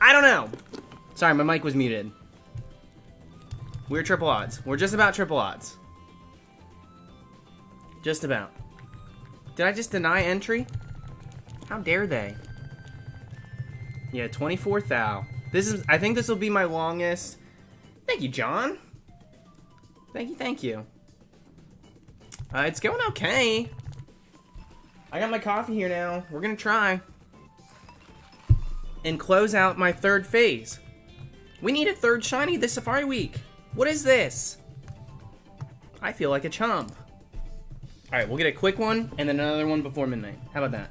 I don't know. Sorry, my mic was muted. We're triple odds. We're just about triple odds. Just about. Did I just deny entry? How dare they? Yeah, 24 thou. I think this will be my longest. Thank you, John. Thank you. It's going okay. I got my coffee here now. We're gonna try and close out my third phase. We need a third shiny this Safari Week. What is this? I feel like a chump. Alright, we'll get a quick one and then another one before midnight. How about that?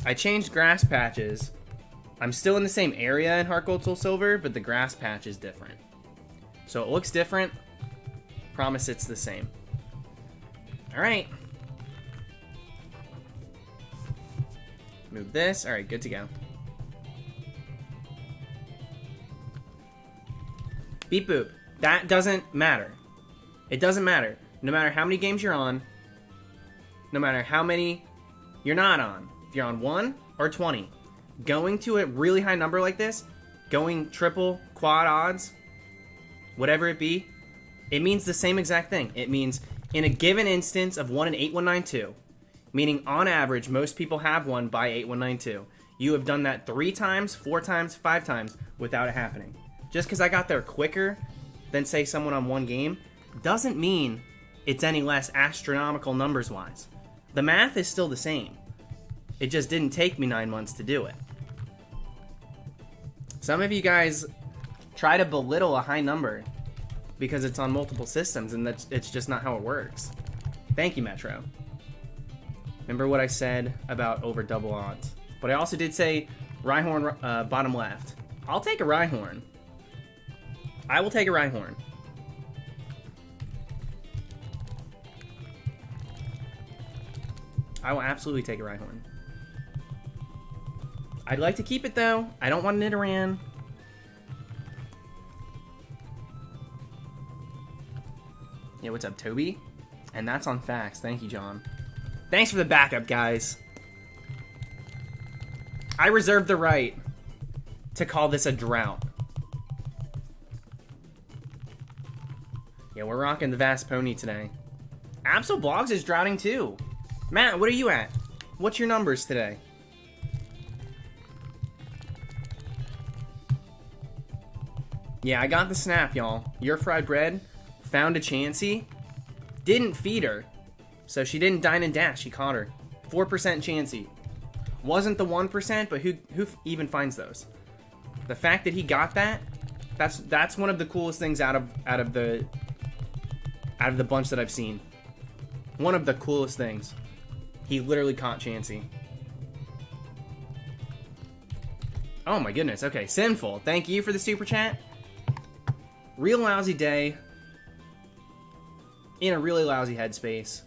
I changed grass patches. I'm still in the same area in Heart Gold Soul Silver, but the grass patch is different. So it looks different. Promise it's the same. Alright. Move this. Alright, good to go. Beep boop. That doesn't matter. It doesn't matter. No matter how many games you're on. No matter how many you're not on. If you're on 1 or 20. Going to a really high number like this. Going triple, quad odds. Whatever it be. It means the same exact thing. It means in a given instance of 1 in 8192. Meaning on average, most people have one by 8192. You have done that 3 times, 4 times, 5 times without it happening. Just because I got there quicker than, say, someone on one game, doesn't mean it's any less astronomical numbers-wise. The math is still the same. It just didn't take me 9 months to do it. Some of you guys try to belittle a high number because it's on multiple systems, and it's just not how it works. Thank you, Metro. Remember what I said about over double odds. But I also did say Rhyhorn bottom left. I'll take a Rhyhorn. I will take a Rhyhorn. I will absolutely take a Rhyhorn. I'd like to keep it, though. I don't want an Nidoran. Yeah, what's up, Toby? And that's on facts. Thank you, John. Thanks for the backup, guys. I reserve the right to call this a drought. Yeah, we're rocking the Vast Pony today. Absol Blogs is droughting too. Matt, what are you at? What's your numbers today? Yeah, I got the snap, y'all. Your fried bread found a Chansey. Didn't feed her. So she didn't dine and dash. She caught her. 4% Chansey. Wasn't the 1%, but who even finds those? The fact that he got that, that's one of the coolest things out of the bunch that I've seen. One of the coolest things. He literally caught Chansey. Oh my goodness. Okay, Sinful. Thank you for the super chat. Real lousy day. In a really lousy headspace.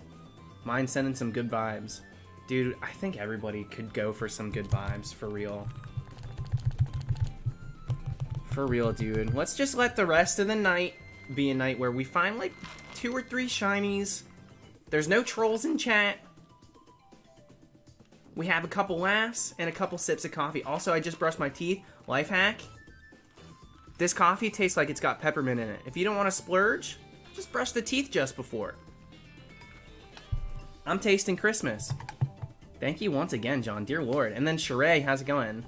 Mine sending some good vibes. Dude, I think everybody could go for some good vibes, for real. For real, dude. Let's just let the rest of the night be a night where we find like 2 or 3 shinies. There's no trolls in chat. We have a couple laughs and a couple sips of coffee. Also, I just brushed my teeth. Life hack. This coffee tastes like it's got peppermint in it. If you don't want to splurge, just brush the teeth just before. I'm tasting Christmas. Thank you once again, John. Dear Lord. And then Sheree, how's it going?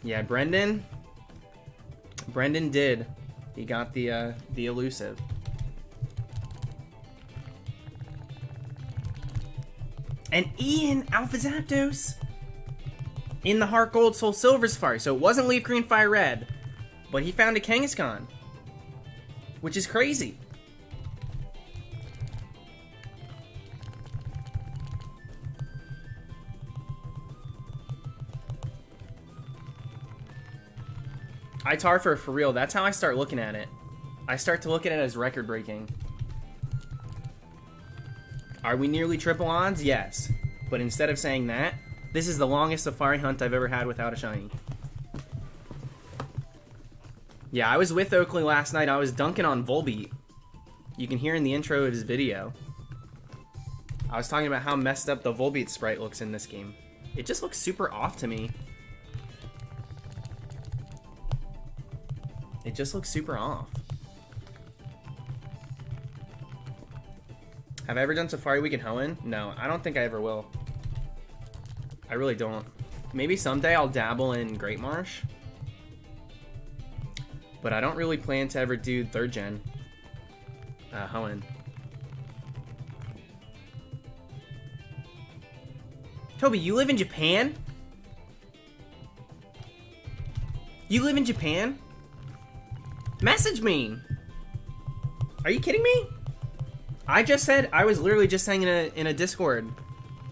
Yeah, Brendan. Brendan did. He got the elusive. And Ian Alpha Zapdos in the Heart Gold Soul Silver Safari. So it wasn't Leaf Green Fire Red, but he found a Kangaskhan, which is crazy. Itarfer, for real, that's how I start looking at it. I start to look at it as record-breaking. Are we nearly triple odds? Yes. But instead of saying that, this is the longest safari hunt I've ever had without a shiny. Yeah, I was with Oakley last night. I was dunking on Volbeat. You can hear in the intro of his video. I was talking about how messed up the Volbeat sprite looks in this game. It just looks super off to me. It just looks super off. Have I ever done Safari Week in Hoenn? No, I don't think I ever will. I really don't. Maybe someday I'll dabble in Great Marsh. But I don't really plan to ever do 3rd gen Hoenn. Toby, you live in Japan? You live in Japan? Message me! Are you kidding me? I just said, I was literally just saying in a Discord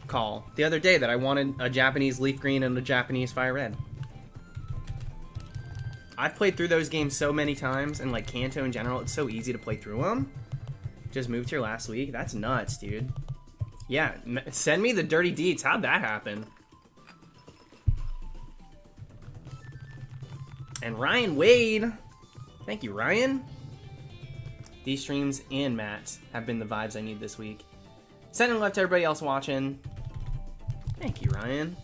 call the other day that I wanted a Japanese Leaf Green and a Japanese Fire Red. I've played through those games so many times, and like Kanto in general, it's so easy to play through them. Just moved here last week. That's nuts, dude. Yeah, send me the dirty deeds. How'd that happen? And Ryan Wade. Thank you, Ryan. These streams and Matt's have been the vibes I need this week. Sending love to everybody else watching. Thank you, Ryan.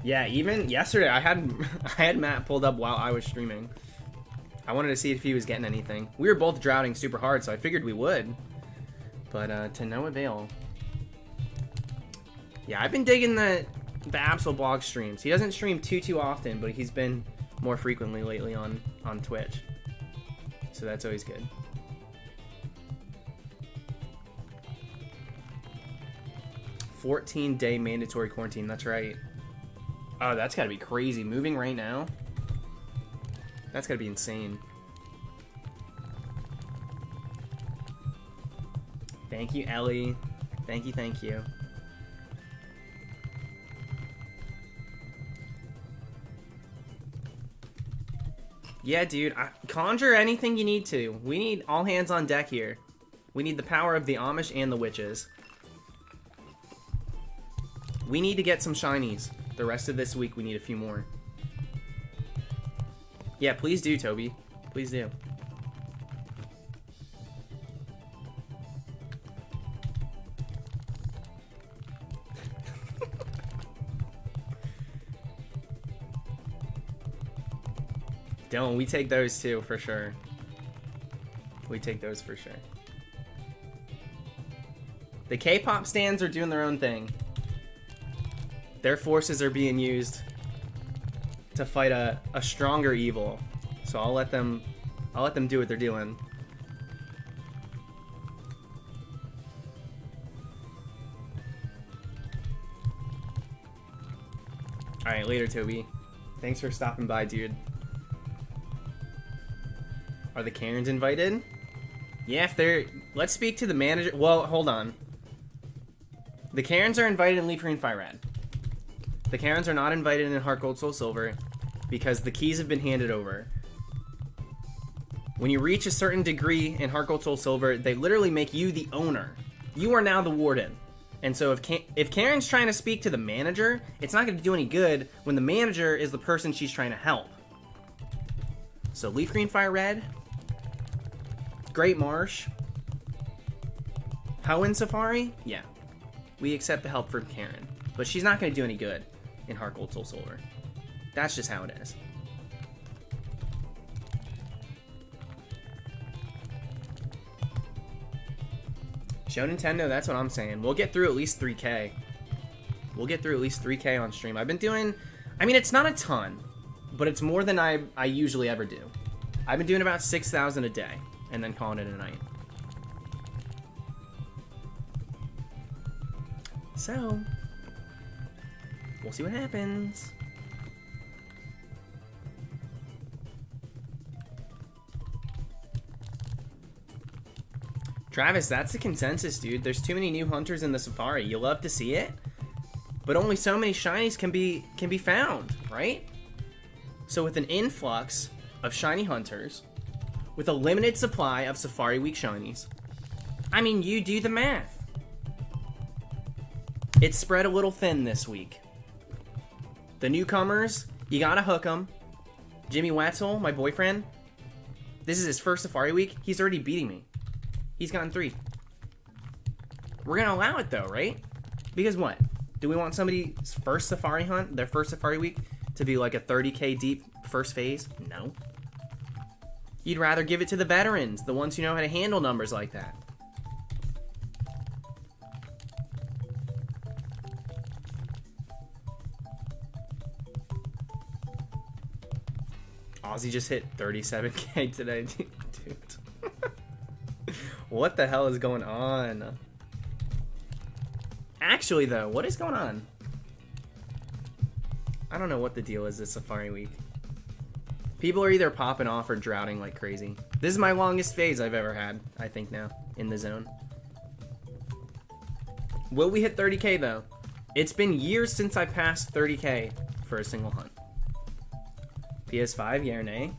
Yeah, even yesterday I had Matt pulled up while I was streaming. I wanted to see if he was getting anything. We were both drowning super hard, so I figured we would. But to no avail. Yeah, I've been digging the Absolblog streams. He doesn't stream too often, but he's been more frequently lately on Twitch. So that's always good. "14-day mandatory quarantine." That's right. Oh, that's gotta be crazy. Moving right now? That's gotta be insane. Thank you, Ellie. Thank you, thank you. Yeah, dude. Conjure anything you need to. We need all hands on deck here. We need the power of the Amish and the witches. We need to get some shinies. The rest of this week, we need a few more. Yeah, please do, Toby. Please do. Don't. We take those too, for sure. We take those for sure. The K-pop stans are doing their own thing. Their forces are being used to fight a stronger evil. So I'll let them do what they're doing. Alright, later, Toby. Thanks for stopping by, dude. Are the Karens invited? Yeah, if they're... Let's speak to the manager. Well, hold on. The Karens are invited in Leaf Green Fire Red. The Karens are not invited in Heart Gold Soul Silver because the keys have been handed over. When you reach a certain degree in Heart Gold Soul Silver, they literally make you the owner. You are now the warden. And so if Karen's trying to speak to the manager, it's not going to do any good when the manager is the person she's trying to help. So Leaf Green Fire Red, Great Marsh, Hoenn Safari, yeah. We accept the help from Karen. But she's not going to do any good in Heart Gold Soul Silver. That's just how it is. Show Nintendo, that's what I'm saying. We'll get through at least 3K. We'll get through at least 3K on stream. I've been doing... I mean, it's not a ton, but it's more than I usually ever do. I've been doing about 6,000 a day, and then calling it a night. So, we'll see what happens. Travis, that's the consensus, dude. There's too many new hunters in the Safari. You love to see it, but only so many shinies can be found, right? So with an influx of shiny hunters, with a limited supply of Safari Week shinies, I mean, you do the math. It's spread a little thin this week. The newcomers, you gotta hook them. Jimmy Wetzel, my boyfriend, this is his first Safari Week. He's already beating me. He's gotten 3. We're gonna allow it though, right? Because what? Do we want somebody's first safari hunt, their first safari week, to be like a 30k deep first phase? No. You'd rather give it to the veterans, the ones who know how to handle numbers like that. Aussie just hit 37k today, dude. What the hell is going on? Actually, though, what is going on? I don't know what the deal is this Safari Week. People are either popping off or droughting like crazy. This is my longest phase I've ever had, I think now, in the zone. Will we hit 30k, though? It's been years since I passed 30k for a single hunt. PS5, yeah or nay?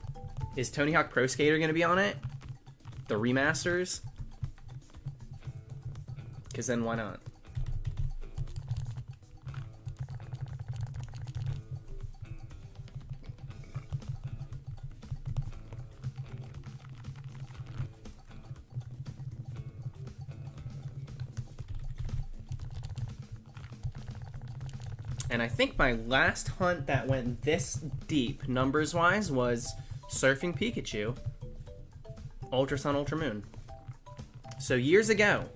Is Tony Hawk Pro Skater going to be on it? The remasters? Because then why not? And I think my last hunt that went this deep, numbers-wise, was Surfing Pikachu, Ultra Sun, Ultra Moon. So years ago.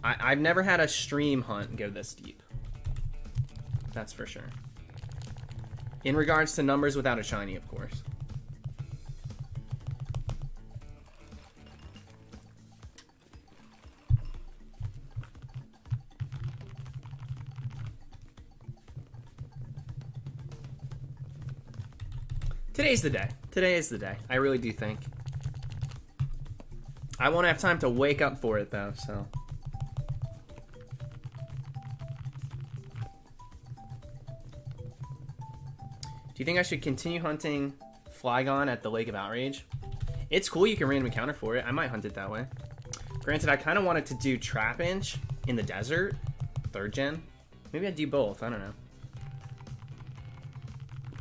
I've never had a stream hunt go this deep. That's for sure. In regards to numbers without a shiny, of course. Today's the day. Today is the day. I really do think. I won't have time to wake up for it, though, so... Do you think I should continue hunting Flygon at the Lake of Outrage? It's cool you can random encounter for it. I might hunt it that way. Granted, I kind of wanted to do Trapinch in the desert, 3rd gen. Maybe I'd do both. I don't know.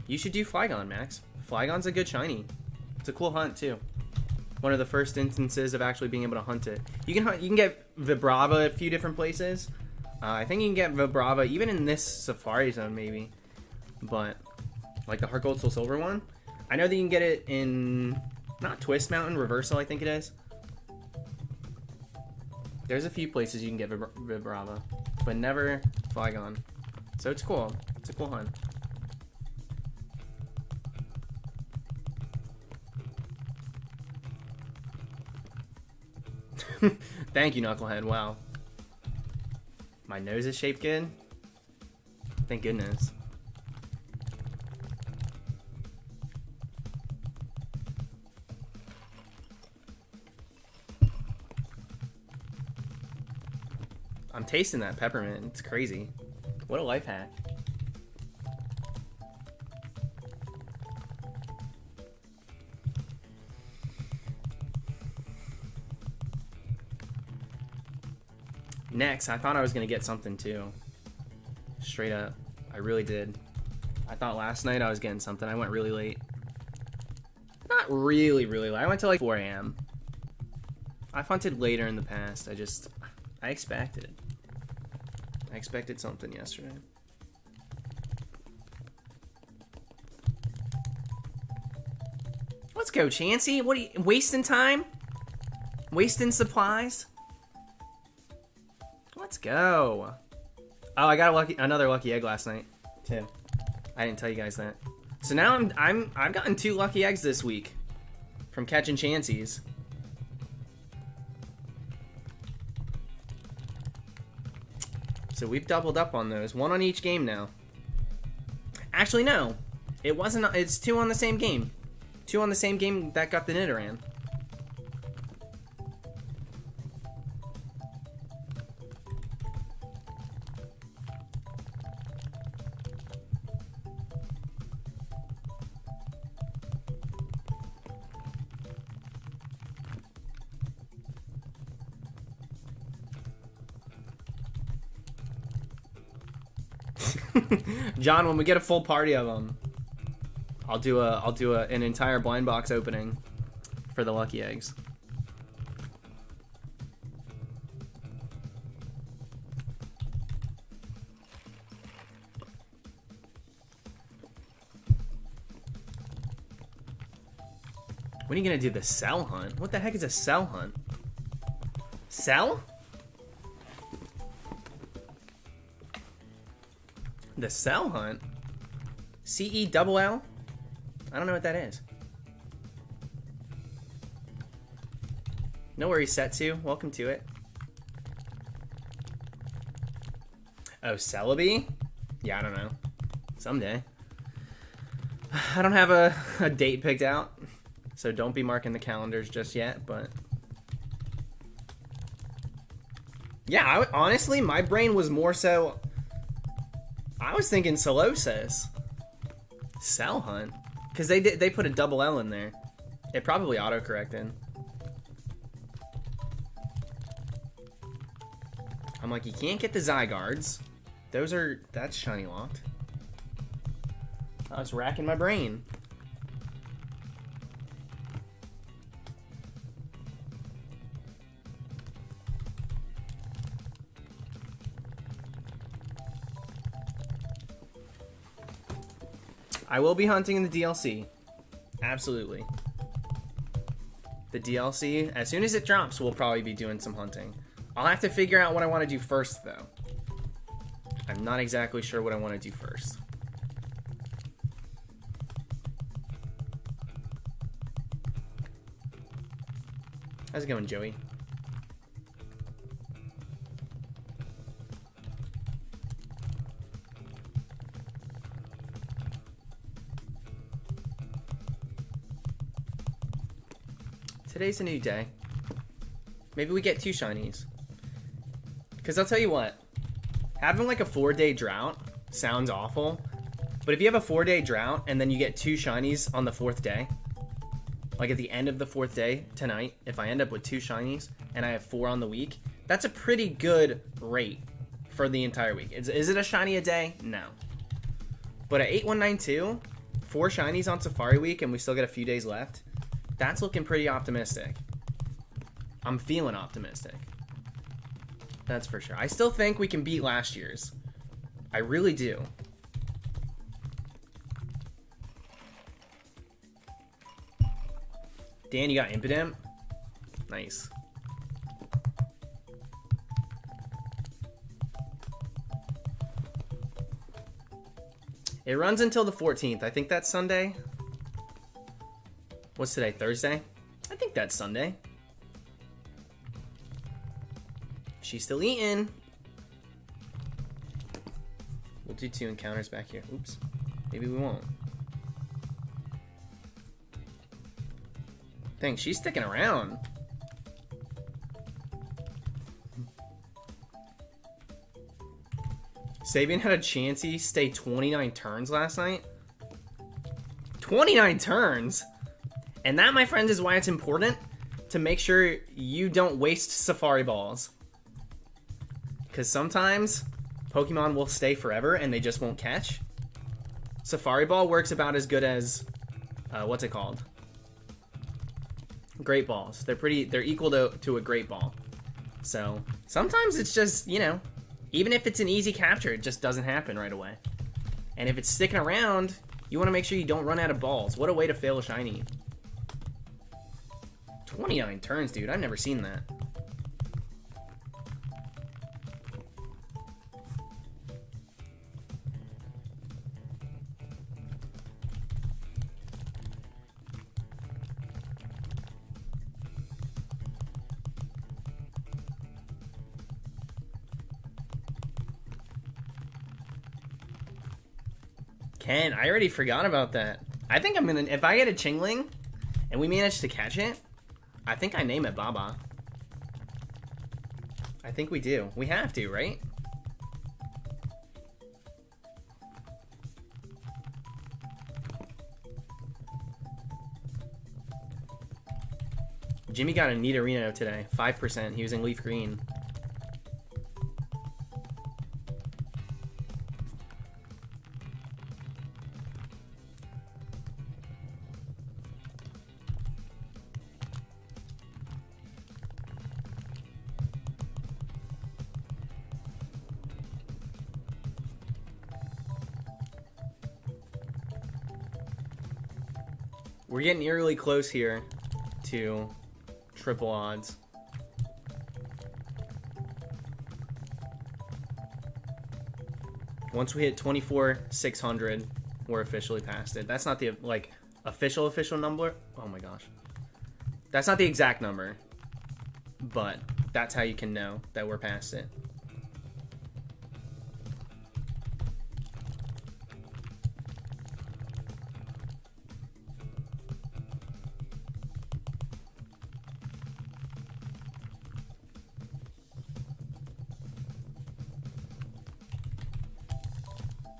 You should do Flygon, Max. Flygon's a good shiny. It's a cool hunt, too. One of the first instances of actually being able to hunt it. You can get Vibrava a few different places. I think you can get Vibrava even in this Safari Zone, maybe. But... like the Heart Gold Soul Silver one. I know that you can get it in... not Twist Mountain, Reversal I think it is. There's a few places you can get Vibrava. But never Flygon. So it's cool. It's a cool hunt. Thank you, Knucklehead. Wow. My nose is shaped good? Thank goodness. I'm tasting that peppermint. It's crazy. What a life hack. Next, I thought I was going to get something too. Straight up. I really did. I thought last night I was getting something. I went really late. Not really, really late. I went till like 4 a.m. I've hunted later in the past. I expected. I expected something yesterday. Let's go, Chansey. What are you wasting time? Wasting supplies? Let's go. Oh, I got another lucky egg last night too. I didn't tell you guys that. So now I've gotten 2 lucky eggs this week from catching Chanseys. So we've doubled up on those. 1 on each game now. Actually, no. It wasn't. It's 2 on the same game. 2 on the same game that got the Nidoran. John, when we get a full party of them, I'll do an entire blind box opening for the lucky eggs. When are you gonna do the cell hunt? What the heck is a cell hunt? Cell? The cell hunt? CELL? I don't know what that is. No worries, Setsu. Welcome to it. Oh, Celebi? Yeah, I don't know. Someday. I don't have a date picked out, so don't be marking the calendars just yet, but... Yeah, honestly, my brain was more so... I was thinking Solosis. Cell Hunt? Because they put a double L in there. It probably auto-corrected. I'm like, you can't get the Zygardes. That's shiny locked. I was racking my brain. I will be hunting in the DLC. Absolutely. The DLC, as soon as it drops, we'll probably be doing some hunting. I'll have to figure out what I want to do first, though. I'm not exactly sure what I want to do first. How's it going, Joey? Today's a new day. Maybe we get 2 shinies. Because I'll tell you what, having like a 4-day drought sounds awful, but if you have a 4-day drought and then you get 2 shinies on the 4th day, like at the end of the 4th day tonight, if I end up with 2 shinies and I have 4 on the week, that's a pretty good rate for the entire week. Is it a shiny a day? No. But at 8192, 4 shinies on Safari Week and we still get a few days left, that's looking pretty optimistic. I'm feeling optimistic. That's for sure. I still think we can beat last year's. I really do. Dan, you got Impidimp? Nice. It runs until the 14th. I think that's Sunday. What's today? Thursday? I think that's Sunday. She's still eating. We'll do 2 encounters back here. Oops. Maybe we won't. Dang, she's sticking around. Sabian had a Chansey stay 29 turns last night. 29 turns? And that, my friends, is why it's important to make sure you don't waste Safari Balls. Because sometimes Pokemon will stay forever and they just won't catch. Safari Ball works about as good as, what's it called? Great Balls. They're equal to a Great Ball. So sometimes it's just, you know, even if it's an easy capture, it just doesn't happen right away. And if it's sticking around, you want to make sure you don't run out of balls. What a way to fail a shiny. 29 turns, dude. I've never seen that. Ken, I already forgot about that. I think I'm gonna, if I get a Chingling and we manage to catch it, I think I name it Baba. I think we do. We have to, right? Jimmy got a Nidorino today. 5%. He was in Leaf Green. We're getting eerily close here to triple odds. Once we hit 24,600, we're officially past it. That's not the, like, official number. Oh my gosh. That's not the exact number, but that's how you can know that we're past it.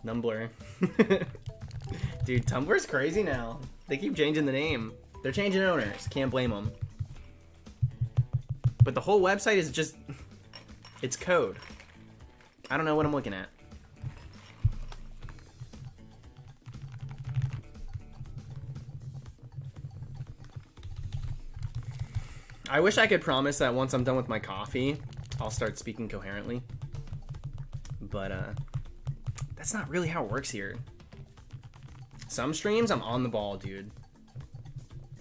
Numbler. Dude, Tumblr's crazy now. They keep changing the name. They're changing owners. Can't blame them. But the whole website is just... it's code. I don't know what I'm looking at. I wish I could promise that once I'm done with my coffee, I'll start speaking coherently. But, that's not really how it works here. Some streams, I'm on the ball, dude.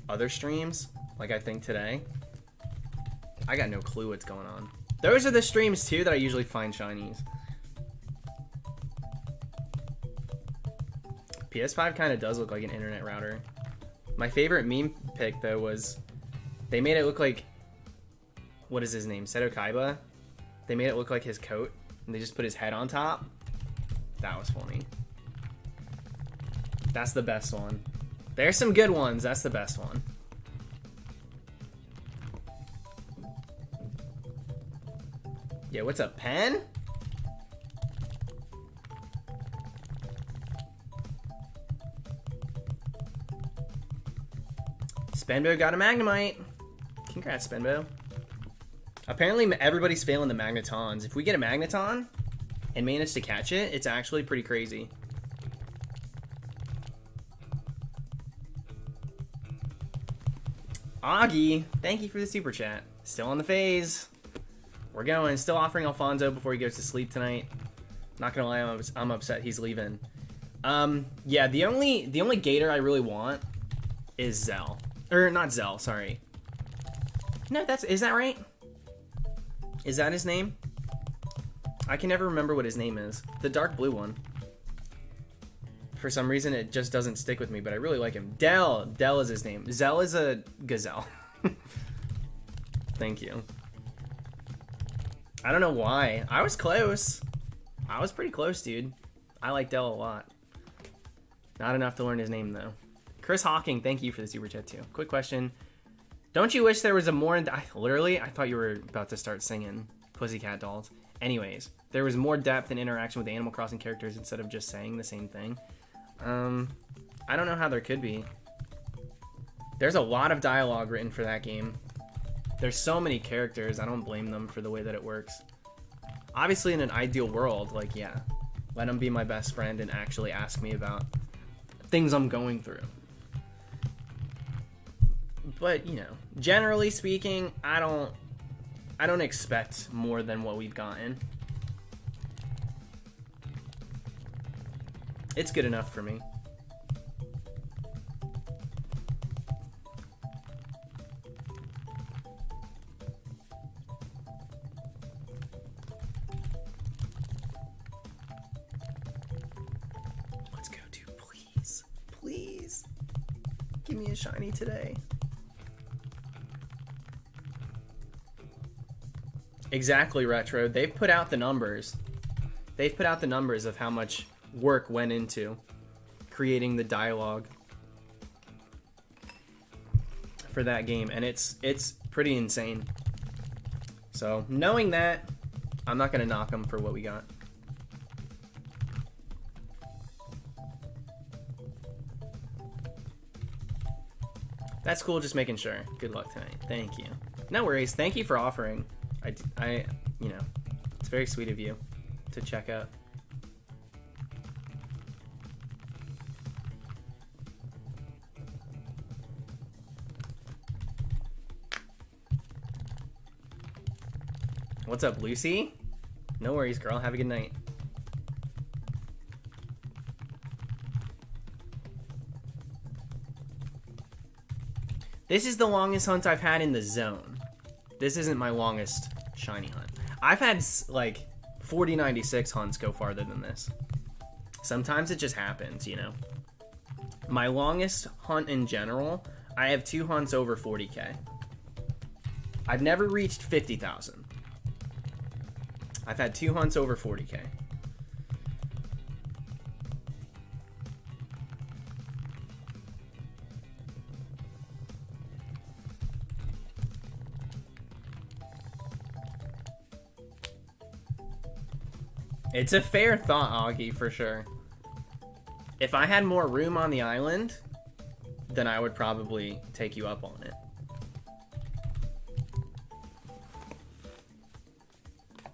Other streams, like I think today, I got no clue what's going on. Those are the streams, too, that I usually find shinies. PS5 kind of does look like an internet router. My favorite meme pic, though, was... they made it look like... what is his name? Seto Kaiba? They made it look like his coat, and they just put his head on top. That was funny. That's the best one. There's some good ones. That's the best one. Yeah, what's up, Pen? Spenbo got a Magnemite. Congrats, Spenbo. Apparently, everybody's failing the Magnetons. If we get a Magneton and manage to catch it, it's actually pretty crazy. Augie, thank you for the super chat. Still on the phase. We're going. Still offering Alfonso before he goes to sleep tonight. Not gonna lie, I'm upset he's leaving. Yeah, the only Gator I really want is Zell. Or not Zell, sorry. No, is that right? Is that his name? I can never remember what his name is. The dark blue one. For some reason, it just doesn't stick with me, but I really like him. Dell is his name. Zell is a gazelle. Thank you. I don't know why. I was close. I was pretty close, dude. I like Dell a lot. Not enough to learn his name, though. Chris Hawking, thank you for the super chat, too. Quick question. Don't you wish there was a more... I thought you were about to start singing Pussycat Dolls. Anyways, there was more depth and interaction with the Animal Crossing characters instead of just saying the same thing. I don't know how there could be. There's a lot of dialogue written for that game. There's so many characters, I don't blame them for the way that it works. Obviously, in an ideal world, like, yeah, let them be my best friend and actually ask me about things I'm going through. But, you know, generally speaking, I don't expect more than what we've gotten. It's good enough for me. Let's go, dude, please. Please. Give me a shiny today. Exactly, Retro. They've put out the numbers. They've put out the numbers of how much work went into creating the dialogue for that game, and it's pretty insane. So, knowing that, I'm not gonna knock them for what we got. That's cool, just making sure. Good luck tonight. Thank you. No worries. Thank you for offering. I, you know, it's very sweet of you to check out. What's up, Lucy? No worries, girl. Have a good night. This is the longest hunt I've had in the zone. This isn't my longest shiny hunt. I've had like 4096 hunts go farther than this. Sometimes it just happens, you know. My longest hunt in general, I have 2 hunts over 40k. I've never reached 50,000. I've had 2 hunts over 40k. It's a fair thought, Augie, for sure. If I had more room on the island, then I would probably take you up on it.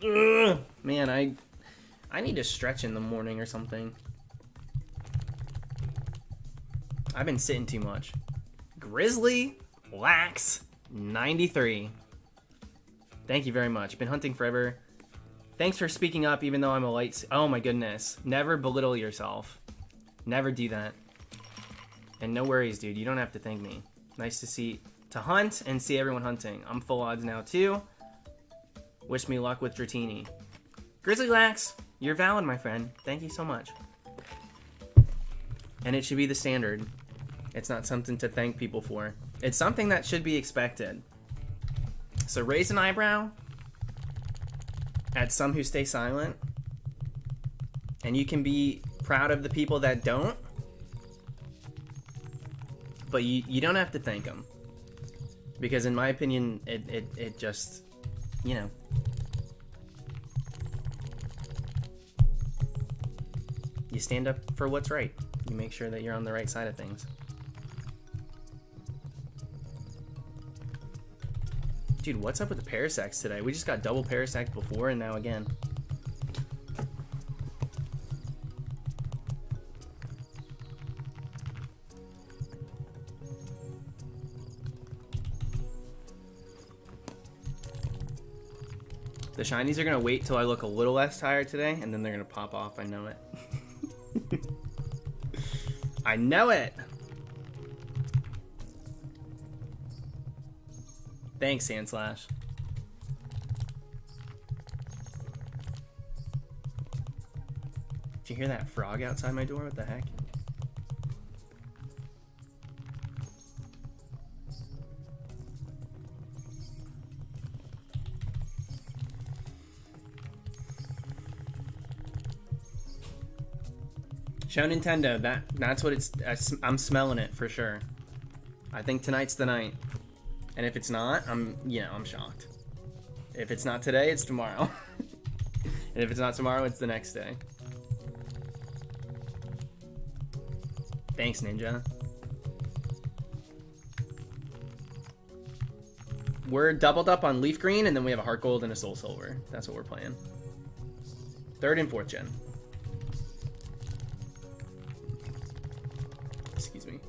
Ugh, man, I need to stretch in the morning or something. I've been sitting too much. Grizzly Lax 93. Thank you very much. Been hunting forever. Thanks for speaking up, even though I'm a light... Oh my goodness. Never belittle yourself. Never do that. And no worries, dude. You don't have to thank me. Nice to hunt and see everyone hunting. I'm full odds now, too. Wish me luck with Dratini. Grizzly Lax, you're valid, my friend. Thank you so much. And it should be the standard. It's not something to thank people for. It's something that should be expected. So raise an eyebrow at some who stay silent, and you can be proud of the people that don't, but you don't have to thank them, because in my opinion it just, you know, you stand up for what's right. You make sure that you're on the right side of things. Dude, what's up with the Parasects today? We just got double Parasect before and now again. The shinies are gonna wait till I look a little less tired today, and then they're gonna pop off. I know it. I know it! Thanks, Sandslash. Did you hear that frog outside my door? What the heck? Show Nintendo, that's what it's... I'm smelling it for sure. I think tonight's the night. And if it's not, I'm shocked. If it's not today, it's tomorrow. And if it's not tomorrow, it's the next day. Thanks, Ninja. We're doubled up on Leaf Green, and then we have a Heart Gold and a Soul Silver. That's what we're playing. 3rd and 4th gen. Excuse me.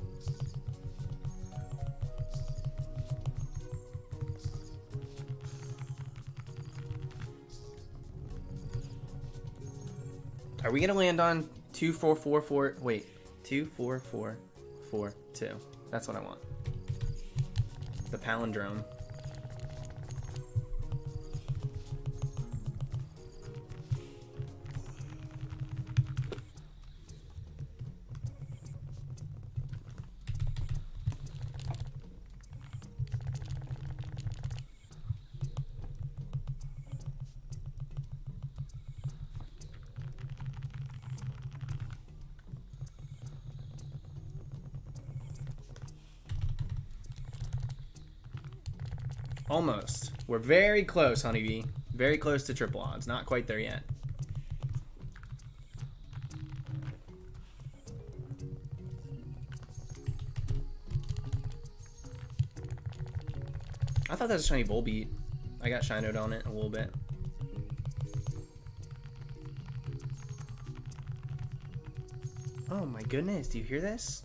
Are we gonna land on 2444? Wait, 24442. That's what I want. The palindrome. Almost. We're very close, Honeybee. Very close to triple odds. Not quite there yet. I thought that was a shiny Volbeat. I got Shinoed on it a little bit. Oh my goodness, do you hear this?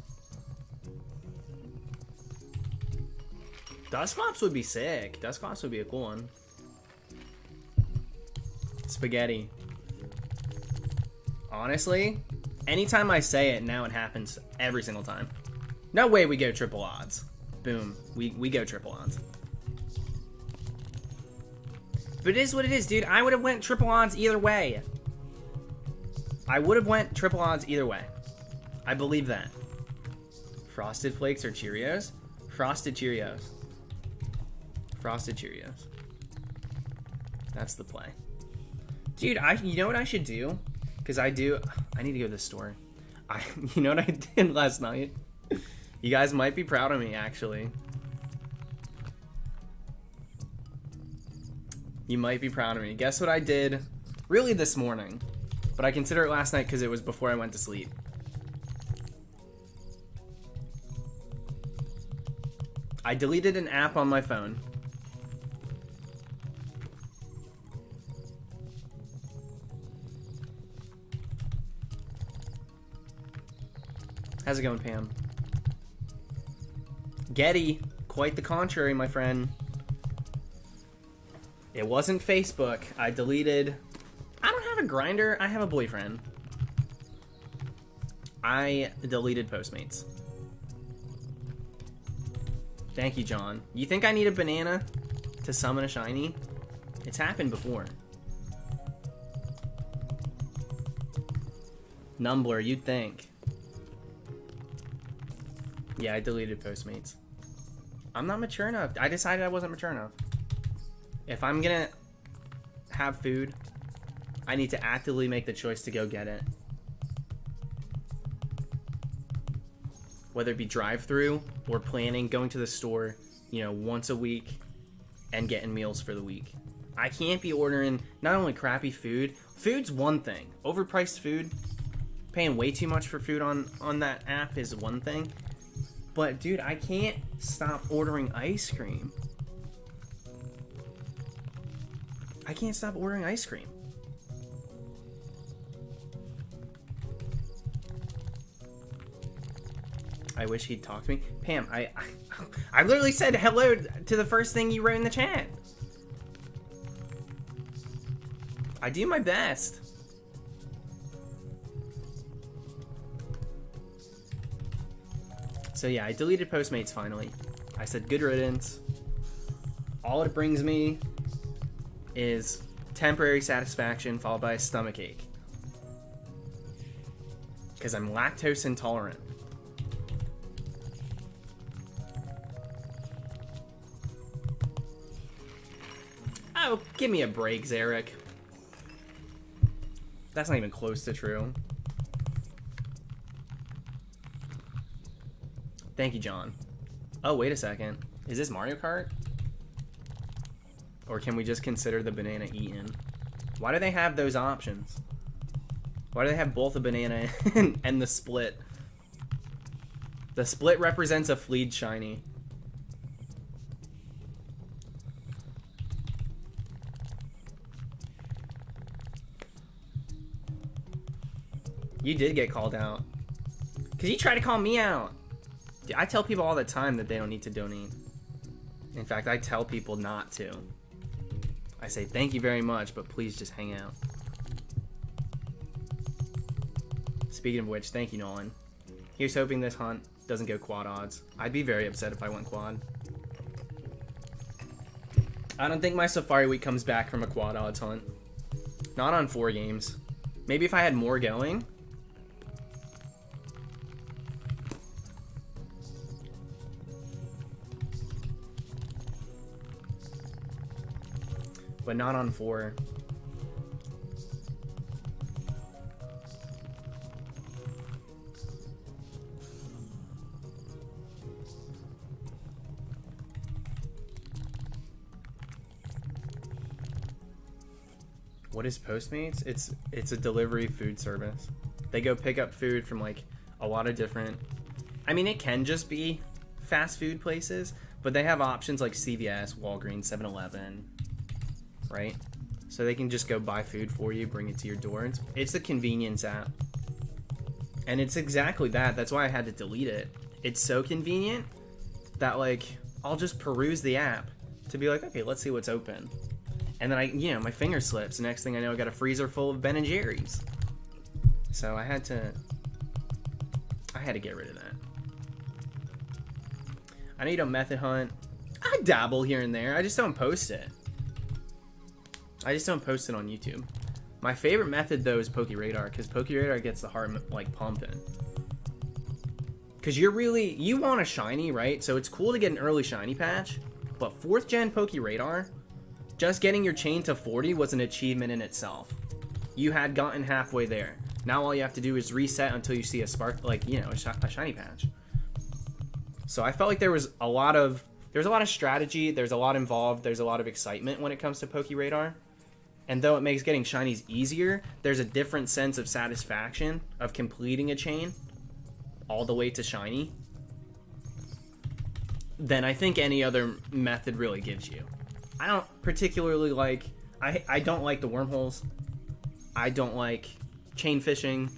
Dusclops would be sick. Dusclops would be a cool one. Spaghetti. Honestly, anytime I say it, now it happens every single time. No way we go triple odds. Boom. We go triple odds. But it is what it is, dude. I would have went triple odds either way. I believe that. Frosted Flakes or Cheerios? Frosted Cheerios. Frosted Cheerios. That's the play. Dude, you know what I should do? Because I need to go to the store. You know what I did last night? You guys might be proud of me, actually. You might be proud of me. Guess what I did really this morning? But I consider it last night because it was before I went to sleep. I deleted an app on my phone. How's it going, Pam? Getty, quite the contrary, my friend. It wasn't Facebook. I deleted... I don't have a Grindr. I have a boyfriend. I deleted Postmates. Thank you, John. You think I need a banana to summon a shiny? It's happened before. Numbler, you'd think. Yeah, I deleted Postmates. I'm not mature enough. I decided I wasn't mature enough. If I'm gonna have food, I need to actively make the choice to go get it. Whether it be drive-through or planning, going to the store, once a week and getting meals for the week. I can't be ordering not only crappy food. Food's one thing. Overpriced food, paying way too much for food on that app is one thing. But, dude, I can't stop ordering ice cream. I can't stop ordering ice cream. I wish he'd talk to me. Pam, I literally said hello to the first thing you wrote in the chat. I do my best. So yeah, I deleted Postmates finally. I said good riddance. All it brings me is temporary satisfaction followed by a stomach ache. Because I'm lactose intolerant. Oh, give me a break, Zarek. That's not even close to true. Thank you, John. Oh, wait a second. Is this Mario Kart? Or can we just consider the banana eaten? Why do they have those options? Why do they have both a banana and the split? The split represents a fleed shiny. You did get called out. Because you tried to call me out. I tell people all the time that they don't need to donate. In fact, I tell people not to. I say, thank you very much, but please just hang out. Speaking of which, thank you, Nolan. Here's hoping this hunt doesn't go quad odds. I'd be very upset if I went quad. I don't think my Safari Week comes back from a quad odds hunt. Not on 4 games. Maybe if I had more going. But not on 4. What is Postmates? It's a delivery food service. They go pick up food from like a lot of different... I mean, it can just be fast food places, but they have options like CVS, Walgreens, 7-Eleven, right? So they can just go buy food for you, bring it to your door. It's a convenience app. And it's exactly that. That's why I had to delete it. It's so convenient that like I'll just peruse the app to be like, okay, let's see what's open. And then my finger slips. The next thing I know, I got a freezer full of Ben and Jerry's. So I had to get rid of that. I know you don't method hunt. I dabble here and there. I just don't post it. I just don't post it on YouTube. My favorite method, though, is PokeRadar, because PokeRadar gets the heart, like, pumping. Because you want a shiny, right? So it's cool to get an early shiny patch, but 4th gen PokeRadar, just getting your chain to 40 was an achievement in itself. You had gotten halfway there. Now all you have to do is reset until you see a spark, like, you know, a shiny patch. So I felt like there was a lot of strategy, there's a lot involved, there's a lot of excitement when it comes to PokeRadar. And though it makes getting shinies easier, there's a different sense of satisfaction of completing a chain all the way to shiny than I think any other method really gives you. I don't particularly like... I don't like the wormholes. I don't like chain fishing.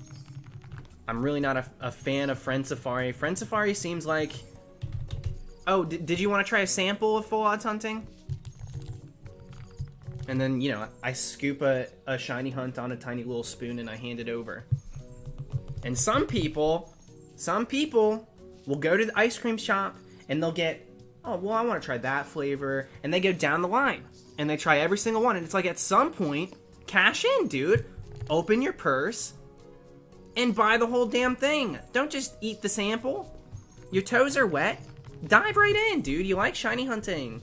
I'm really not a fan of Friend Safari. Friend Safari seems like... Oh, did you want to try a sample of Full Odds Hunting? And then, you know, I scoop a shiny hunt on a tiny little spoon and I hand it over. And some people will go to the ice cream shop and they'll get, oh, well, I want to try that flavor. And they go down the line and they try every single one. And it's like, at some point, cash in, dude. Open your purse and buy the whole damn thing. Don't just eat the sample. Your toes are wet. Dive right in, dude. You like shiny hunting.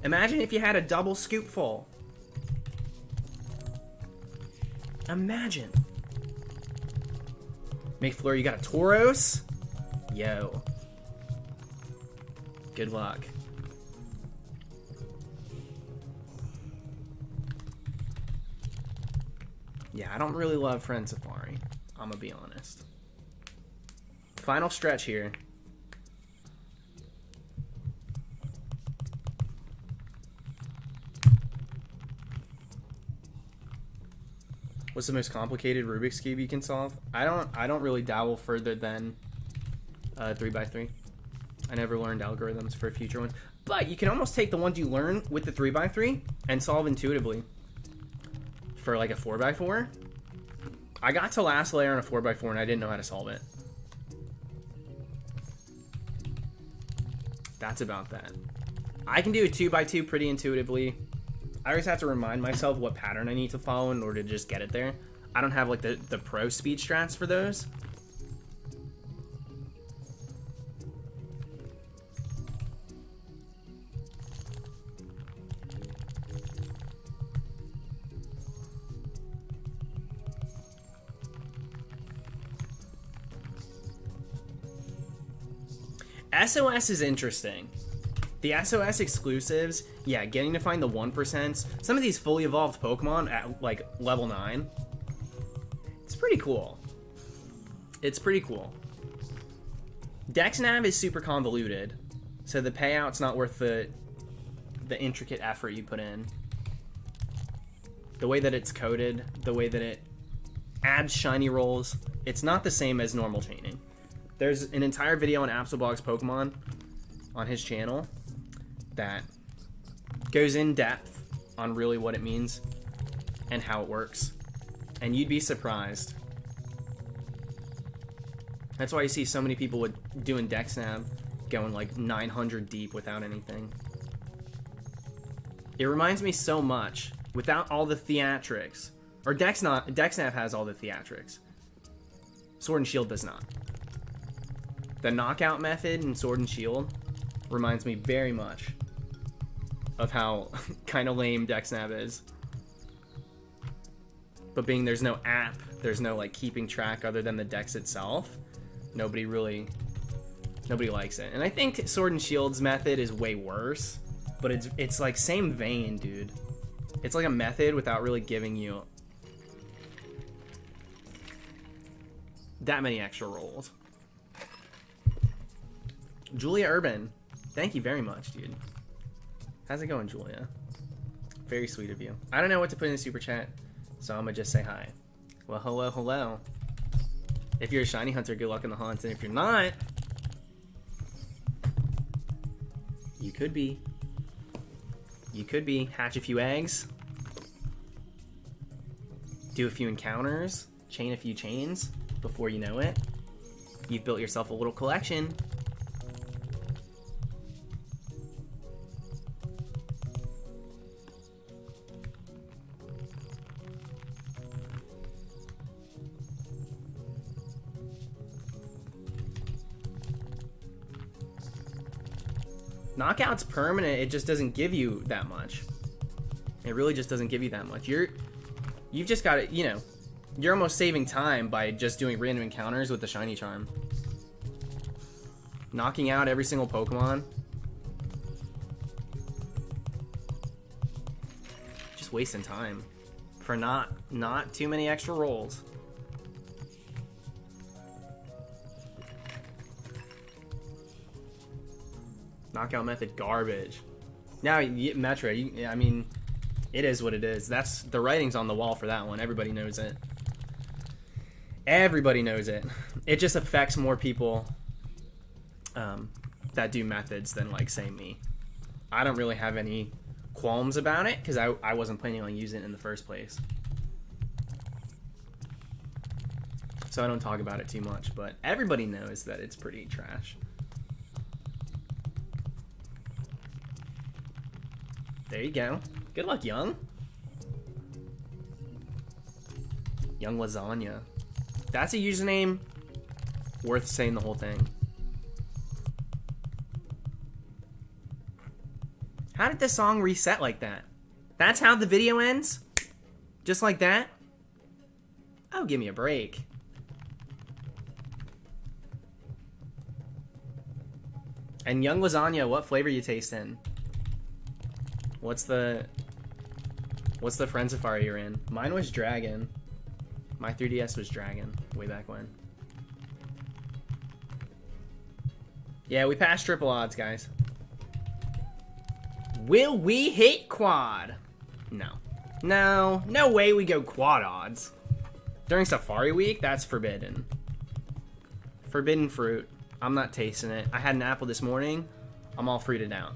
Imagine if you had a double scoopful. Imagine. McFlurry, you got a Tauros? Yo. Good luck. Yeah, I don't really love Friend Safari. I'm gonna be honest. Final stretch here. What's the most complicated Rubik's Cube you can solve? I don't really dabble further than 3x3. I never learned algorithms for future ones. But you can almost take the ones you learn with the 3x3 and solve intuitively. For like a 4x4. I got to last layer on a 4x4 and I didn't know how to solve it. That's about that. I can do a 2x2 pretty intuitively. I always have to remind myself what pattern I need to follow in order to just get it there. I don't have like the pro speed strats for those. SOS is interesting. The SOS exclusives, yeah, getting to find the 1%. Some of these fully evolved Pokemon at like level 9. It's pretty cool. It's pretty cool. DexNav is super convoluted, so the payout's not worth the intricate effort you put in. The way that it's coded, the way that it adds shiny rolls, it's not the same as normal chaining. There's an entire video on Absolbog's Pokemon on his channel that goes in depth on really what it means and how it works. And you'd be surprised. That's why you see so many people doing DexNav going like 900 deep without anything. It reminds me so much, without all the theatrics. Or DexNav has all the theatrics. Sword and Shield does not. The knockout method in Sword and Shield reminds me very much of how kind of lame DexNav is. But being there's no app, there's no like keeping track other than the Dex itself, nobody likes it. And I think Sword and Shield's method is way worse, but it's like same vein, dude. It's like a method without really giving you that many extra rolls. Julia Urban, thank you very much, dude. How's it going, Julia? Very sweet of you. I don't know what to put in the super chat, so I'm gonna just say hi. Well, hello, hello. If you're a shiny hunter, good luck in the hunt, and if you're not, you could be. You could be. Hatch a few eggs. Do a few encounters. Chain a few chains. Before you know it, you've built yourself a little collection. Knockout's permanent, it just doesn't give you that much. It really just doesn't give you that much. You've just got to, you're almost saving time by just doing random encounters with the shiny charm. Knocking out every single Pokemon. Just wasting time for not too many extra rolls. Knockout method garbage. Now, Metro, I mean, it is what it is. That's the writing's on the wall for that one. Everybody knows it. Everybody knows it. It just affects more people that do methods than, like, say, me. I don't really have any qualms about it because I wasn't planning on using it in the first place. So I don't talk about it too much, but everybody knows that it's pretty trash. There you go. Good luck, Young. Young Lasagna. That's a username worth saying the whole thing. How did this song reset like that? That's how the video ends? Just like that? Oh, give me a break. And Young Lasagna, what flavor you taste in? What's the Friend Safari you're in? Mine was Dragon. My 3DS was Dragon way back when. Yeah, we passed triple odds, guys. Will we hit quad? No. No way we go quad odds. During Safari Week, that's forbidden. Forbidden fruit. I'm not tasting it. I had an apple this morning. I'm all fruited out.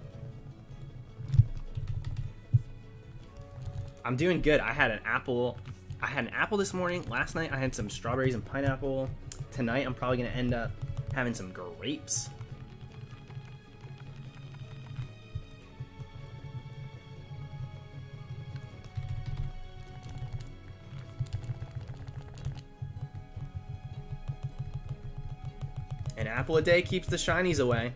I'm doing good. I had an apple this morning. Last night I had some strawberries and pineapple. Tonight I'm probably going to end up having some grapes. An apple a day keeps the shinies away.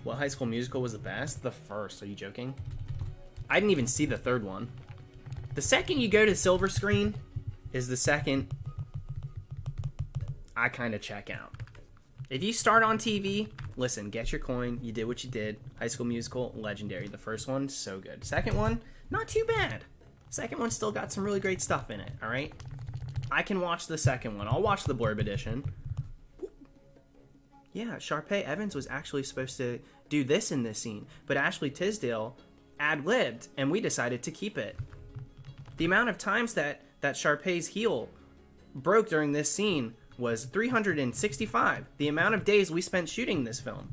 What High School Musical was the best? The first. Are you joking? I didn't even see the third one. The second you go to silver screen is the second I kind of check out. If you start on TV, listen, get your coin. You did what you did. High School Musical, legendary. The first one, so good. Second one, not too bad. Second one still got some really great stuff in it, all right? I can watch the second one. I'll watch the Blurb edition. Yeah, Sharpay Evans was actually supposed to do this in this scene, but Ashley Tisdale ad-libbed, and we decided to keep it. The amount of times that Sharpay's heel broke during this scene was 365. The amount of days we spent shooting this film.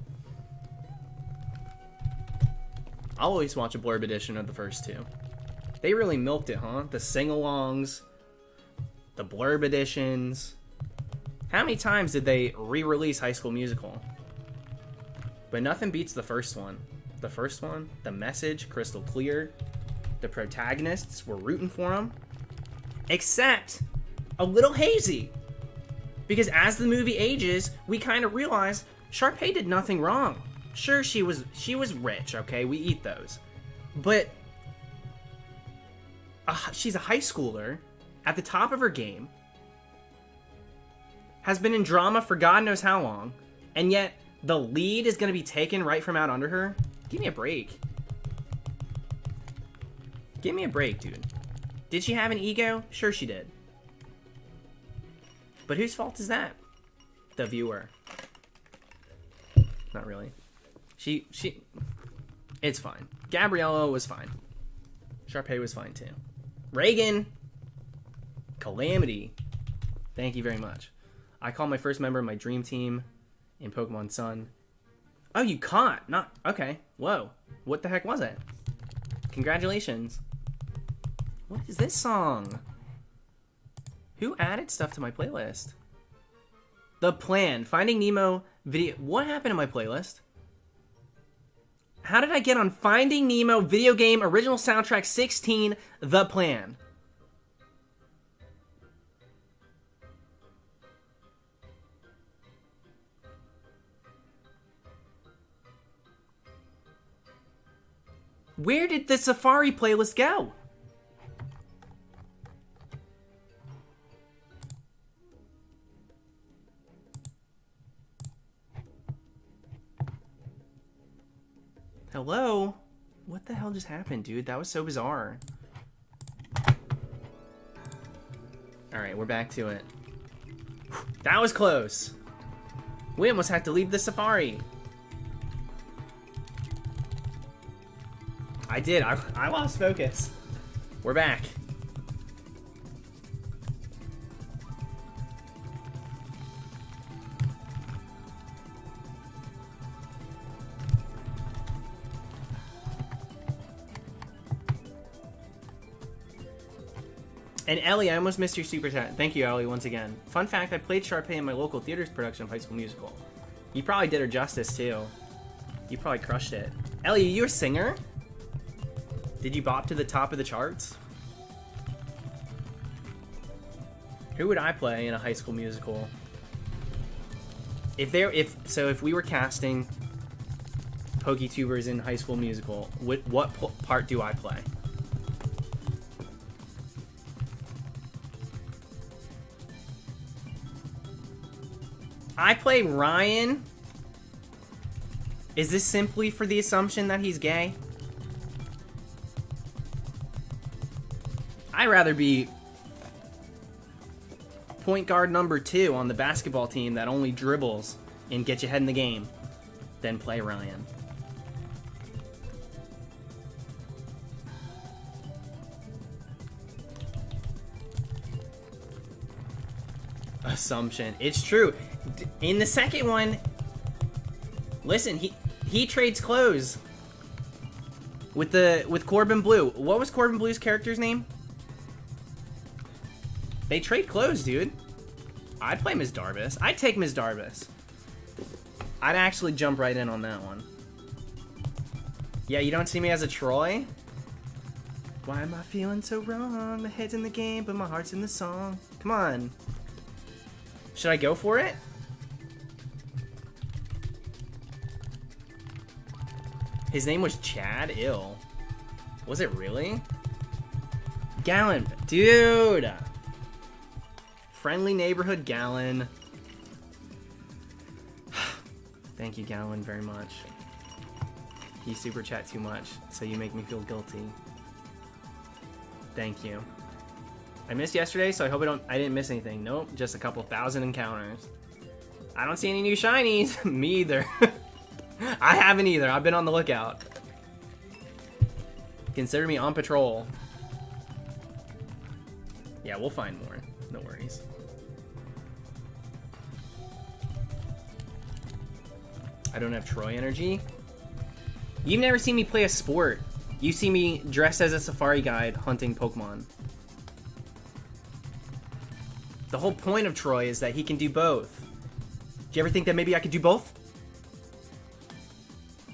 I'll always watch a Blurb edition of the first two. They really milked it, huh? The sing-alongs, the Blurb editions. How many times did they re-release High School Musical? But nothing beats the first one. The first one, the message, crystal clear. The protagonists were rooting for them. Except a little hazy. Because as the movie ages, we kind of realize Sharpay did nothing wrong. Sure, she was rich, okay? We eat those. But she's a high schooler at the top of her game. Has been in drama for God knows how long, and yet the lead is going to be taken right from out under her? Give me a break. Give me a break, dude. Did she have an ego? Sure she did. But whose fault is that? The viewer. Not really. It's fine. Gabriella was fine. Sharpay was fine too. Reagan. Calamity. Thank you very much. I call my first member of my dream team in Pokemon Sun. Oh, you caught? Not... Okay. Whoa. What the heck was it? Congratulations. What is this song? Who added stuff to my playlist? The Plan. Finding Nemo video... What happened to my playlist? How did I get on Finding Nemo video game original soundtrack 16, The Plan? Where did the Safari playlist go? Hello? What the hell just happened, dude? That was so bizarre. Alright, we're back to it. That was close. We almost had to leave the Safari. I did. I lost focus. We're back. And Ellie, I almost missed your super chat. Thank you, Ellie, once again. Fun fact, I played Sharpay in my local theater's production of High School Musical. You probably did her justice, too. You probably crushed it. Ellie, are you a singer? Did you bop to the top of the charts? Who would I play in a High School Musical? If we were casting PokeTubers in High School Musical, what part do I play? I play Ryan. Is this simply for the assumption that he's gay? I'd rather be point guard number 2 on the basketball team that only dribbles and gets you ahead in the game than play Ryan. Assumption. It's true. In the second one, listen, he trades clothes with Corbin Blue. What was Corbin Blue's character's name? They trade clothes, dude. I'd play Ms. Darbus. I'd take Ms. Darbus. I'd actually jump right in on that one. Yeah, you don't see me as a Troy? Why am I feeling so wrong? My head's in the game, but my heart's in the song. Come on. Should I go for it? His name was Chad? Ew. Was it really? Gallon. Dude! Friendly neighborhood Gallon. Thank you, Gallon, very much. You super chat too much, so you make me feel guilty. Thank you. I missed yesterday, so I hope I didn't miss anything. Nope, just a couple thousand encounters. I don't see any new shinies. Me either. I haven't either. I've been on the lookout. Consider me on patrol. Yeah, we'll find more. No worries. I don't have Troy energy. You've never seen me play a sport. You see me dressed as a safari guide hunting Pokemon. The whole point of Troy is that he can do both. Do you ever think that maybe I could do both?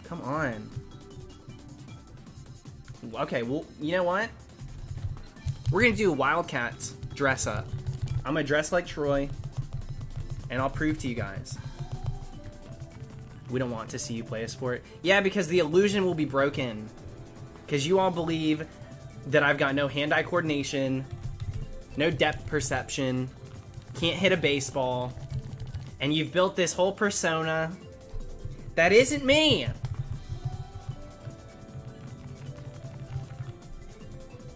Come on. Okay, well, you know what? We're gonna do a Wildcats dress up. I'm gonna dress like Troy, and I'll prove to you guys. We don't want to see you play a sport. Yeah, because the illusion will be broken. Because you all believe that I've got no hand-eye coordination, no depth perception, can't hit a baseball, and you've built this whole persona that isn't me.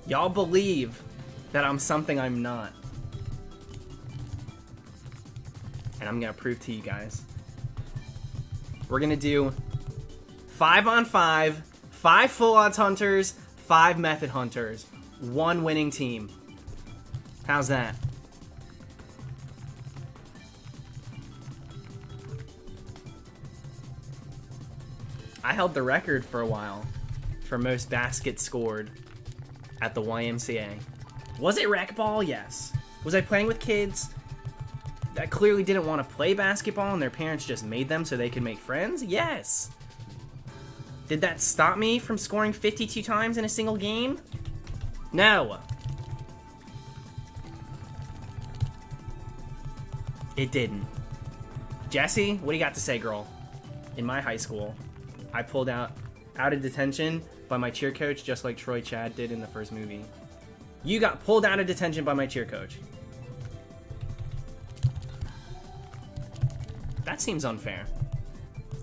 Y'all believe that I'm something I'm not. And I'm gonna prove to you guys. We're gonna do 5-on-5, 5 full odds hunters, 5 method hunters, 1 winning team. How's that? I held the record for a while for most baskets scored at the YMCA. Was it rec ball? Yes. Was I playing with kids that clearly didn't want to play basketball and their parents just made them so they could make friends? Yes. Did that stop me from scoring 52 times in a single game? No. It didn't. Jesse, what do you got to say, girl? In my high school, I pulled out of detention by my cheer coach, just like Troy Chad did in the first movie. You got pulled out of detention by my cheer coach. That seems unfair.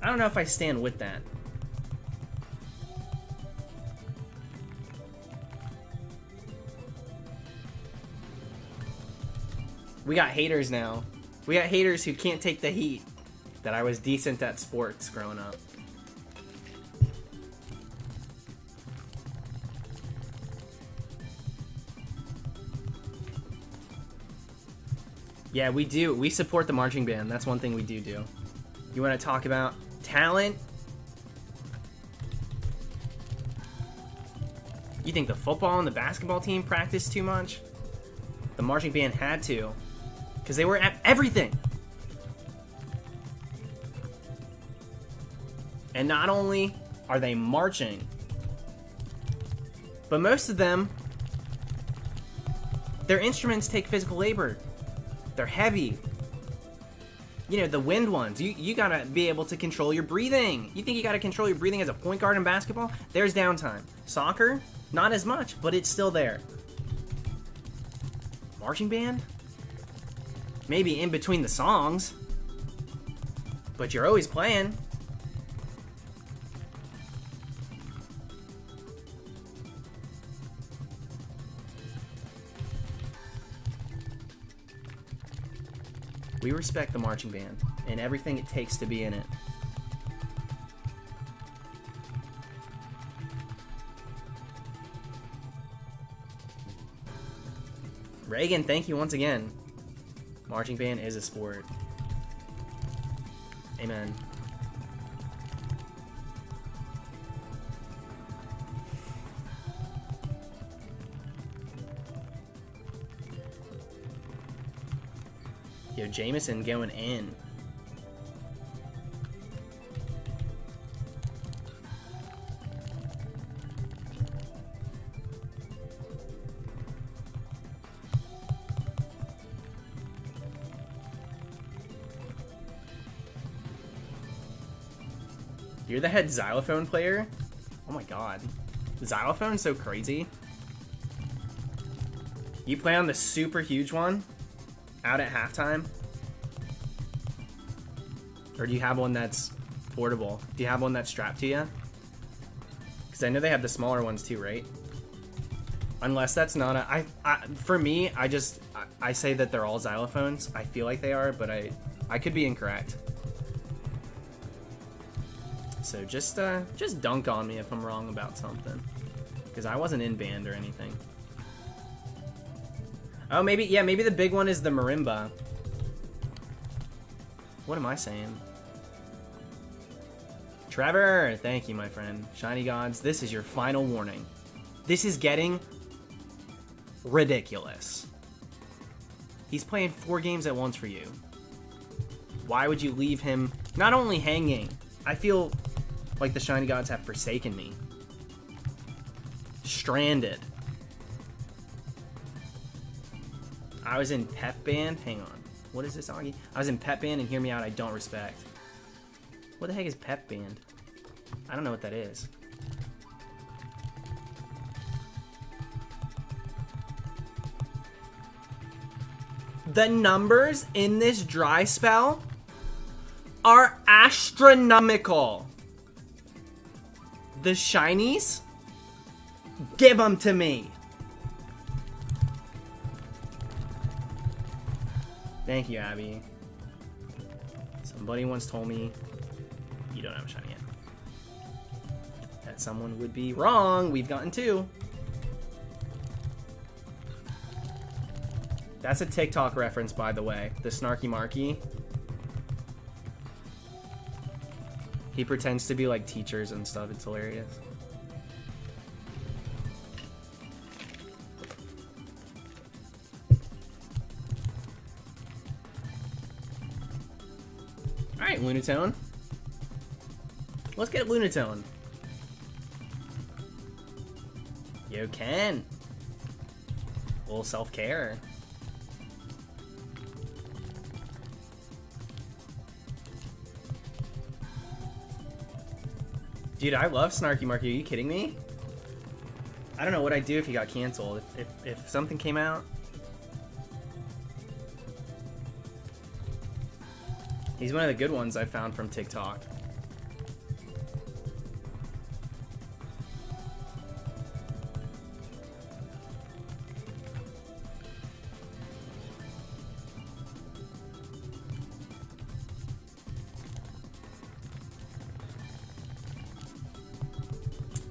I don't know if I stand with that. We got haters now. We got haters who can't take the heat that I was decent at sports growing up. Yeah, we do. We support the marching band. That's one thing we do. You want to talk about talent? You think the football and the basketball team practiced too much? The marching band had to, because they were at everything. And not only are they marching, but most of them, their instruments take physical labor. They're heavy. You know, the wind ones, you gotta be able to control your breathing. You think you gotta control your breathing as a point guard in basketball? There's downtime. Soccer, not as much, but it's still there. Marching band? Maybe in between the songs, but you're always playing. We respect the marching band and everything it takes to be in it. Reagan, thank you once again. Marching band is a sport. Amen. Yo, Jameson going in. You're the head xylophone player? Oh my god. Xylophone's so crazy. You play on the super huge one? Out at halftime? Or do you have one that's portable? Do you have one that's strapped to you? Because I know they have the smaller ones too, right? Unless that's not a... for me, I say that they're all xylophones. I feel like they are, but I could be incorrect. So just dunk on me if I'm wrong about something. Because I wasn't in band or anything. Oh, maybe the big one is the marimba. What am I saying? Trevor, thank you, my friend. Shiny Gods, this is your final warning. This is getting ridiculous. He's playing 4 games at once for you. Why would you leave him not only hanging? I feel like the Shiny Gods have forsaken me. Stranded. I was in pep band. Hang on. What is this, Augie? I was in pep band and hear me out. I don't respect. What the heck is pep band? I don't know what that is. The numbers in this dry spell are astronomical. The shinies? Give them to me. Thank you, Abby. Somebody once told me you don't have a shiny yet. That someone would be wrong. We've gotten 2. That's a TikTok reference, by the way. The Snarky Marky. He pretends to be like teachers and stuff. It's hilarious. Alright, Lunatone. Let's get Lunatone. Yo, Ken. A little self-care. Dude, I love Snarky Marky. Are you kidding me? I don't know what I'd do if he got canceled. If something came out. He's one of the good ones I found from TikTok.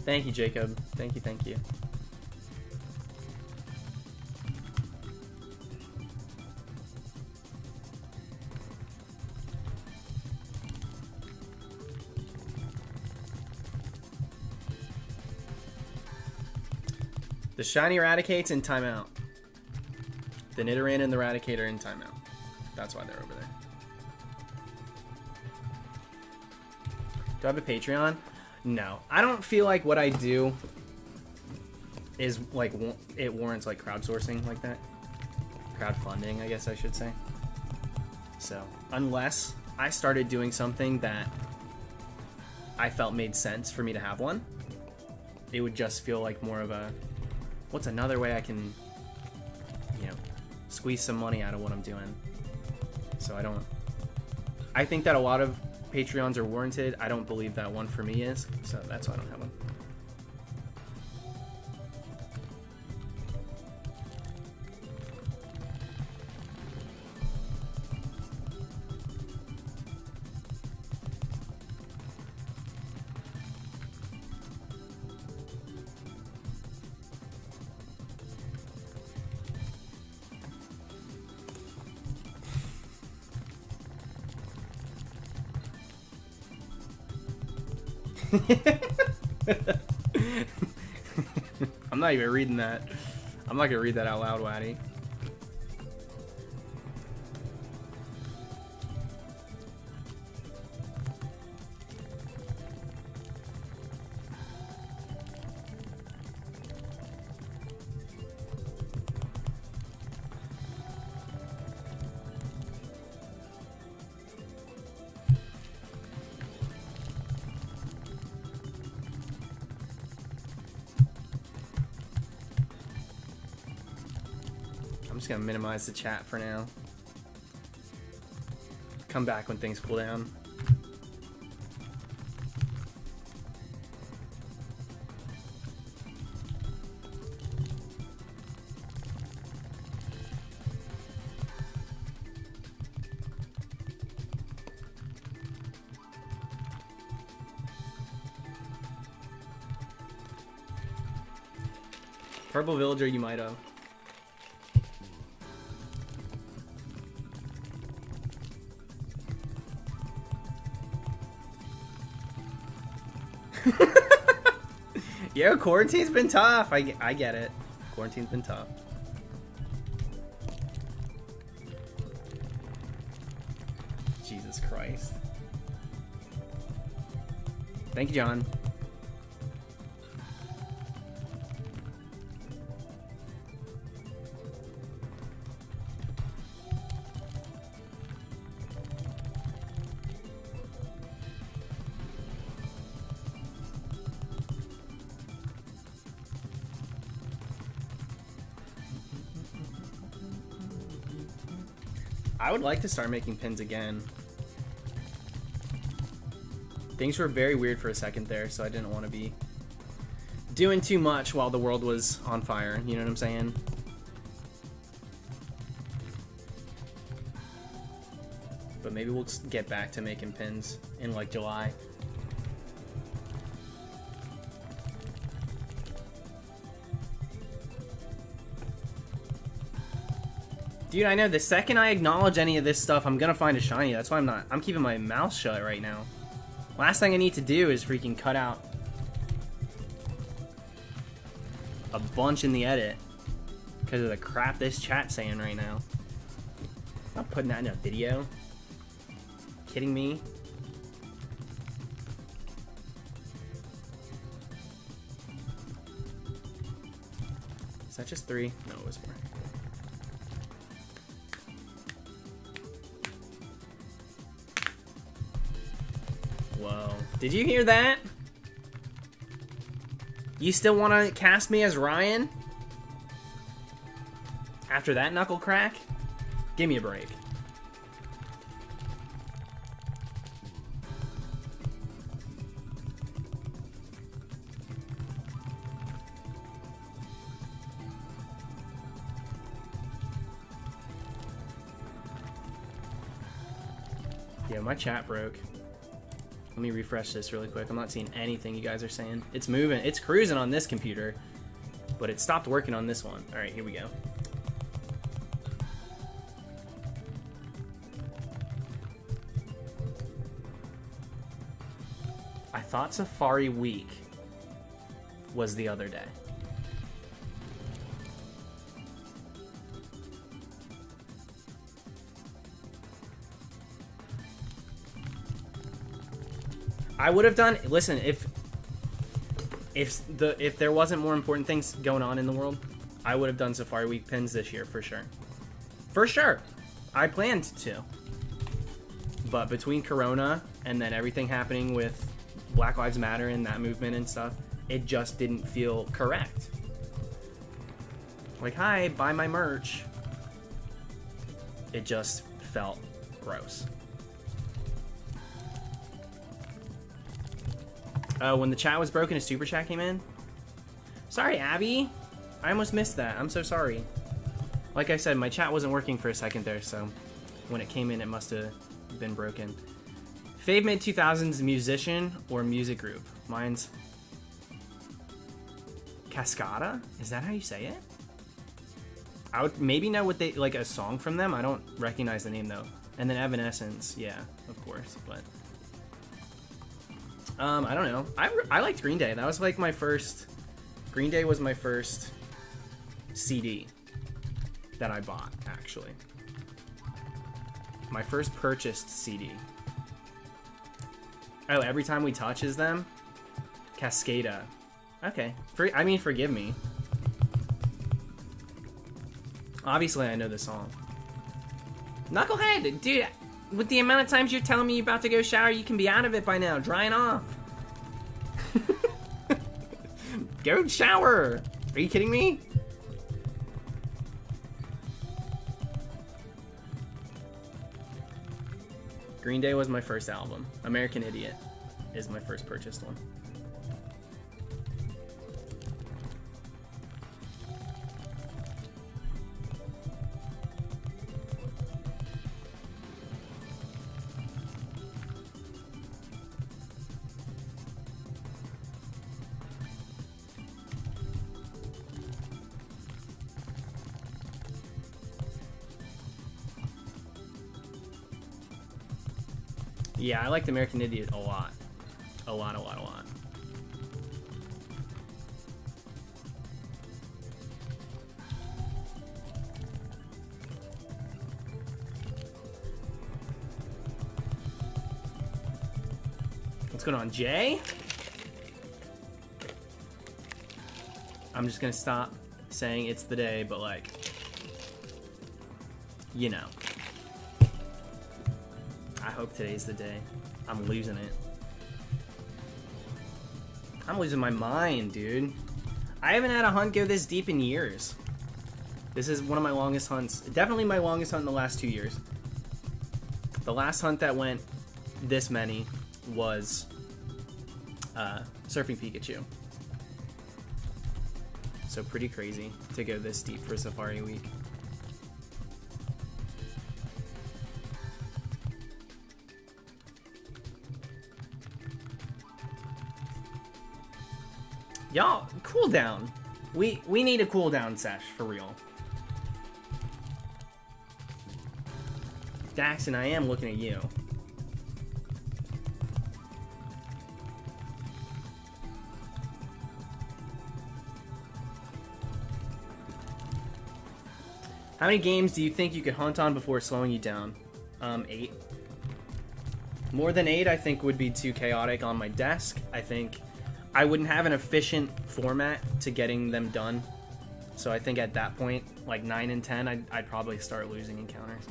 Thank you, Jacob. Thank you, thank you. The shiny Eradicate's in timeout. The Nidoran and the Raticate are in timeout. That's why they're over there. Do I have a Patreon? No. I don't feel like what I do is like it warrants like crowdsourcing like that. Crowdfunding, I guess I should say. So, unless I started doing something that I felt made sense for me to have one, it would just feel like more of a, what's another way I can, you know, squeeze some money out of what I'm doing. So I think that a lot of Patreons are warranted. I don't believe that one for me is, so that's why I don't have one. I'm not even reading that. I'm not gonna read that out loud, Waddy. I'm just gonna minimize the chat for now. Come back when things cool down. Purple Villager, you might have. Yo, quarantine's been tough. I get it. Quarantine's been tough. Jesus Christ. Thank you, John. I would like to start making pins again. Things were very weird for a second there, so I didn't want to be doing too much while the world was on fire, you know what I'm saying? But maybe we'll get back to making pins in like July. Dude, I know the second I acknowledge any of this stuff, I'm gonna find a shiny. That's why I'm keeping my mouth shut right now. Last thing I need to do is freaking cut out a bunch in the edit because of the crap this chat's saying right now. I'm not putting that in a video. Kidding me? Is that just 3? No, it was 4. Whoa. Did you hear that? You still want to cast me as Ryan? After that knuckle crack? Give me a break. Yeah, my chat broke. Let me refresh this really quick. I'm not seeing anything you guys are saying. It's moving. It's cruising on this computer, but it stopped working on this one. All right, here we go. I thought Safari Week was the other day. I would have done. Listen, if there wasn't more important things going on in the world, I would have done Safari Week pins this year for sure. For sure, I planned to. But between Corona and then everything happening with Black Lives Matter and that movement and stuff, it just didn't feel correct. Like, hi, buy my merch. It just felt gross. When the chat was broken, a super chat came in. Sorry, Abby. I almost missed that. I'm so sorry. Like I said, my chat wasn't working for a second there, so when it came in, it must have been broken. Fave mid-2000s musician or music group? Mine's Cascada? Is that how you say it? I would maybe know what they, like a song from them. I don't recognize the name though. And then Evanescence, yeah, of course, but I don't know. I liked Green Day. That was like my first. Green Day was my first CD that I bought, actually. My first purchased CD. Oh, Every Time We Touch is them? Cascada. Okay. Forgive me. Obviously, I know the song. Knucklehead, dude. With the amount of times you're telling me you're about to go shower, you can be out of it by now. Drying off. Go shower. Are you kidding me? Green Day was my first album. American Idiot is my first purchased one. Yeah, I liked American Idiot a lot. A lot. What's going on, Jay? I'm just gonna stop saying it's the day, but like, you know. I hope today's the day. I'm losing it. I'm losing my mind, dude. I haven't had a hunt go this deep in years. This is one of my longest hunts. Definitely my longest hunt in the last 2 years. The last hunt that went this many was Surfing Pikachu. So pretty crazy to go this deep for Safari Week. Y'all, cool down. We need a cool down sesh, for real. Daxon, I am looking at you. How many games do you think you could hunt on before slowing you down? 8. More than 8, I think, would be too chaotic on my desk. I think I wouldn't have an efficient format to getting them done. So I think at that point, like 9 and 10, I'd probably start losing encounters.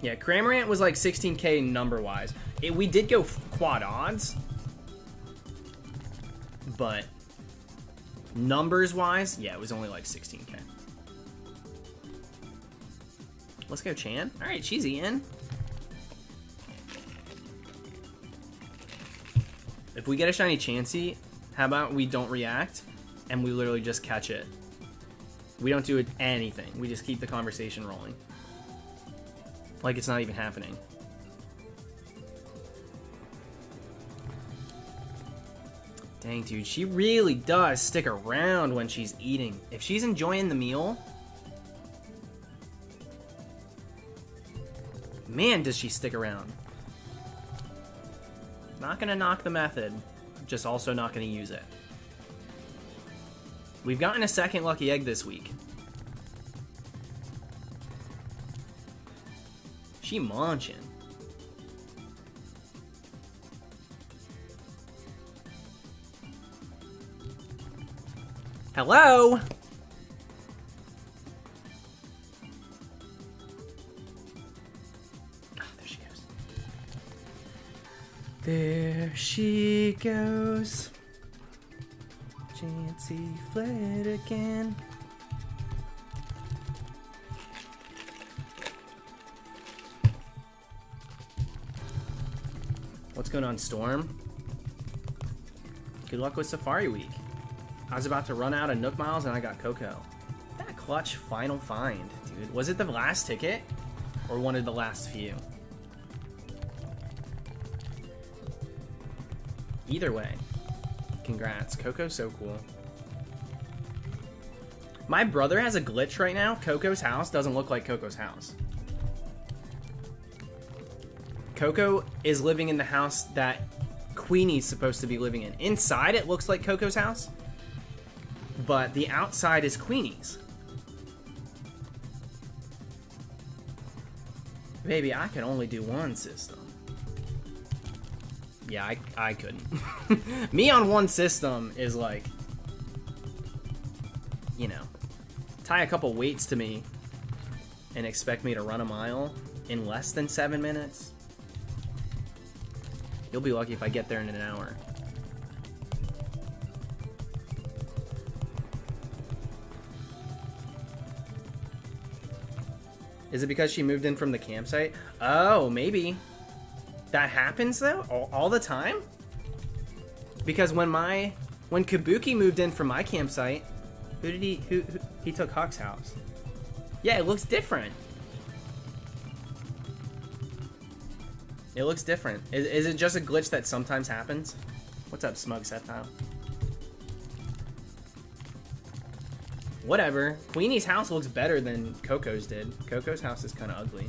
Yeah, Cramorant was like 16k number-wise. We did go quad odds, but numbers-wise, yeah, it was only like 16k. Let's go, Chan. All right, she's in. If we get a shiny Chansey, how about we don't react and we literally just catch it? We don't do anything. We just keep the conversation rolling. Like it's not even happening. Dang, dude, she really does stick around when she's eating. If she's enjoying the meal, man, does she stick around. Not gonna knock the method, just also not gonna use it. We've gotten a second lucky egg this week. She munching. Hello? Oh, there she goes. There she goes. Chansey fled again. What's going on, Storm? Good luck with Safari Week. I was about to run out of Nook Miles and I got Coco. That clutch final find, dude. Was it the last ticket? Or one of the last few? Either way, congrats. Coco's so cool. My brother has a glitch right now. Coco's house doesn't look like Coco's house. Coco is living in the house that Queenie's supposed to be living in. Inside, it looks like Coco's house, but the outside is Queenie's. Baby, I can only do one system. Yeah, I couldn't. Me on one system is like, you know, tie a couple weights to me and expect me to run a mile in less than 7 minutes. You'll be lucky if I get there in an hour. Is it because she moved in from the campsite? Oh, maybe. That happens though? All the time? Because when Kabuki moved in from my campsite, who he took Huck's house. Yeah, it looks different. It looks different. Is it just a glitch that sometimes happens? What's up, Smug Septile? Whatever. Queenie's house looks better than Coco's did. Coco's house is kind of ugly.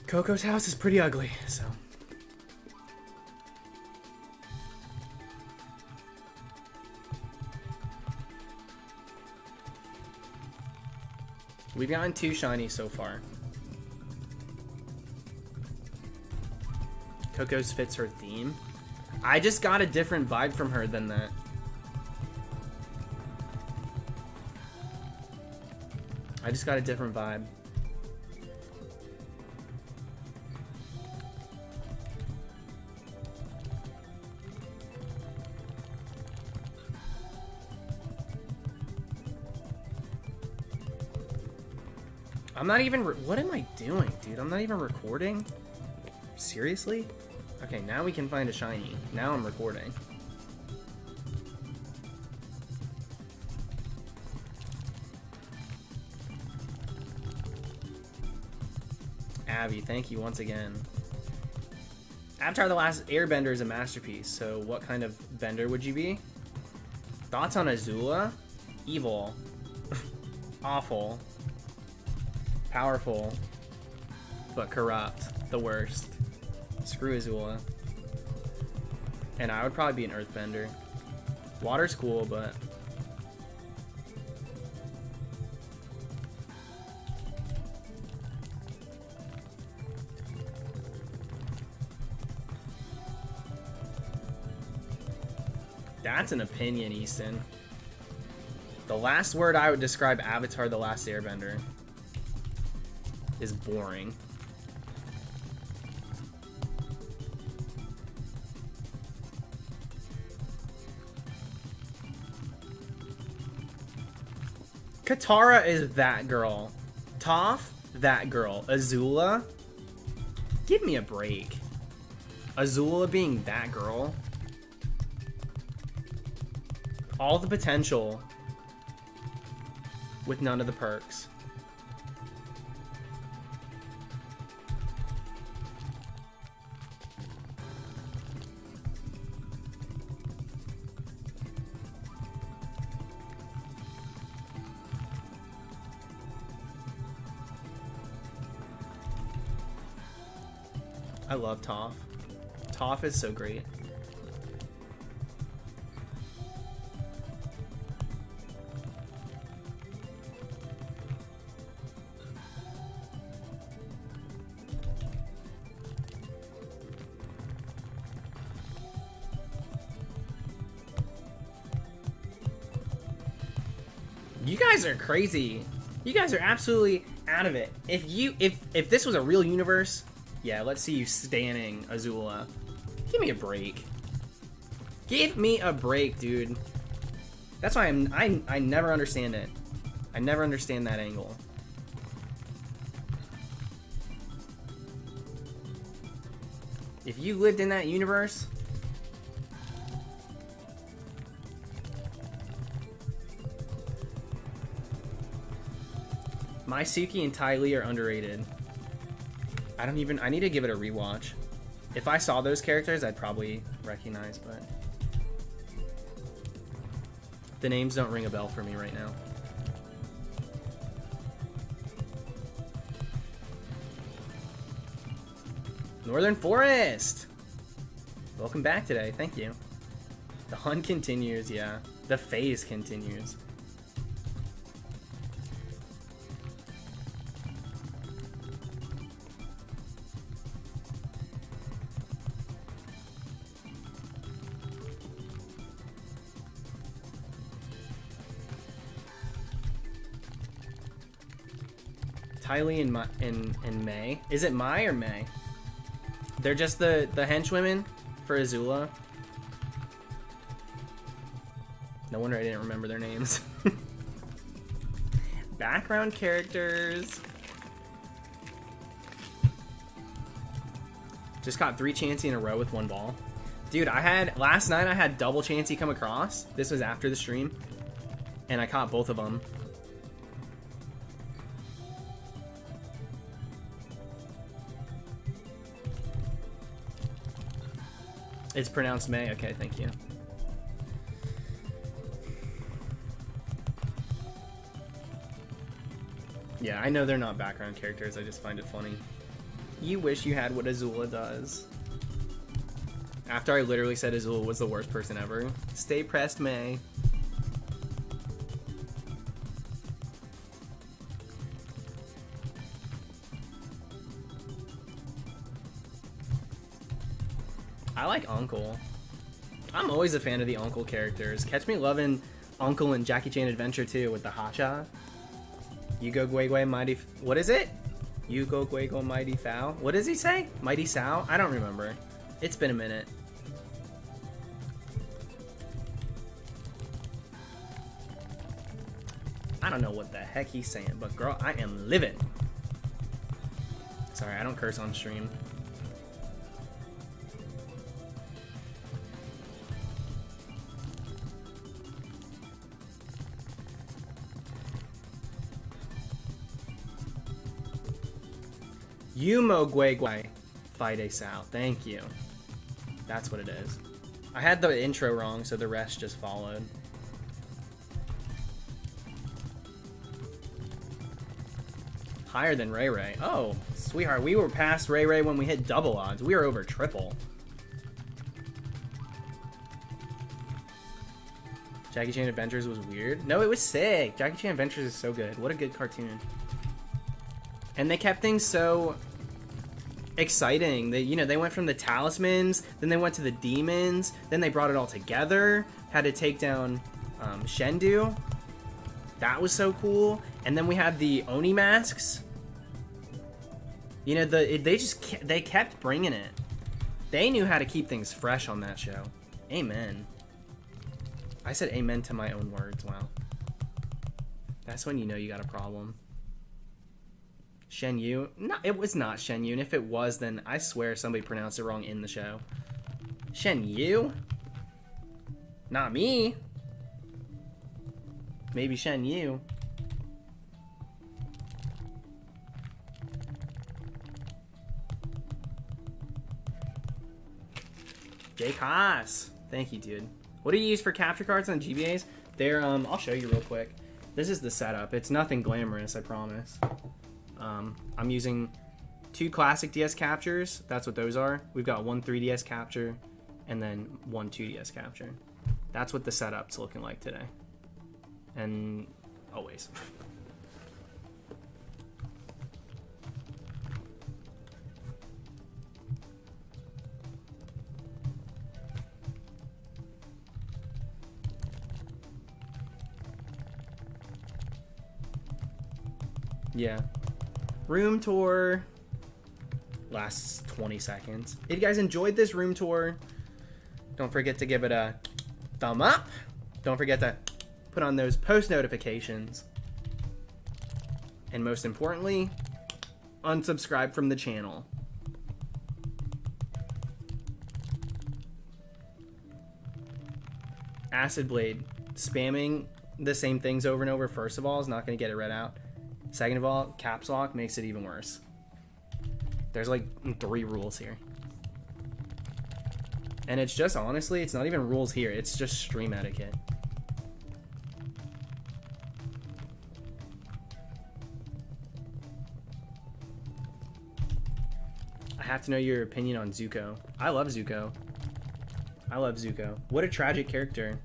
Coco's house is pretty ugly, so. We've gotten 2 shinies so far. Coco's fits her theme. I just got a different vibe from her than that. I just got a different vibe. I'm not even, what am I doing, dude? I'm not even recording? Seriously? Okay, now we can find a shiny. Now I'm recording. Abby, thank you once again. Avatar The Last Airbender is a masterpiece, so what kind of bender would you be? Thoughts on Azula? Evil. Awful. Powerful. But corrupt. The worst. Screw Azula. And I would probably be an earthbender. Water's cool, but... That's an opinion, Easton. The last word I would describe Avatar: The Last Airbender is boring. Katara is that girl. Toph, that girl. Azula, give me a break. Azula being that girl. All the potential with none of the perks. I love Toph. Toph is so great. You guys are crazy. You guys are absolutely out of it. If this was a real universe, yeah, let's see you standing Azula. Give me a break. Give me a break, dude. That's why I never understand it. I never understand that angle. If you lived in that universe, Mysuki and Ty Lee are underrated. I need to give it a rewatch. If I saw those characters, I'd probably recognize, but the names don't ring a bell for me right now. Northern Forest! Welcome back today, thank you. The hunt continues, yeah. The phase continues. Ty Lee and May. Is it Mai or May? They're just the henchwomen for Azula. No wonder I didn't remember their names. Background characters. Just caught 3 Chansey in a row with 1 ball. Dude, last night I had double Chansey come across. This was after the stream. And I caught both of them. It's pronounced May. Okay, thank you. Yeah, I know they're not background characters. I just find it funny. You wish you had what Azula does. After I literally said Azula was the worst person ever. Stay pressed, May. I like Uncle. I'm always a fan of the Uncle characters. Catch me loving Uncle and Jackie Chan Adventure 2 with the Hacha. You go Gui Gui Mighty... What is it? You go Gui Gui Mighty Foul? What does he say? Mighty Sao? I don't remember. It's been a minute. I don't know what the heck he's saying, but girl, I am living. Sorry, I don't curse on stream. Yumo Gui Gui Fide Sao. Thank you. That's what it is. I had the intro wrong, so the rest just followed. Higher than Ray Ray. Oh, sweetheart, we were past Ray Ray when we hit double odds. We were over triple. Jackie Chan Adventures was weird. No, it was sick. Jackie Chan Adventures is so good. What a good cartoon. And they kept things so exciting. They went from the talismans, then they went to the demons, then they brought it all together, had to take down Shendu. That was so cool. And then we had the Oni masks. You know, they kept bringing it. They knew how to keep things fresh on that show. Amen. I said amen to my own words. Wow. That's when you know you got a problem. Shen Yu? No, it was not Shen Yu. And if it was, then I swear somebody pronounced it wrong in the show. Shen Yu? Not me. Maybe Shen Yu. Jake Haas. Thank you, dude. What do you use for capture cards on GBAs? They're, I'll show you real quick. This is the setup. It's nothing glamorous, I promise. I'm using 2 classic DS captures. That's what those are. We've got 1 3DS capture and then 1 2DS capture. That's what the setup's looking like today. And always. Yeah. Room tour lasts 20 seconds. If you guys enjoyed this room tour, don't forget to give it a thumb up. Don't forget to put on those post notifications. And most importantly, unsubscribe from the channel. Acid Blade. Spamming the same things over and over, first of all, is not going to get it read out. Second of all, caps lock makes it even worse. There's like 3 rules here. And it's just, honestly, it's not even rules here. It's just stream etiquette. I have to know your opinion on Zuko. I love Zuko. I love Zuko. What a tragic character.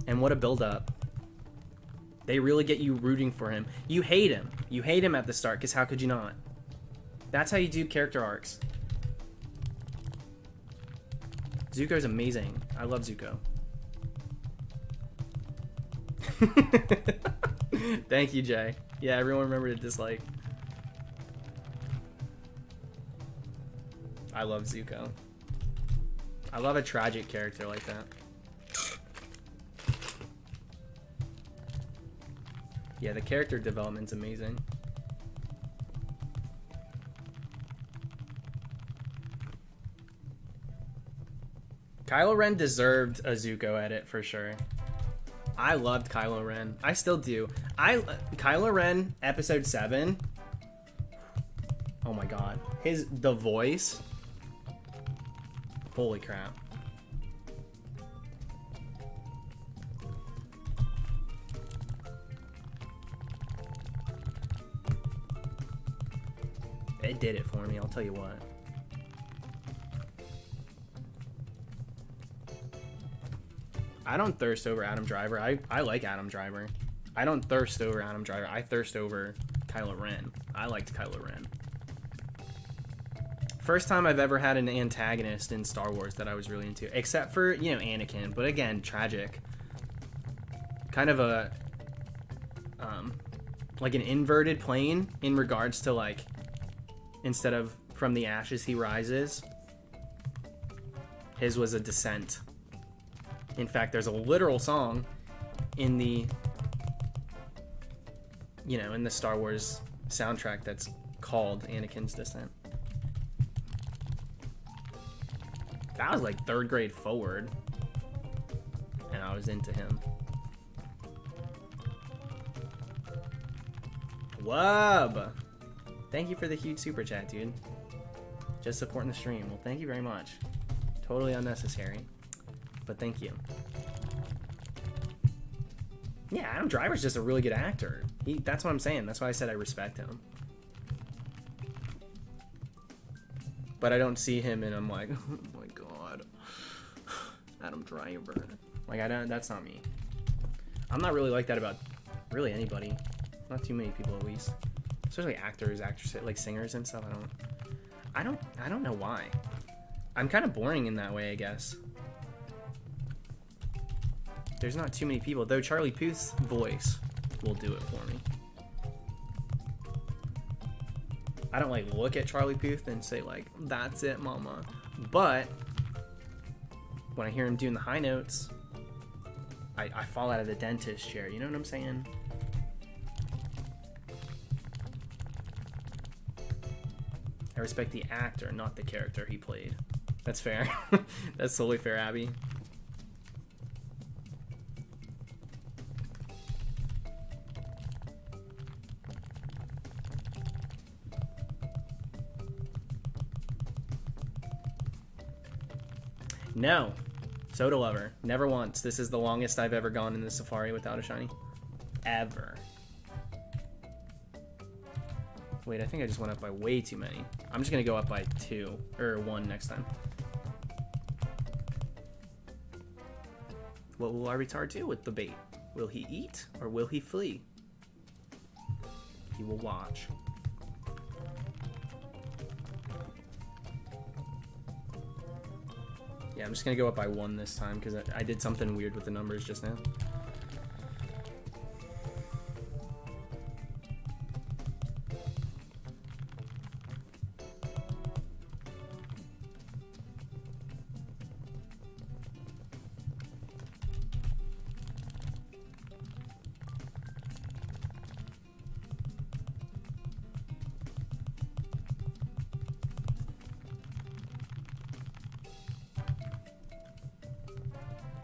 And what a build-up. They really get you rooting for him. You hate him. You hate him at the start, because how could you not? That's how you do character arcs. Zuko's amazing. I love Zuko. Thank you, Jay. Yeah, everyone remember to dislike. I love Zuko. I love a tragic character like that. Yeah, the character development's amazing. Kylo Ren deserved a Zuko edit for sure. I loved Kylo Ren. I still do. Kylo Ren episode 7. Oh my god. The voice. Holy crap. It did it for me, I'll tell you what. I don't thirst over Adam Driver. I like Adam Driver. I don't thirst over Adam Driver. I thirst over Kylo Ren. I liked Kylo Ren. First time I've ever had an antagonist in Star Wars that I was really into. Except for, you know, Anakin. But again, tragic. Kind of a... like an inverted plane in regards to, like... Instead of from the ashes he rises, his was a descent. In fact, there's a literal song in the, you know, in the Star Wars soundtrack that's called Anakin's Descent. That was like 3rd grade forward, and I was into him. Wub! Thank you for the huge super chat, dude. Just supporting the stream. Well, thank you very much. Totally unnecessary, but thank you. Yeah, Adam Driver's just a really good actor. That's what I'm saying. That's why I said I respect him. But I don't see him and I'm like, oh my god. Adam Driver. Like, that's not me. I'm not really like that about really anybody. Not too many people, at least. Especially actors, actresses, like singers and stuff. I don't know why. I'm kind of boring in that way, I guess. There's not too many people, though. Charlie Puth's voice will do it for me. I don't like look at Charlie Puth and say like, that's it, mama. But when I hear him doing the high notes, I fall out of the dentist chair. You know what I'm saying? I respect the actor, not the character he played. That's fair. That's totally fair, Abby. No. Soda Lover. Never once. This is the longest I've ever gone in the Safari without a shiny. Ever. Wait, I think I just went up by way too many. I'm just going to go up by 2. Or 1 next time. What will our retard do with the bait? Will he eat or will he flee? He will watch. Yeah, I'm just going to go up by 1 this time because I did something weird with the numbers just now.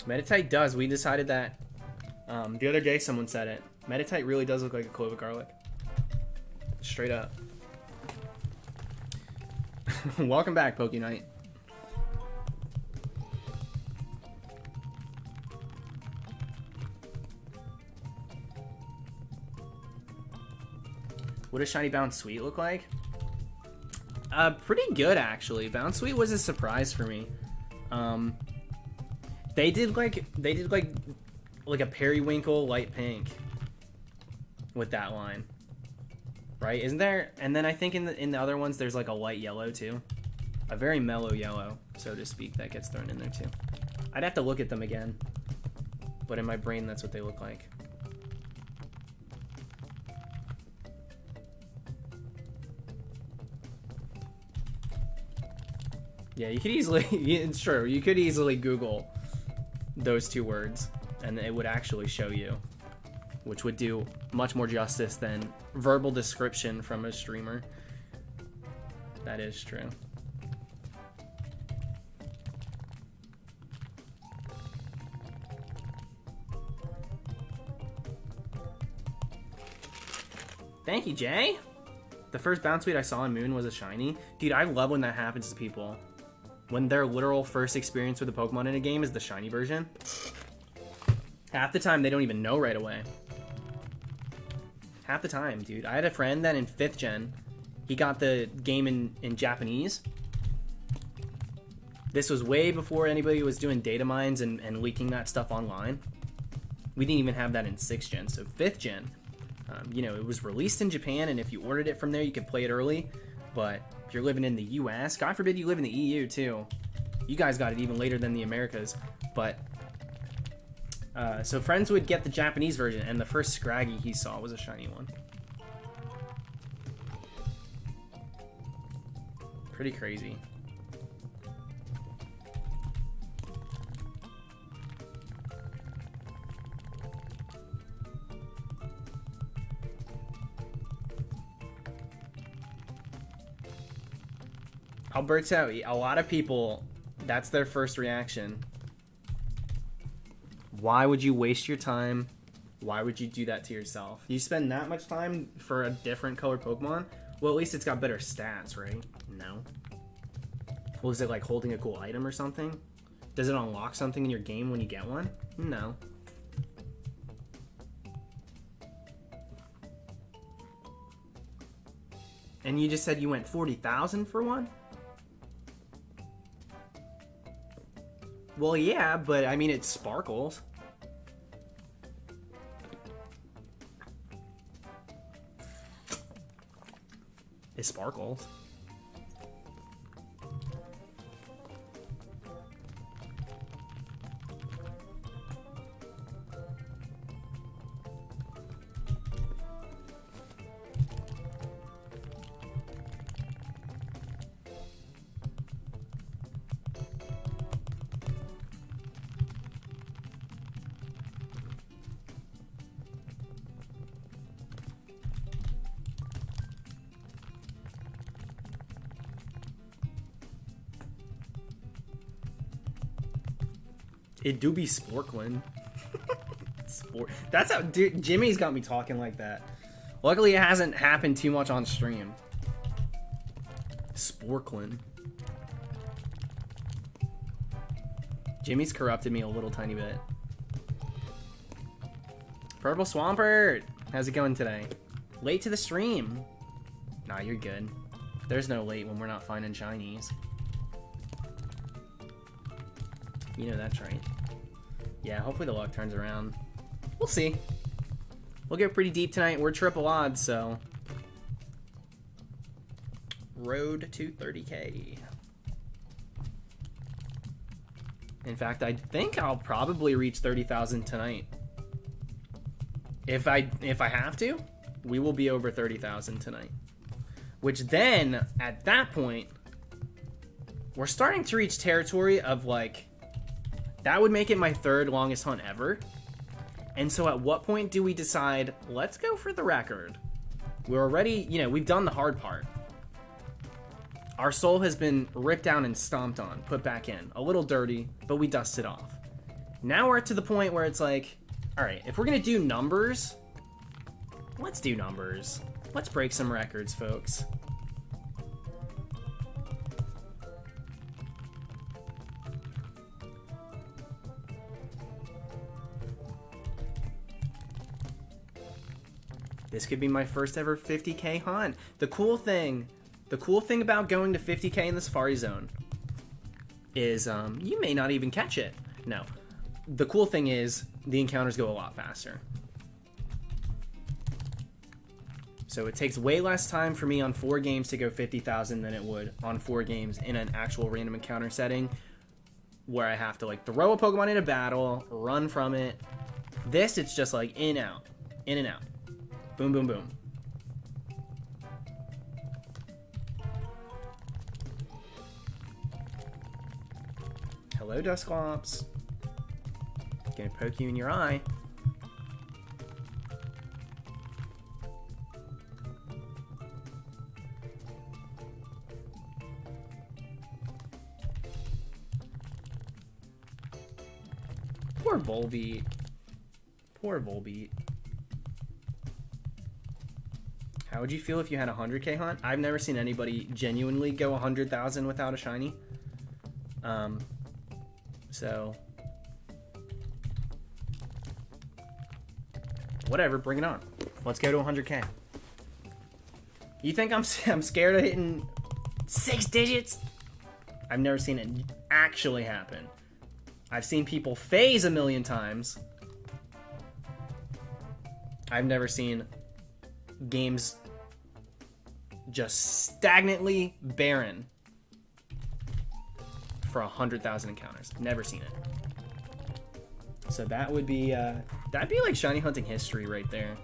Meditite does. We decided that the other day. Someone said it. Meditite really does look like a clove of garlic. Straight up. Welcome back, PokeKnight. What does Shiny Bounce Sweet look like? Pretty good, actually. Bounce Sweet was a surprise for me. They did like a periwinkle light pink with that line, right? Isn't there? And then I think in the other ones there's like a light yellow too, a very mellow yellow, so to speak, that gets thrown in there too. I'd have to look at them again, but in my brain that's what they look like. Yeah, you could easily. It's true. You could easily Google those 2 words and it would actually show you, which would do much more justice than verbal description from a streamer. That is true. Thank you, Jay. The first bounce tweet I saw on Moon was a shiny. Dude, I love when that happens to people. When their literal first experience with a Pokemon in a game is the shiny version. Half the time, they don't even know right away. Half the time, dude. I had a friend that in 5th gen, he got the game in Japanese. This was way before anybody was doing data mines and leaking that stuff online. We didn't even have that in 6th gen. So 5th gen, you know, it was released in Japan, and if you ordered it from there, you could play it early. But if you're living in the US, God forbid you live in the EU too. You guys got it even later than the Americas. But, so friends would get the Japanese version, and the first Scraggy he saw was a shiny one. Pretty crazy. Alberto, a lot of people, that's their first reaction. Why would you waste your time? Why would you do that to yourself? You spend that much time for a different color Pokemon? Well, at least it's got better stats, right? No. Well, is it like holding a cool item or something? Does it unlock something in your game when you get one? No. And you just said you went 40,000 for one? Well, yeah, but I mean, it sparkles. It sparkles. It do be Sporklin. Sport. That's how dude, Jimmy's got me talking like that. Luckily, it hasn't happened too much on stream. Sporklin. Jimmy's corrupted me a little tiny bit. Purple Swampert, how's it going today? Late to the stream. Nah, you're good. There's no late when we're not finding shinies. You know that's right. Yeah, hopefully the luck turns around. We'll see. We'll get pretty deep tonight. We're triple odds, so. Road to 30K. In fact, I think I'll probably reach 30,000 tonight. If I have to, we will be over 30,000 tonight. Which then, at that point, we're starting to reach territory of like, that would make it my third longest hunt ever. And so at what point do we decide, let's go for the record? We're already, you know, we've done the hard part. Our soul has been ripped down and stomped on, put back in. A little dirty, but we dust it off. Now we're to the point where it's like, all right, if we're going to do numbers, let's do numbers. Let's break some records, folks. This could be my first ever 50K hunt. The cool thing about going to 50K in the Safari Zone is you may not even catch it. No. The cool thing is the encounters go a lot faster. So it takes way less time for me on 4 games to go 50,000 than it would on 4 games in an actual random encounter setting where I have to like throw a Pokemon in a battle, run from it. This, it's just like in, out, in and out. Boom, boom, boom. Hello, Dusclops. Gonna poke you in your eye. Poor Volbeat. Poor Volbeat. How would you feel if you had a 100K hunt? I've never seen anybody genuinely go 100,000 without a shiny. So whatever, bring it on. Let's go to 100K. You think I'm scared of hitting 6 digits? I've never seen it actually happen. I've seen people phase a million times. I've never seen games just stagnantly barren for 100,000 encounters. Never seen it. So that would be that'd be like shiny hunting history right there.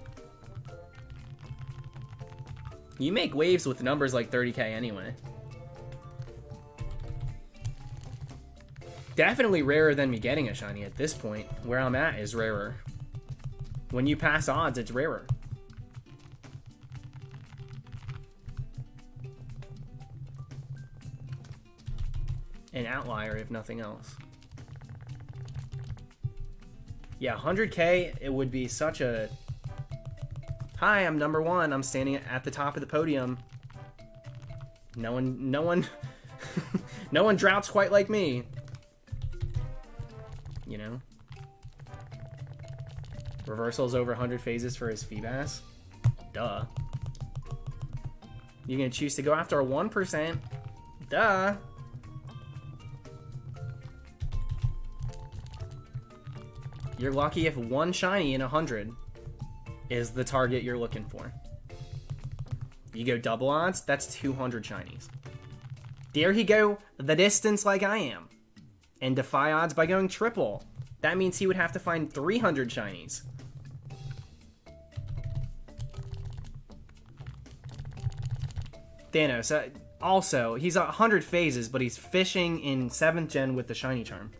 You make waves with numbers like 30K anyway. Definitely rarer than me getting a shiny at this point. Where I'm at is rarer. When you pass odds, it's rarer. An outlier, if nothing else. Yeah, 100K, it would be such a... Hi, I'm number 1. I'm standing at the top of the podium. No one... no one droughts quite like me. You know? Reversal's over 100 phases for his Feebas. Duh. You're gonna choose to go after a 1%. Duh. You're lucky if 1 shiny in 100 is the target you're looking for. You go double odds, that's 200 shinies. Dare he go the distance like I am and defy odds by going triple. That means he would have to find 300 shinies. Thanos, also, he's 100 phases, but he's fishing in 7th gen with the shiny charm.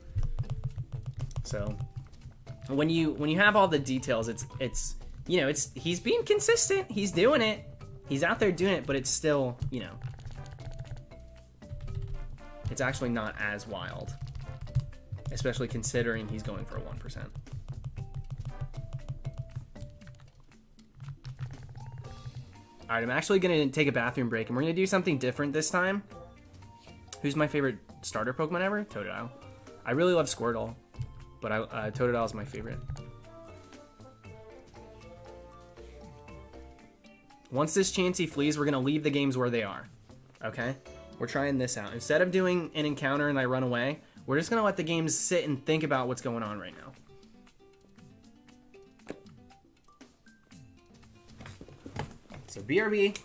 So... When you have all the details, it's you know, he's being consistent. He's doing it. He's out there doing it, but it's still, you know, it's actually not as wild especially considering he's going for a 1%. All right, I'm actually going to take a bathroom break, and we're going to do something different this time. Who's my favorite starter Pokemon ever? Totodile. I really love Squirtle, but Totodile is my favorite. Once this Chansey flees, we're going to leave the games where they are. Okay? We're trying this out. Instead of doing an encounter and I run away, we're just going to let the games sit and think about what's going on right now. So BRB.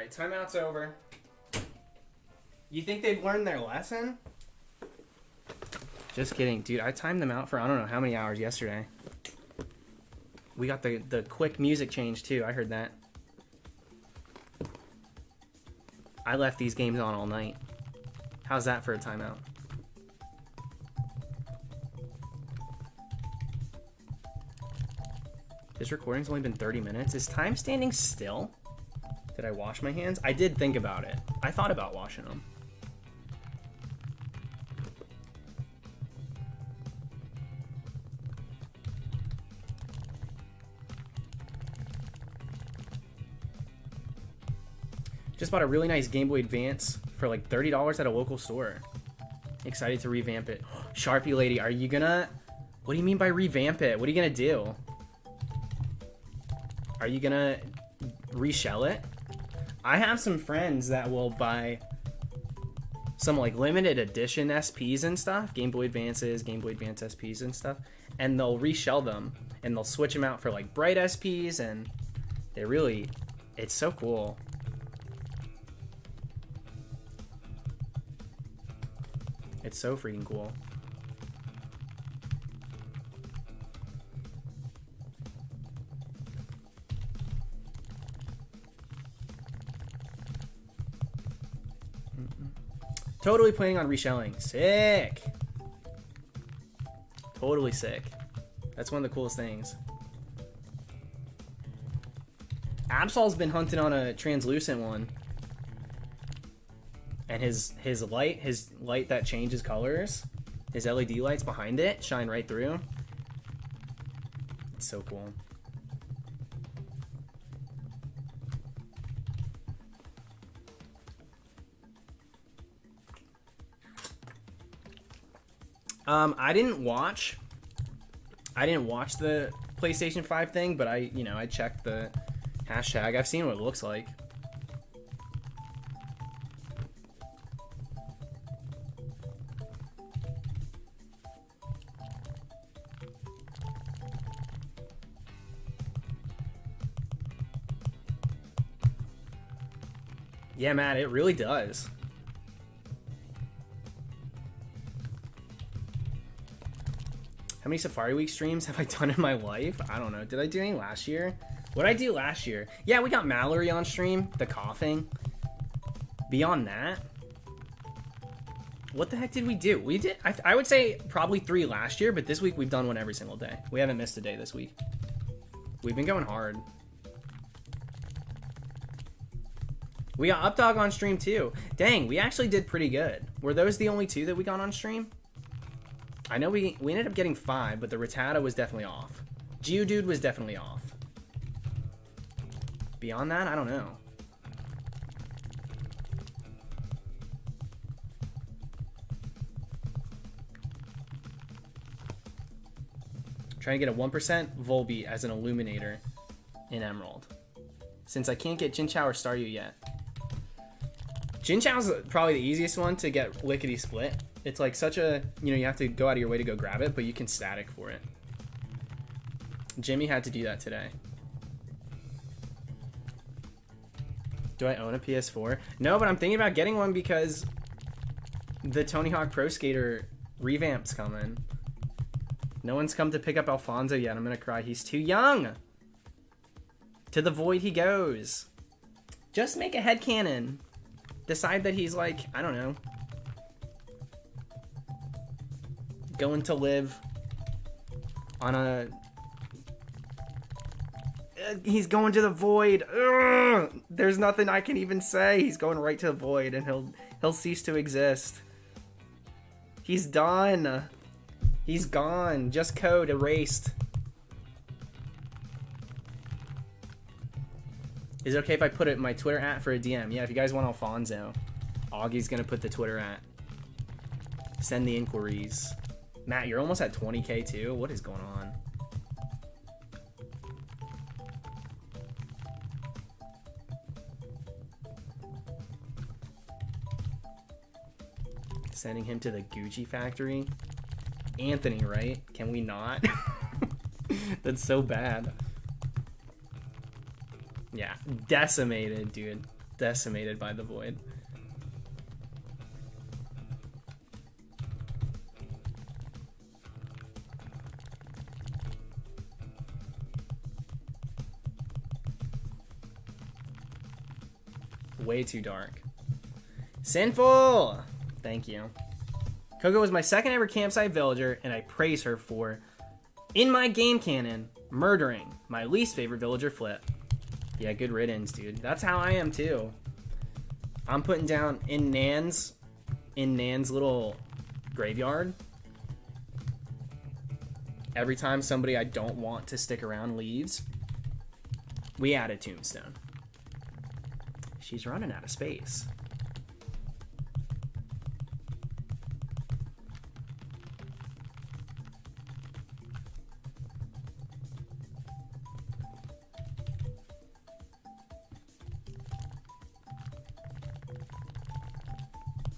Alright, timeout's over. You think they've learned their lesson? Just kidding, dude. I timed them out for I don't know how many hours yesterday. We got the quick music change too. I heard that. I left these games on all night. How's that for a timeout? This recording's only been 30 minutes. Is time standing still? Did I wash my hands? I did think about it. I thought about washing them. Just bought a really nice Game Boy Advance for like $30 at a local store. Excited to revamp it. Sharpie lady, are you gonna... What do you mean by revamp it? What are you gonna do? Are you gonna reshell it? I have some friends that will buy some like limited edition SPs and stuff, Game Boy Advances, Game Boy Advance SPs and stuff, and they'll reshell them and they'll switch them out for like bright SPs, and they really, it's so cool. It's so freaking cool. Totally planning on reshelling. Sick. Totally sick. That's one of the coolest things. Absol's been hunting on a translucent one. And his light that changes colors, his LED lights behind it shine right through. It's so cool. I didn't watch the PlayStation 5 thing, but I checked the hashtag. I've seen what it looks like. Yeah, Matt, it really does. How many Safari Week streams have I done in my life? I don't know. Did I do any last year? What did I do last year? Yeah, we got Mallory on stream. The coughing. Beyond that, what the heck did we do? We did, I would say probably 3 last year, but this week we've done one every single day. We haven't missed a day this week. We've been going hard. We got Updog on stream too. Dang, we actually did pretty good. Were those the only 2 that we got on stream? I know we ended up getting 5, but the Rattata was definitely off. Geodude was definitely off. Beyond that, I don't know. Trying to get a 1% Volbeat as an Illuminator in Emerald. Since I can't get Jinchao or Staryu yet. Jinchao's probably the easiest one to get lickety split. It's like such a, you have to go out of your way to go grab it, but you can static for it. Jimmy had to do that today. Do I own a PS4? No, but I'm thinking about getting one because the Tony Hawk Pro Skater revamp's coming. No one's come to pick up Alfonso yet. I'm gonna cry. He's too young. To the void he goes. Just make a headcanon. Decide that he's like, I don't know, going to live on a... he's going to the void. Ugh! There's nothing I can even say. He's going right to the void, and he'll cease to exist. He's done. He's gone. Just code erased. Is it okay if I put it in my Twitter @ for a DM? Yeah, if you guys want Alfonso. Augie's gonna put the Twitter @ Send the inquiries. Matt, you're almost at 20K too? What is going on? Sending him to the Gucci factory? Anthony, right? Can we not? That's so bad. Yeah, decimated, dude. Decimated by the void. Way too dark. Sinful! Thank you. Coco was my second ever campsite villager, and I praise her for, in my game canon, murdering my least favorite villager, Flip. Yeah, good riddance, dude. That's how I am too. I'm putting down in Nan's little graveyard. Every time somebody I don't want to stick around leaves, we add a tombstone. She's running out of space.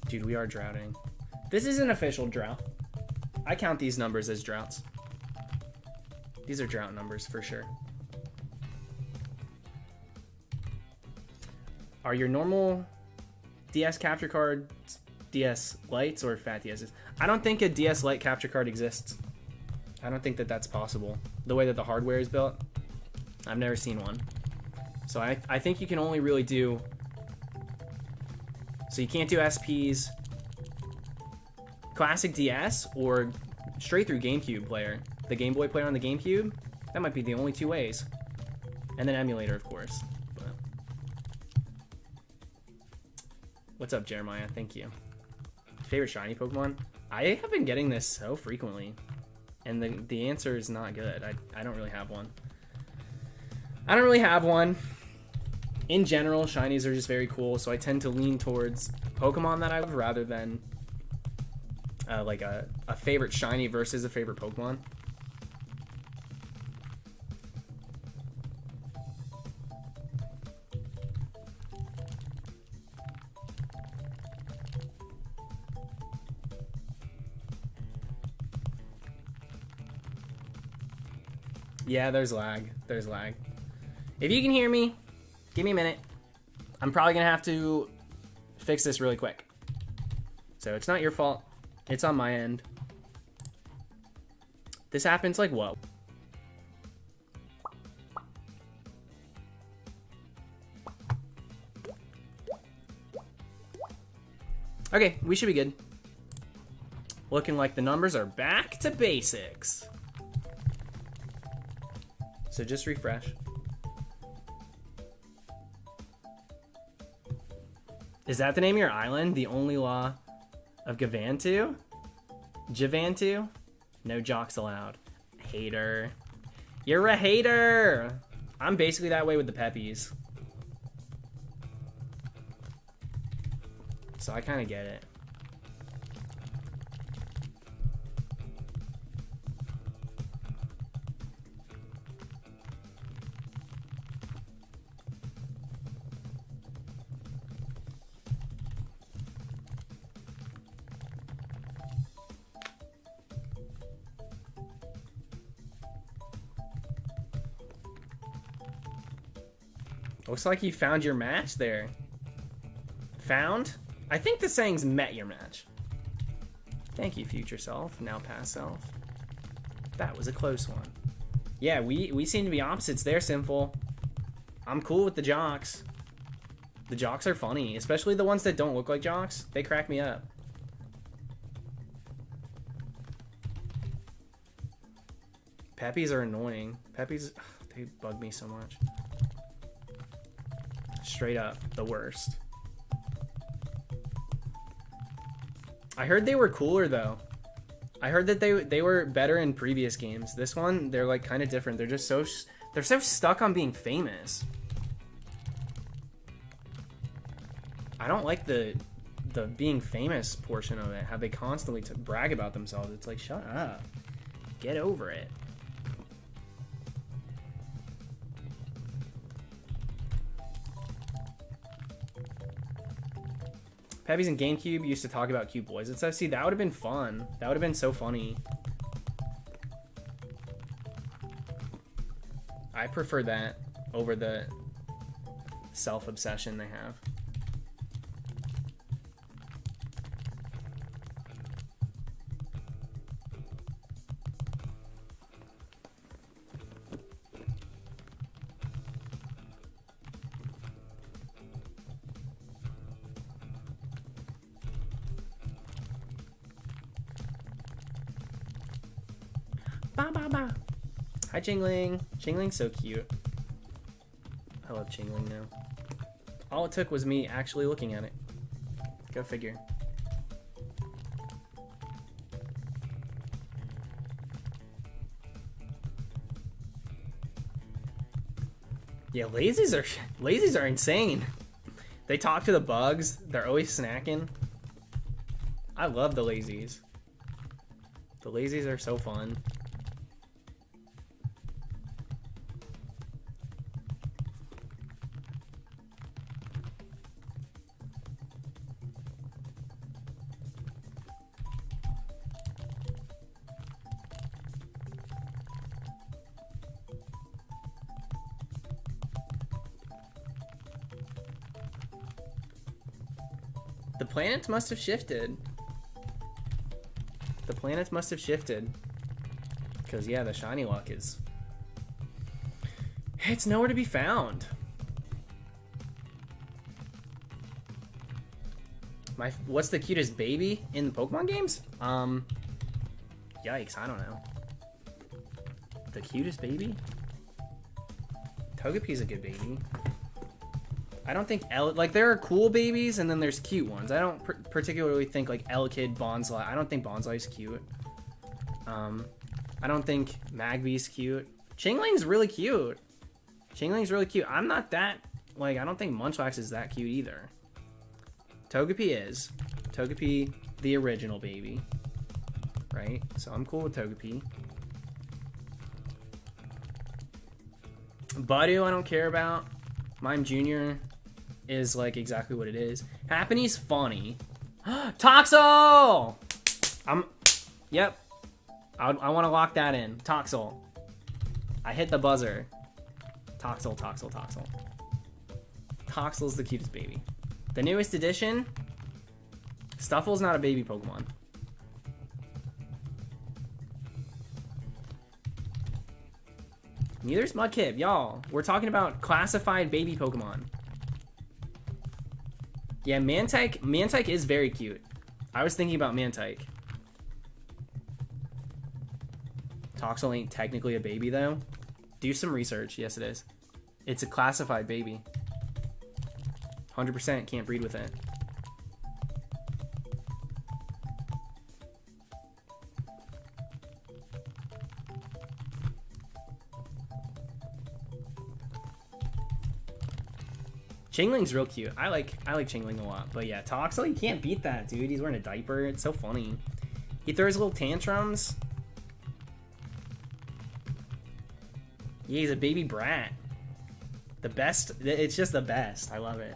Dude, we are droughting. This is an official drought. I count these numbers as droughts. These are drought numbers for sure. Are your normal DS capture cards DS Lights or Fat DSs? I don't think a DS Lite capture card exists. I don't think that that's possible. The way that the hardware is built, I've never seen one. So I think you can only really do... So you can't do SPs, classic DS, or straight through GameCube player. The Game Boy player on the GameCube, that might be the only two ways. And then emulator, of course. But... What's up, Jeremiah? Thank you. Favorite shiny Pokemon? I have been getting this so frequently, and the answer is not good. I don't really have one. I don't really have one. In general, shinies are just very cool, so I tend to lean towards Pokemon that I love rather than like a favorite shiny versus a favorite Pokemon. Yeah, there's lag. There's lag. If you can hear me, give me a minute. I'm probably gonna have to fix this really quick. So it's not your fault. It's on my end. This happens like what? Okay, we should be good. Looking like the numbers are back to basics. So just refresh. Is that the name of your island? The only law of Gavantu? Javantu? No jocks allowed. Hater. You're a hater! I'm basically that way with the Peppies. So I kind of get it. Looks like you found your match there. Found? I think the saying's met your match. Thank you, future self, now past self. That was a close one. Yeah, we seem to be opposites there, Simple. I'm cool with the jocks. The jocks are funny, especially the ones that don't look like jocks. They crack me up. Peppies are annoying. Peppies, they bug me so much. Straight up, the worst. I heard they were cooler though. I heard that they were better in previous games. This one, they're like kind of different. They're just so stuck on being famous. I don't like the being famous portion of it. How they constantly brag about themselves. It's like, shut up, get over it. Peppies and GameCube used to talk about cute boys and stuff. See, that would have been fun. That would have been so funny. I prefer that over the self-obsession they have. Ba ba ba. Hi, Chingling. Chingling's so cute. I love Chingling now. All it took was me actually looking at it. Go figure. Yeah, lazies are insane. They talk to the bugs. They're always snacking. I love the lazies. The lazies are so fun. The planets must have shifted. The planets must have shifted. Because, yeah, the shiny luck is... It's nowhere to be found. What's the cutest baby in the Pokemon games? Yikes, I don't know. The cutest baby? Togepi's a good baby. I don't think like there are cool babies and then there's cute ones. I don't particularly think like Elekid, Bonsly. I don't think Bonsly's cute. I don't think Magby's cute. Chingling's really cute. Chingling's really cute. I'm not that like I don't think Munchlax is that cute either. Togepi is. Togepi, the original baby. Right? So I'm cool with Togepi. Budu, I don't care about. Mime Jr. is like exactly what it is. Happany's funny. Toxel! Yep. I want to lock that in. Toxel. I hit the buzzer. Toxel, Toxel, Toxel. Toxel's the cutest baby. The newest edition, Stuffle's not a baby Pokemon. Neither's Mudkip, y'all. We're talking about classified baby Pokemon. Yeah, Mantike is very cute. I was thinking about Mantike. Toxel ain't technically a baby though. Do some research. Yes, it is. It's a classified baby. 100% can't breed with it. Chingling's real cute. I like Chingling a lot. But yeah, Toxel, you can't beat that, dude. He's wearing a diaper. It's so funny. He throws little tantrums. Yeah, he's a baby brat. The best. It's just the best. I love it.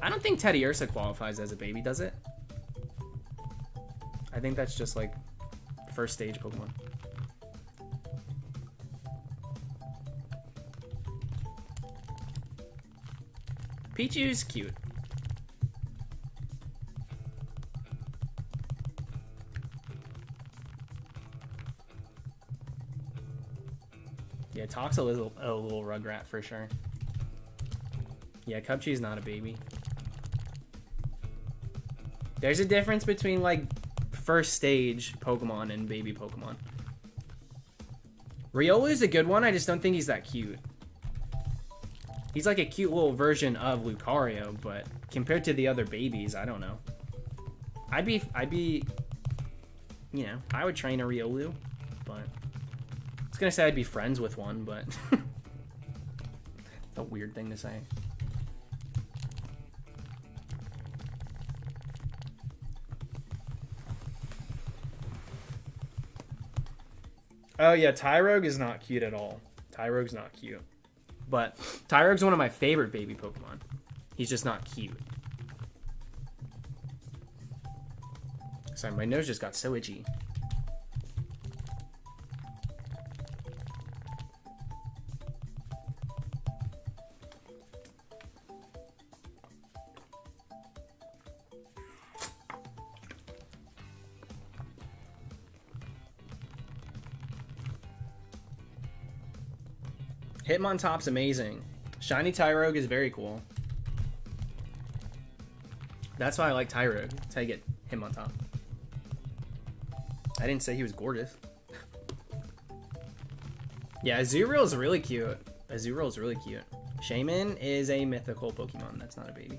I don't think Teddiursa qualifies as a baby, does it? I think that's just like first stage Pokemon. Pichu's cute. Yeah, Toxel is a little Rugrat for sure. Yeah, Cubchoo's not a baby. There's a difference between like first stage Pokemon and baby Pokemon. Riolu's a good one, I just don't think he's that cute. He's like a cute little version of Lucario, but compared to the other babies, I don't know. I'd be, you know, I would train a Riolu, but I was gonna say I'd be friends with one, but it's a weird thing to say. Oh yeah, Tyrogue is not cute at all. Tyrogue's not cute. But Tyrogue's one of my favorite baby Pokemon. He's just not cute. Sorry, my nose just got so itchy. Hitmontop's amazing. Shiny Tyrogue is very cool. That's why I like Tyrogue. That's how you get Hitmontop. I didn't say he was gorgeous. Yeah, Azurill is really cute. Azurill is really cute. Shaman is a mythical Pokemon. That's not a baby.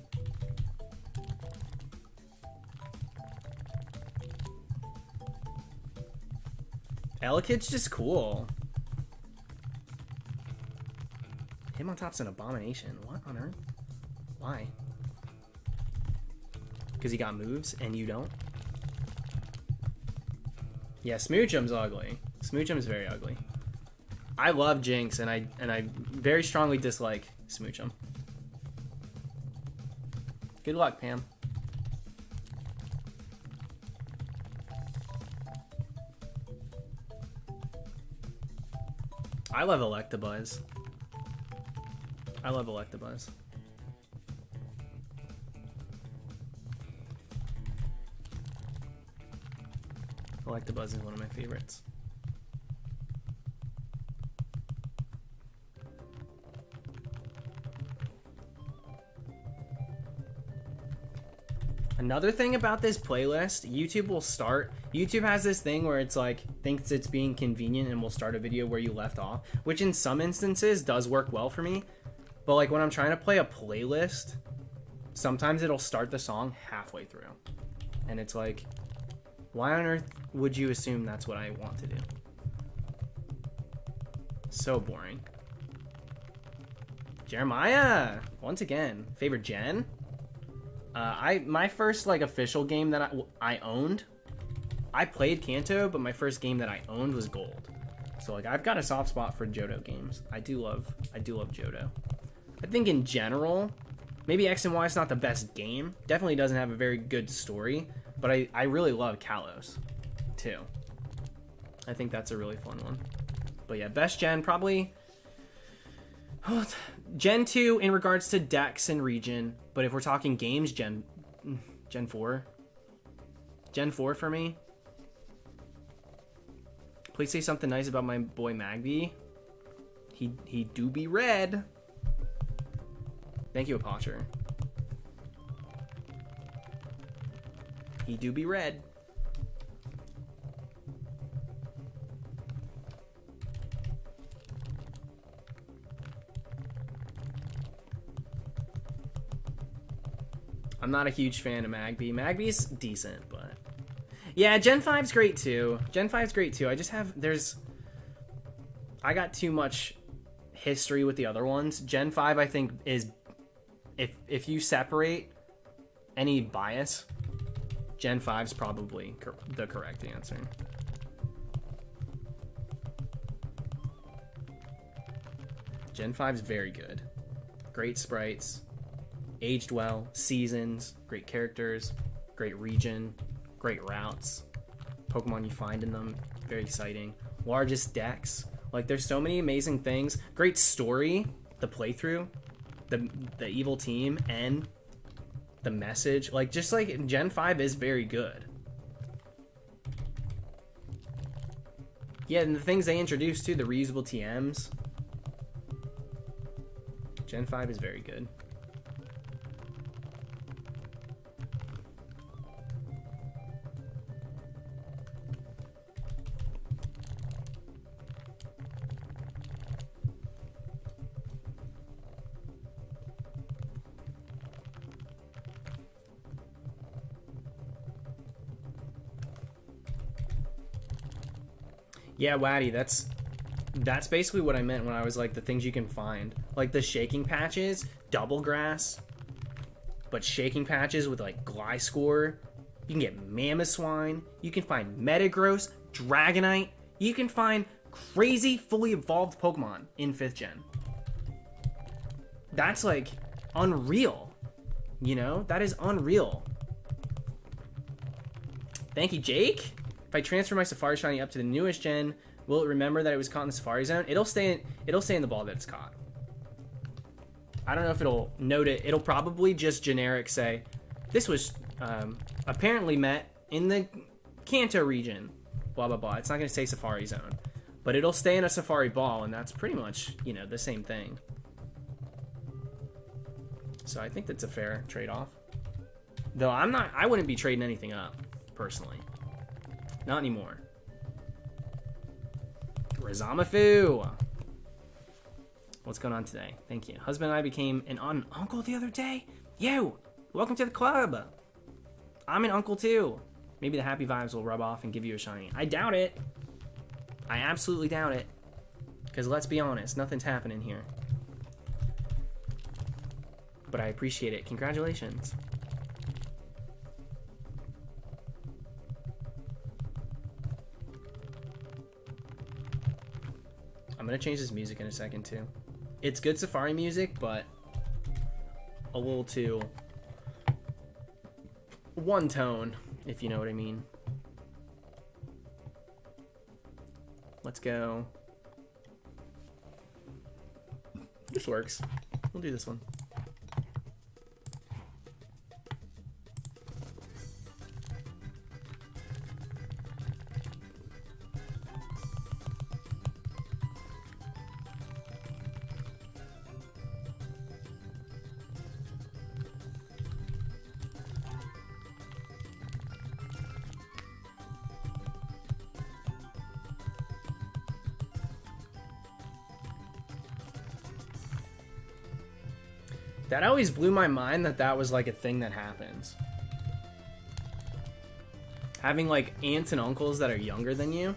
Elekid's just cool. Hitmontop's an abomination. What on earth? Why? Because he got moves and you don't? Yeah, Smoochum's ugly. Smoochum's very ugly. I love Jinx and I very strongly dislike Smoochum. Good luck, Pam. I love Electabuzz. I love Electabuzz. Electabuzz is one of my favorites. Another thing about this playlist, YouTube has this thing where it's like, thinks it's being convenient and will start a video where you left off, which in some instances does work well for me. But like when I'm trying to play a playlist, sometimes it'll start the song halfway through. And it's like, why on earth would you assume that's what I want to do? So boring. Jeremiah, once again, favorite gen? My first like official game that I owned, I played Kanto, but my first game that I owned was Gold. So like I've got a soft spot for Johto games. I do love Johto. I think in general, maybe X and Y is not the best game. Definitely doesn't have a very good story, but I really love Kalos too. I think that's a really fun one. But yeah, best gen probably Gen 2 in regards to Dex and region, but if we're talking games, Gen 4. Gen 4 for me. Please say something nice about my boy Magby. He do be red. Thank you, Apocher. He do be red. I'm not a huge fan of Magby. Magby's decent, but yeah, Gen 5's great too. Gen 5's great too. I just have I got too much history with the other ones. Gen 5 I think is if you separate any bias, Gen 5's probably the correct answer. Gen 5's very good. Great sprites. Aged well, seasons, great characters, great region, great routes, Pokemon you find in them, very exciting. Largest decks, like there's so many amazing things. Great story, the playthrough, the evil team, and the message. Like just like Gen 5 is very good. Yeah, and the things they introduced too, the reusable TMs. Gen 5 is very good. Yeah, Waddy, that's basically what I meant when I was like the things you can find. Like the shaking patches, double grass, but shaking patches with like Gliscor. You can get Mamoswine. You can find Metagross, Dragonite. You can find crazy fully evolved Pokemon in 5th gen. That's like unreal. You know, that is unreal. Thank you, Jake. If I transfer my Safari Shiny up to the newest gen, will it remember that it was caught in the Safari Zone? It'll stay in the ball that it's caught. I don't know if it'll note it. It'll probably just generic say, this was apparently met in the Kanto region. Blah, blah, blah. It's not going to say Safari Zone. But it'll stay in a Safari ball, and that's pretty much, you know, the same thing. So I think that's a fair trade-off. Though I wouldn't be trading anything up, personally. Not anymore. Razamafu. What's going on today? Thank you. Husband and I became an uncle the other day. You, welcome to the club. I'm an uncle too. Maybe the happy vibes will rub off and give you a shiny. I doubt it. I absolutely doubt it. Because let's be honest, nothing's happening here. But I appreciate it. Congratulations. I'm gonna change this music in a second too. It's good Safari music, but a little too one tone, if you know what I mean. Let's go. This works. We'll do this one. That always blew my mind that was like a thing that happens. Having like aunts and uncles that are younger than you.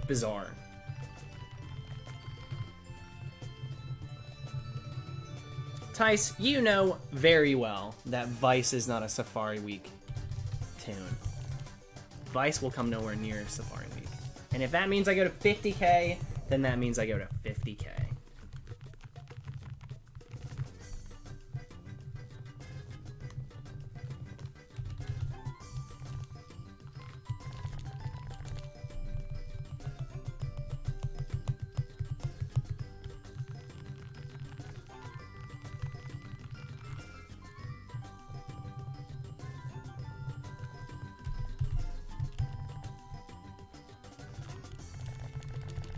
Bizarre. Tice, you know very well that Vice is not a Safari Week tune. Vice will come nowhere near Safari Week. And if that means I go to 50k, then that means I go to 50k.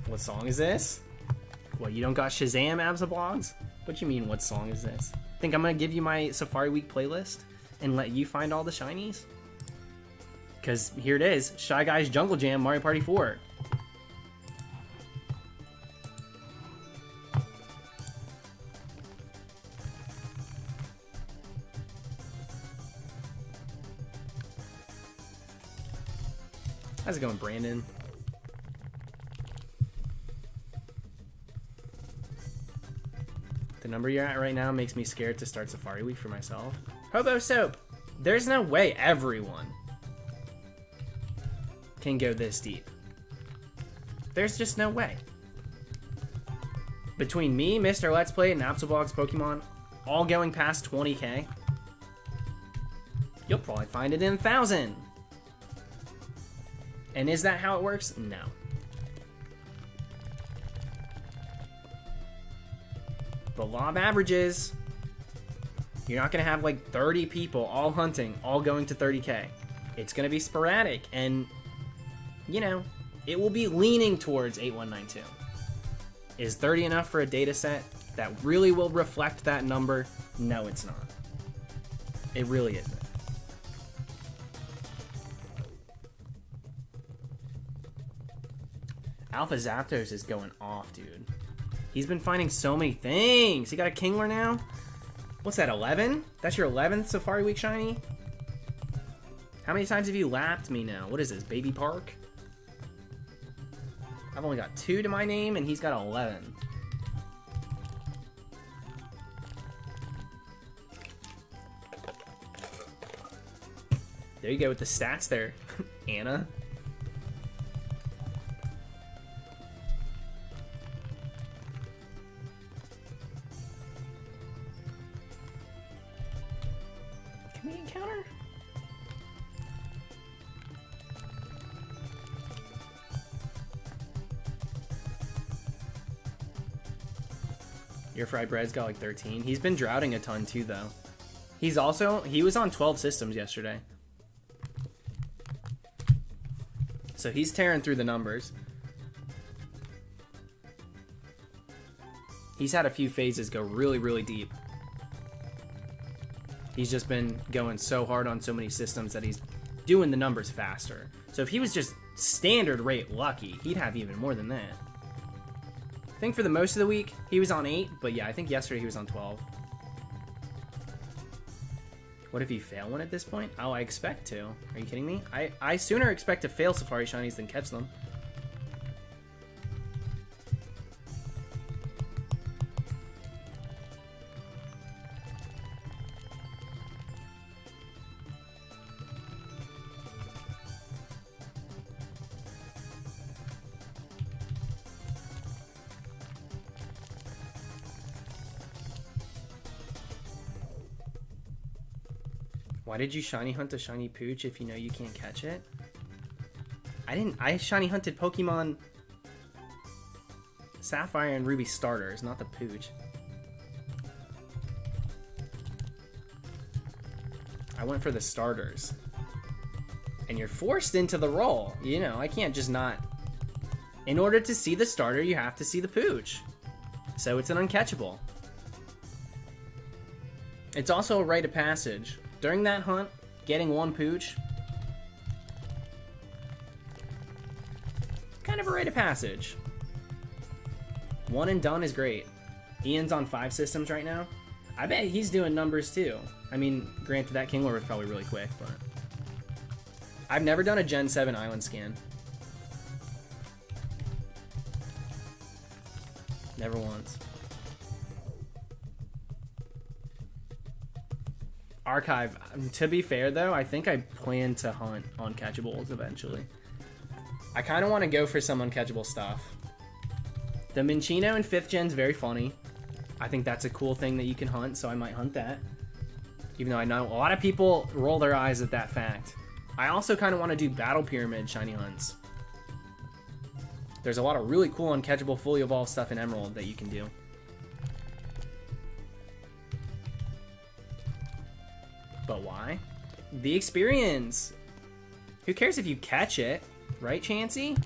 What song is this? What, you don't got Shazam Abzablogs? What you mean, what song is this? Think I'm gonna give you my Safari Week playlist and let you find all the shinies? Because here it is, Shy Guys Jungle Jam Mario Party 4. How's it going, Brandon? The number you're at right now makes me scared to start Safari Week for myself. Hobo Soap! There's no way everyone can go this deep. There's just no way. Between me, Mr. Let's Play, and Apsoblogs Pokemon all going past 20k, you'll probably find it in 1,000. And is that how it works? No. The law of averages, you're not going to have like 30 people all hunting, all going to 30k. It's going to be sporadic, and, you know, it will be leaning towards 8192. Is 30 enough for a data set that really will reflect that number? No, it's not. It really isn't. Alpha Zapdos is going off, dude. He's been finding so many things. He got a Kingler now? What's that, 11? That's your 11th Safari Week shiny? How many times have you lapped me now? What is this, Baby Park? I've only got 2 to my name, and he's got 11. There you go with the stats there, Anna. Can we encounter? Your fried bread's got like 13. He's been droughting a ton too, though. He was on 12 systems yesterday. So he's tearing through the numbers. He's had a few phases go really, really deep. He's just been going so hard on so many systems that he's doing the numbers faster. So if he was just standard rate lucky. He'd have even more than that. I think for the most of the week, he was on 8, but yeah, I think yesterday he was on 12. What if you fail one at this point? Oh, I expect to. Are you kidding me? I sooner expect to fail Safari Shinies than catch them. Why did you shiny hunt a shiny Pooch if you know you can't catch it? I shiny hunted Pokemon Sapphire and Ruby starters, not the Pooch. I went for the starters. And you're forced into the role. You know, I can't just not... In order to see the starter, you have to see the Pooch. So it's an uncatchable. It's also a rite of passage. During that hunt, getting one Pooch, kind of a rite of passage. One and done is great. Ian's on 5 systems right now. I bet he's doing numbers too. I mean, granted that King Lord was probably really quick, but... I've never done a Gen 7 island scan. Never once. Archive. To be fair, though, I think I plan to hunt uncatchables eventually. I kind of want to go for some uncatchable stuff. The Minccino in 5th Gen is very funny. I think that's a cool thing that you can hunt, so I might hunt that. Even though I know a lot of people roll their eyes at that fact. I also kind of want to do Battle Pyramid shiny hunts. There's a lot of really cool uncatchable fully evolved stuff in Emerald that you can do. But why? The experience. Who cares if you catch it? Right, Chansey?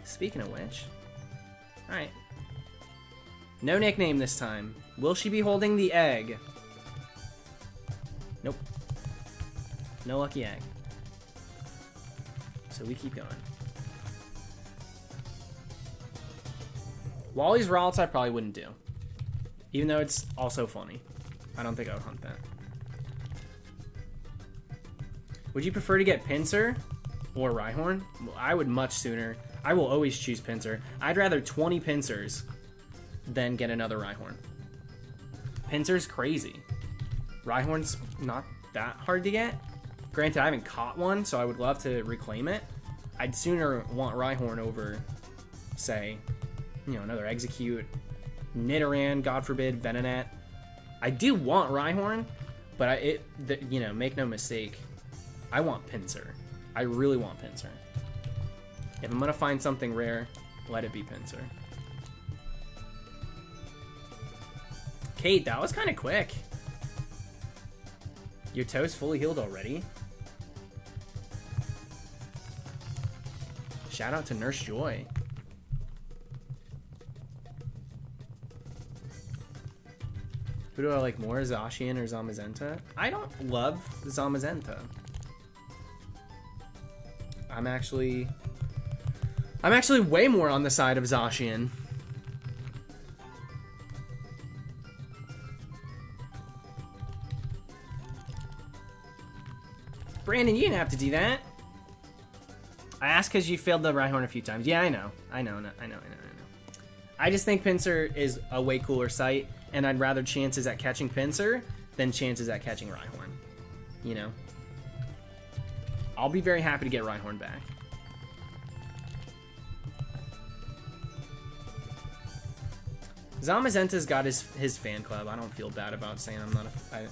Speaking of which. Alright. No nickname this time. Will she be holding the egg? Nope. No lucky egg. So we keep going. Wally's Ralts I probably wouldn't do. Even though it's also funny. I don't think I would hunt that. Would you prefer to get Pinsir or Rhyhorn? Well, I would much sooner. I will always choose Pinsir. I'd rather 20 Pinsirs than get another Rhyhorn. Pinsir's crazy. Rhyhorn's not that hard to get. Granted, I haven't caught one, so I would love to reclaim it. I'd sooner want Rhyhorn over, say, you know, another Execute, Nidoran, God forbid, Venonat. I do want Rhyhorn, but you know, make no mistake, I want Pinsir. I really want Pinsir. If I'm gonna find something rare, let it be Pinsir. Kate, that was kind of quick. Your toe's fully healed already? Shout out to Nurse Joy. Who do I like more, Zacian or Zamazenta? I don't love Zamazenta. I'm actually way more on the side of Zacian. Brandon, you didn't have to do that. I asked because you failed the Rhyhorn a few times. Yeah, I know. I just think Pinsir is a way cooler sight, and I'd rather chances at catching Pinsir than chances at catching Rhyhorn. You know? I'll be very happy to get Rhyhorn back. Zamazenta's got his fan club. I don't feel bad about saying I'm not I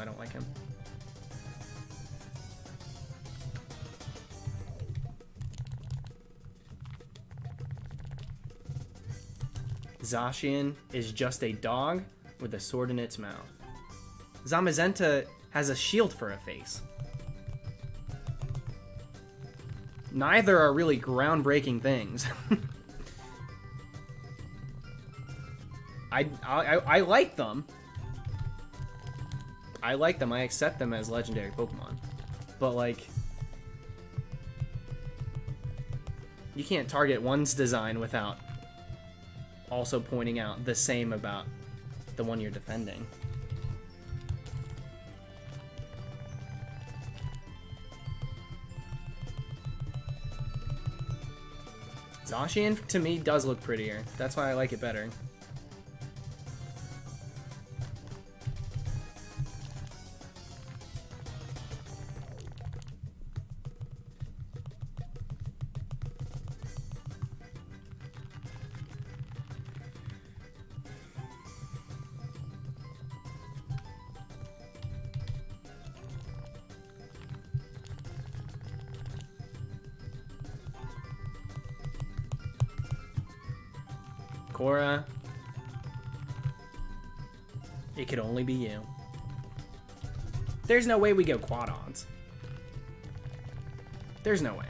don't like him. Zacian is just a dog with a sword in its mouth. Zamazenta has a shield for a face. Neither are really groundbreaking things. I like them. I like them. I accept them as legendary Pokemon. But like, You can't target one's design without also pointing out the same about the one you're defending. Zacian, to me, does look prettier. That's why I like it better. Cora, it could only be you. There's no way we go quad odds. There's no way.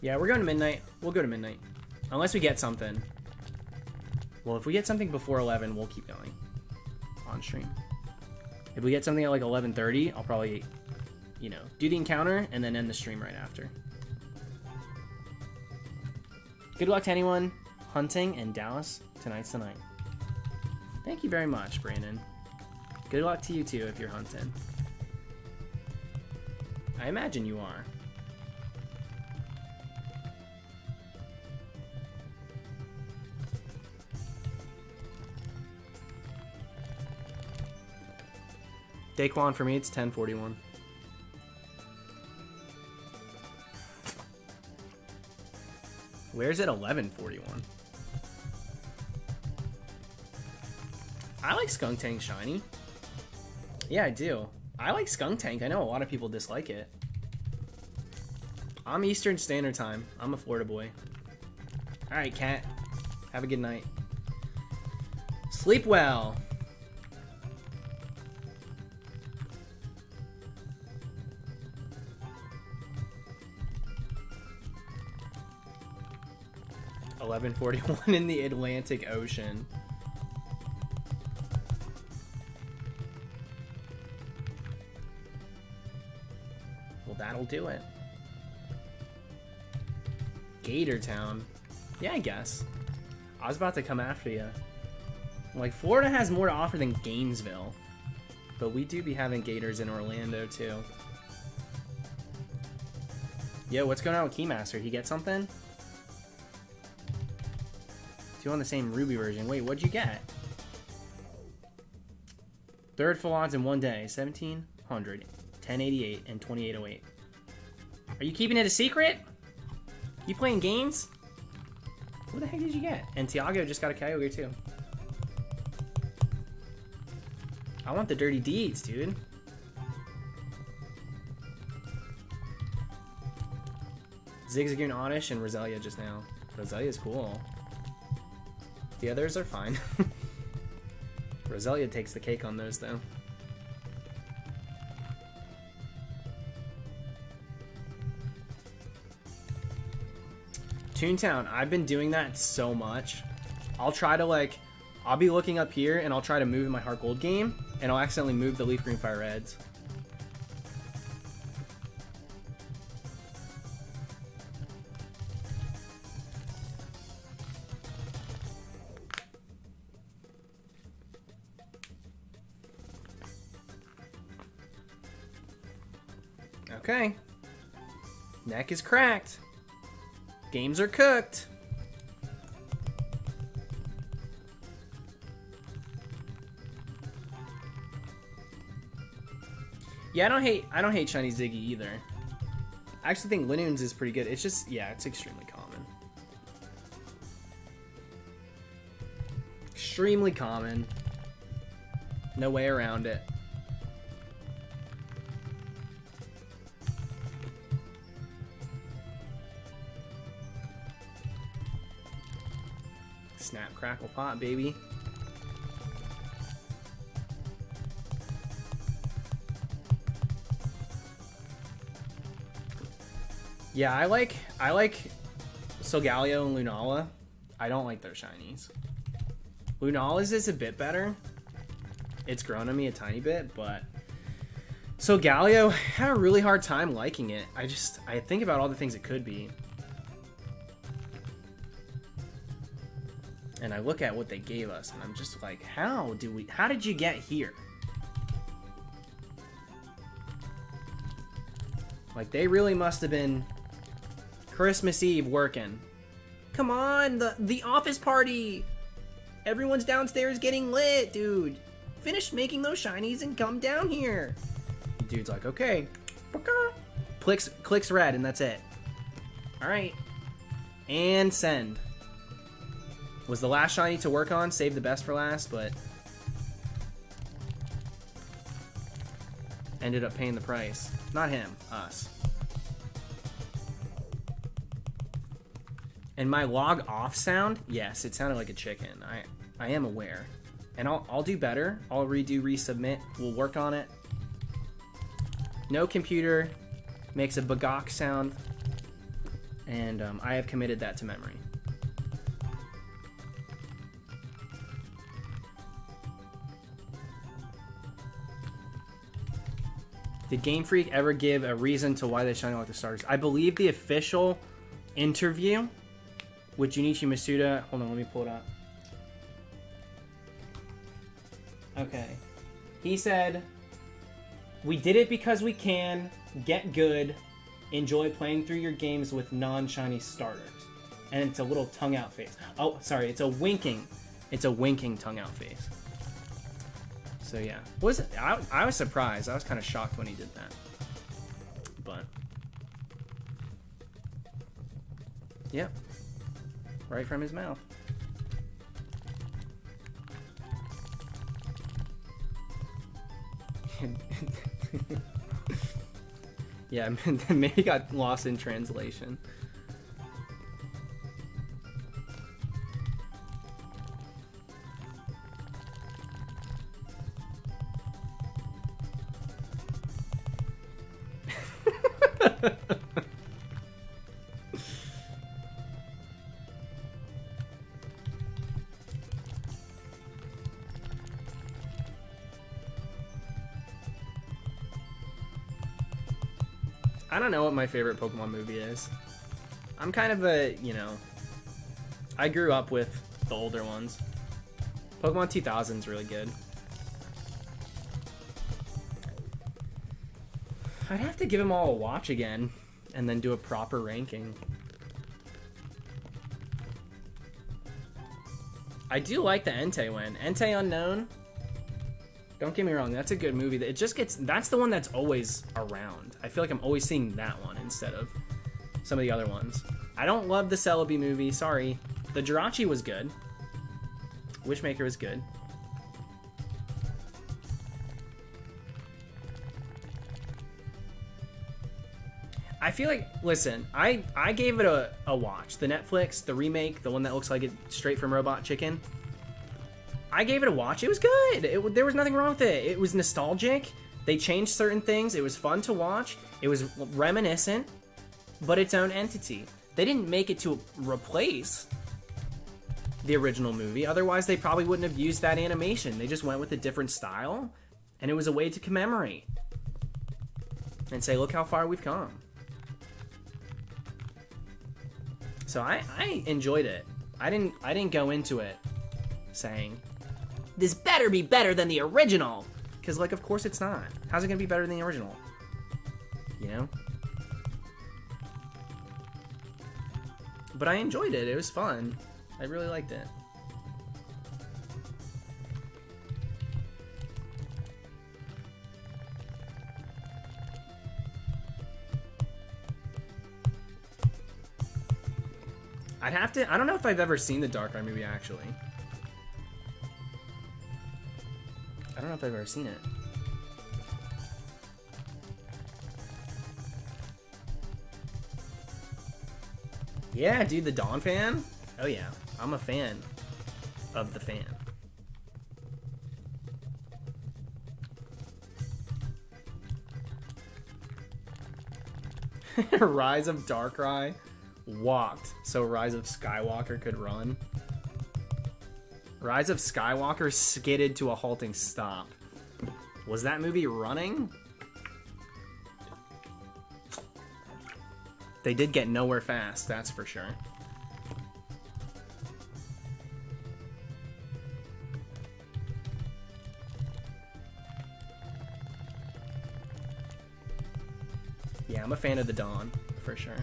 Yeah, we're going to midnight. We'll go to midnight. Unless we get something. Well, if we get something before 11, we'll keep going on stream. If we get something at like 11:30, I'll probably, you know, do the encounter and then end the stream right after. Good luck to anyone hunting in Dallas tonight's the night. Thank you very much, Brandon. Good luck to you too if you're hunting. I imagine you are. Daquan, for me, it's 10:41. Where's it 11:41? I like Skunk Tank shiny. Yeah, I do. I like Skunk Tank. I know a lot of people dislike it. I'm Eastern Standard Time. I'm a Florida boy. Alright, Cat. Have a good night. Sleep well. $11:41 in the Atlantic Ocean. Well, that'll do it. Gator Town. Yeah, I guess. I was about to come after you. Like, Florida has more to offer than Gainesville. But we do be having Gators in Orlando, too. Yo, what's going on with Keymaster? He get something? Two on the same Ruby version. Wait, what'd you get? Third full odds in one day. 1700, 1088, and 2808. Are you keeping it a secret? You playing games? What the heck did you get? And Tiago just got a Kyogre too. I want the dirty deeds, dude. Zigzagoon, Oddish, and Roselia just now. Roselia's cool. The others are fine. Roselia takes the cake on those, though. Toontown, I've been doing that so much. I'll try to, like, I'll be looking up here, and I'll try to move in my Heart Gold game, and I'll accidentally move the Leaf Green Fire Reds. Okay. Neck is cracked. Games are cooked. Yeah, I don't hate Shiny Ziggy either. I actually think Linoons is pretty good. It's just, yeah, it's extremely common. Extremely common. No way around it. Snap, crackle, pop, baby. Yeah, I like Solgaleo and Lunala. I don't like their shinies. Lunala's is a bit better. It's grown on me a tiny bit, but Solgaleo had a really hard time liking it. I think about all the things it could be. And I look at what they gave us and I'm just like, how did you get here? Like, they really must have been Christmas Eve working. Come on, the office party. Everyone's downstairs getting lit, dude. Finish making those shinies and come down here. Dude's like, okay. Clicks red and that's it. All right. And send. Was the last shiny to work on. Save the best for last, but ended up paying the price. Not him, us. And my log off sound, yes, it sounded like a chicken. I am aware. And I'll do better. I'll resubmit. We'll work on it. No computer makes a bagok sound. And I have committed that to memory. Did Game Freak ever give a reason to why they shiny like the starters? I believe the official interview with Junichi Masuda. Hold on, let me pull it up. Okay. He said, "We did it because we can. Get good. Enjoy playing through your games with non-shiny starters." And it's a little tongue out face. Oh, sorry, it's a winking tongue out face. So yeah, I was surprised. I was kind of shocked when he did that. But yeah, right from his mouth. Yeah, maybe got lost in translation. I don't know what my favorite Pokemon movie is. I'm kind of a, I grew up with the older ones. Pokemon 2000's really good. I'd have to give them all a watch again and then do a proper ranking. I do like the Entei one. Entei Unknown. Don't get me wrong, that's a good movie. It just that's the one that's always around. I feel like I'm always seeing that one instead of some of the other ones. I don't love the Celebi movie, sorry. The Jirachi was good. Wishmaker was good. I feel like, listen, I gave it a watch. The Netflix, the remake, the one that looks like it's straight from Robot Chicken. I gave it a watch. It was good. There was nothing wrong with it. It was nostalgic. They changed certain things. It was fun to watch. It was reminiscent, but its own entity. They didn't make it to replace the original movie. Otherwise, they probably wouldn't have used that animation. They just went with a different style, and it was a way to commemorate and say, look how far we've come. So I enjoyed it. I didn't go into it saying, this better be better than the original. Because, like, of course it's not. How's it going to be better than the original? You know? But I enjoyed it. It was fun. I really liked it. I'd have to... I don't know if I've ever seen the Darkrai movie, actually. I don't know if I've ever seen it. Yeah, dude, the Dawn fan? Oh yeah, I'm a fan. of the fan. Rise of Darkrai walked so Rise of Skywalker could run. Rise of Skywalker skidded to a halting stop. Was that movie running? They did get nowhere fast, that's for sure. Yeah, I'm a fan of the Dawn, for sure.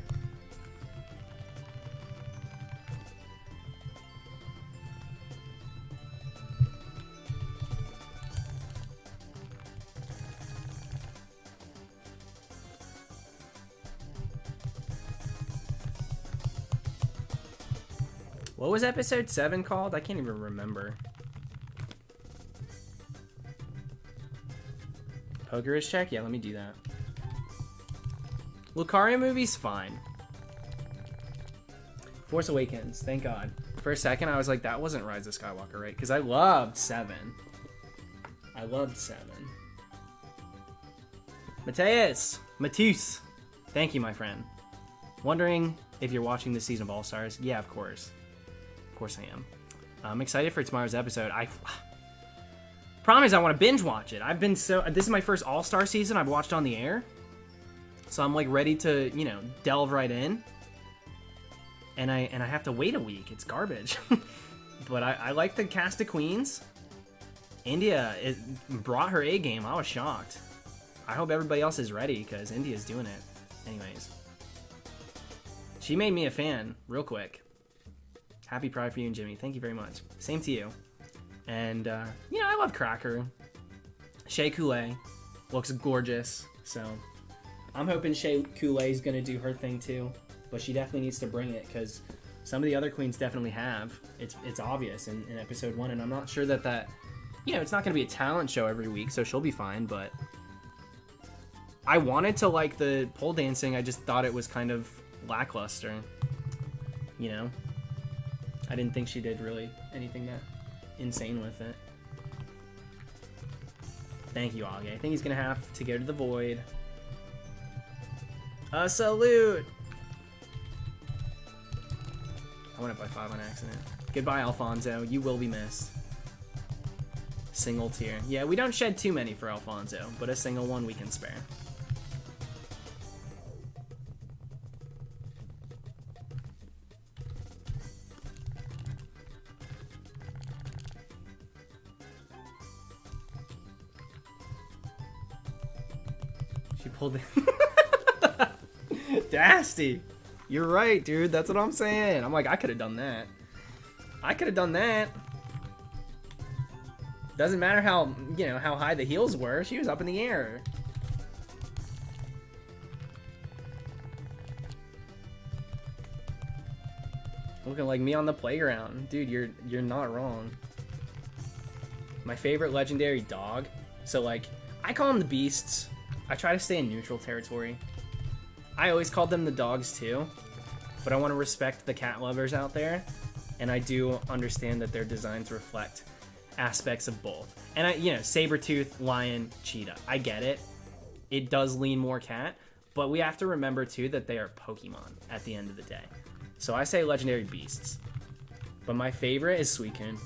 What was episode 7 called? I can't even remember. Pokerist check? Yeah, let me do that. Lucario movie's fine. Force Awakens, thank God. For a second, I was like, that wasn't Rise of Skywalker, right? Because I loved 7. I loved 7. Mateus, thank you, my friend. Wondering if you're watching this season of All Stars? Yeah, of course. Of course I am. I'm excited for tomorrow's episode. Problem is, I want to binge watch it. This is my first All Star season I've watched on the air. So I'm like ready to, you know, delve right in. And I have to wait a week. It's garbage. But I like the cast of queens. India brought her A game. I was shocked. I hope everybody else is ready because India's doing it. Anyways. She made me a fan real quick. Happy Pride for you and Jimmy. Thank you very much. Same to you. And, you know, I love Cracker. Shea Coulee looks gorgeous. So I'm hoping Shea Coulee is going to do her thing too. But she definitely needs to bring it because some of the other queens definitely have. It's obvious in episode 1. And I'm not sure that you know, it's not going to be a talent show every week. So she'll be fine. But I wanted to like the pole dancing. I just thought it was kind of lackluster. You know? I didn't think she did really anything that insane with it. Thank you, Augie. I think he's gonna have to go to the void. A salute! I went up by 5 on accident. Goodbye, Alfonso. You will be missed. Single tier. Yeah, we don't shed too many for Alfonso, but a single one we can spare. Pulled it. Dasty, you're right, dude. That's what I'm saying. I'm like, I could have done that. I could have done that. Doesn't matter how, you know, how high the heels were. She was up in the air. Looking like me on the playground, dude. You're not wrong. My favorite legendary dog. So like, I call them the beasts. I try to stay in neutral territory. I always called them the dogs too, but I want to respect the cat lovers out there, and I do understand that their designs reflect aspects of both. And you know, Sabretooth, lion, cheetah. I get it. It does lean more cat, but we have to remember too that they are Pokemon at the end of the day. So I say legendary beasts, but my favorite is Suicune.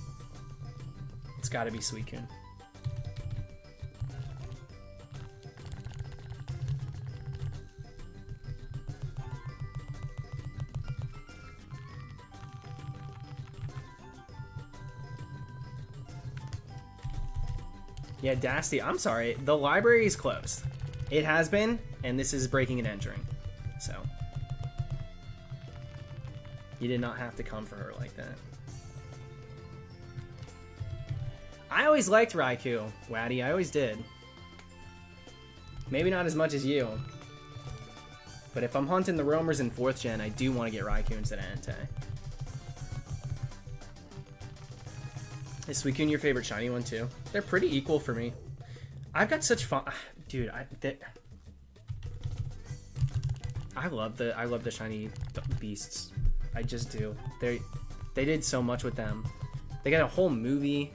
It's got to be Suicune. Yeah, Dasty, I'm sorry. The library is closed. It has been, and this is breaking and entering. So, you did not have to come for her like that. I always liked Raikou, Waddy. I always did. Maybe not as much as you. But if I'm hunting the roamers in 4th gen, I do want to get Raikou instead of Entei. Is Suicune your favorite shiny one too? They're pretty equal for me. I've got such fun, dude. I love the shiny beasts. I just do. They did so much with them. They got a whole movie.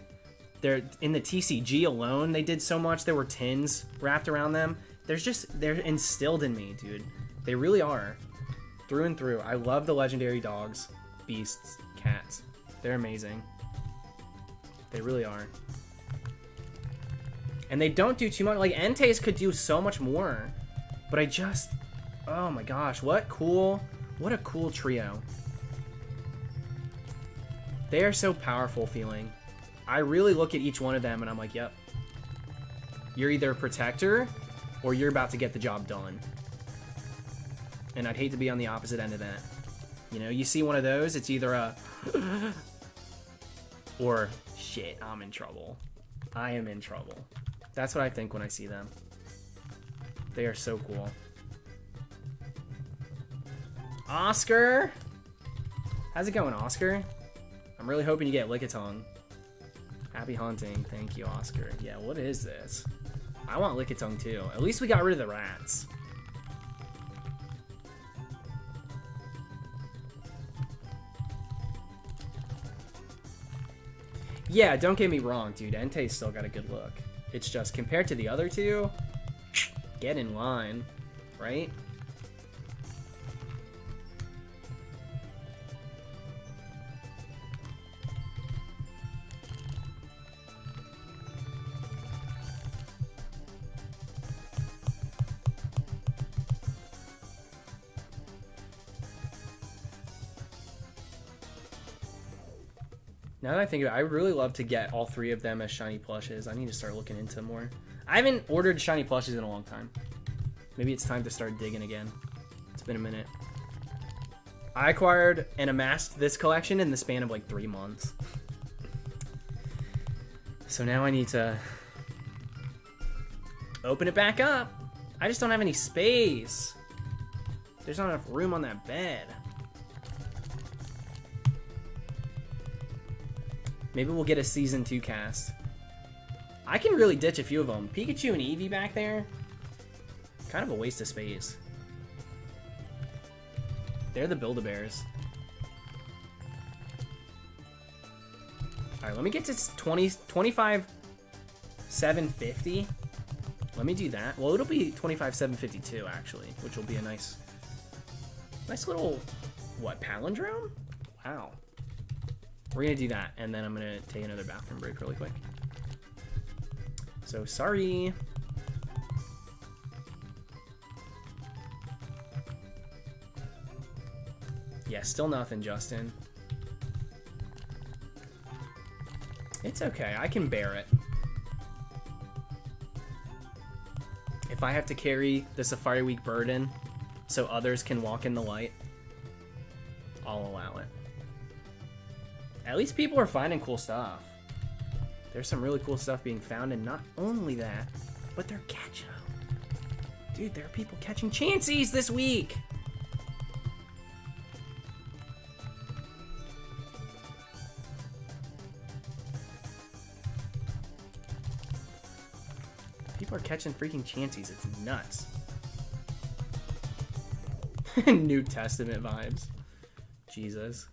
They're in the TCG alone. They did so much. There were tins wrapped around them. They're instilled in me, dude. They really are. Through and through. I love the legendary dogs, beasts, cats. They're amazing. They really are. And they don't do too much. Like, Entei's could do so much more. But I just... Oh my gosh. What a cool trio. They are so powerful feeling. I really look at each one of them and I'm like, yep. You're either a protector or you're about to get the job done. And I'd hate to be on the opposite end of that. You know, you see one of those, it's either a... or, shit, I'm in trouble. I am in trouble. That's what I think when I see them. They are so cool. Oscar! How's it going, Oscar? I'm really hoping you get Lickitung. Happy hunting. Thank you, Oscar. Yeah, what is this? I want Lickitung too. At least we got rid of the rats. Yeah, don't get me wrong, dude. Entei's still got a good look. It's just, compared to the other two, get in line, right? Now that I think about it, I would really love to get all three of them as shiny plushes. I need to start looking into more. I haven't ordered shiny plushes in a long time. Maybe it's time to start digging again. It's been a minute. I acquired and amassed this collection in the span of like 3 months. So now I need to open it back up. I just don't have any space. There's not enough room on that bed. Maybe we'll get a Season 2 cast. I can really ditch a few of them. Pikachu and Eevee back there, kind of a waste of space. They're the Build-A-Bears. Alright, let me get to 25,750. Let me do that. Well, it'll be 25,752 actually, which will be a nice little, what, palindrome? Wow. We're gonna do that, and then I'm gonna take another bathroom break really quick. So, sorry. Yeah, still nothing, Justin. It's okay, I can bear it. If I have to carry the Safari Week burden so others can walk in the light, I'll allow it. At least people are finding cool stuff. There's some really cool stuff being found, and not only that, but they're catching them. Dude, there are people catching Chanseys this week! People are catching freaking Chanseys. It's nuts. New Testament vibes. Jesus.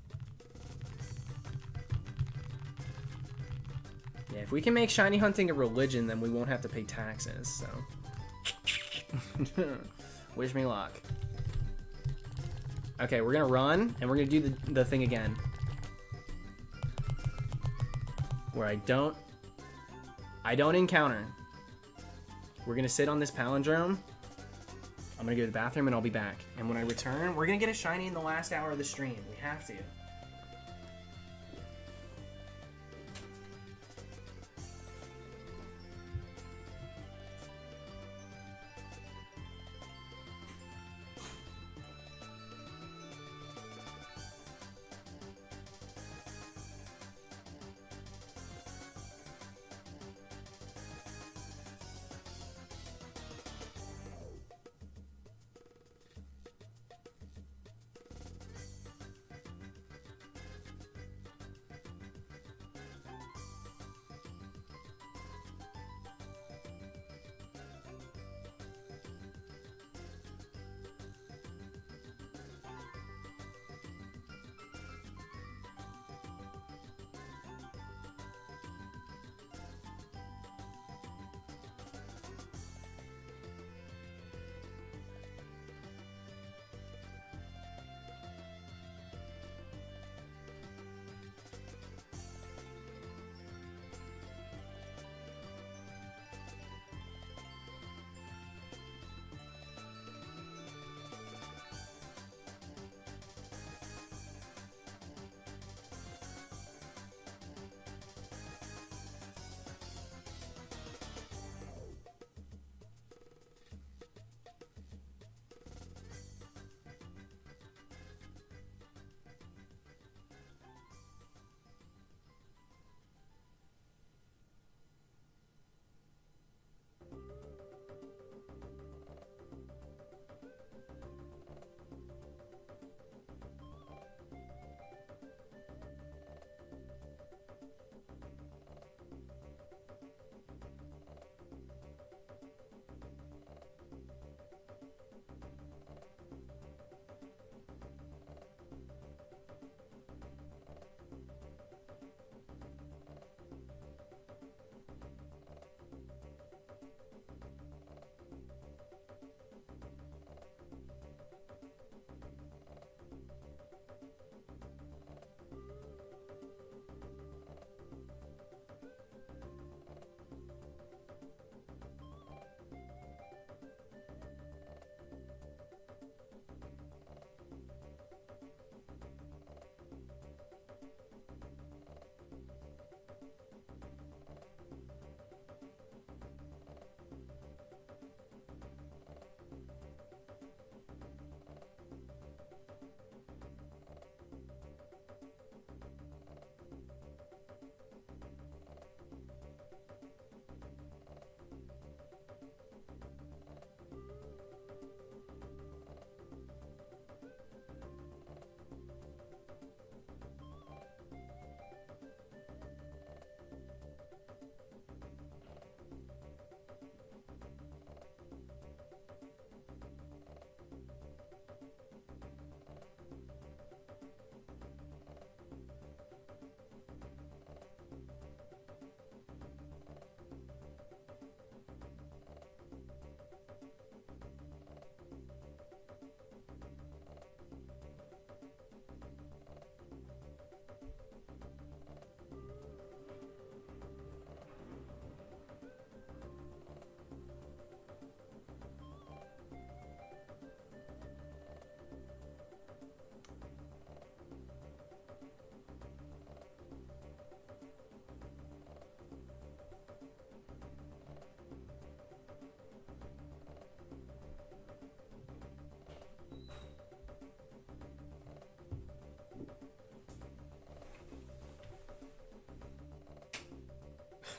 Yeah, if we can make shiny hunting a religion, then we won't have to pay taxes, so. Wish me luck. Okay, we're gonna run, and we're gonna do the thing again. Where I don't encounter. We're gonna sit on this palindrome. I'm gonna go to the bathroom, and I'll be back. And when I return, we're gonna get a shiny in the last hour of the stream. We have to.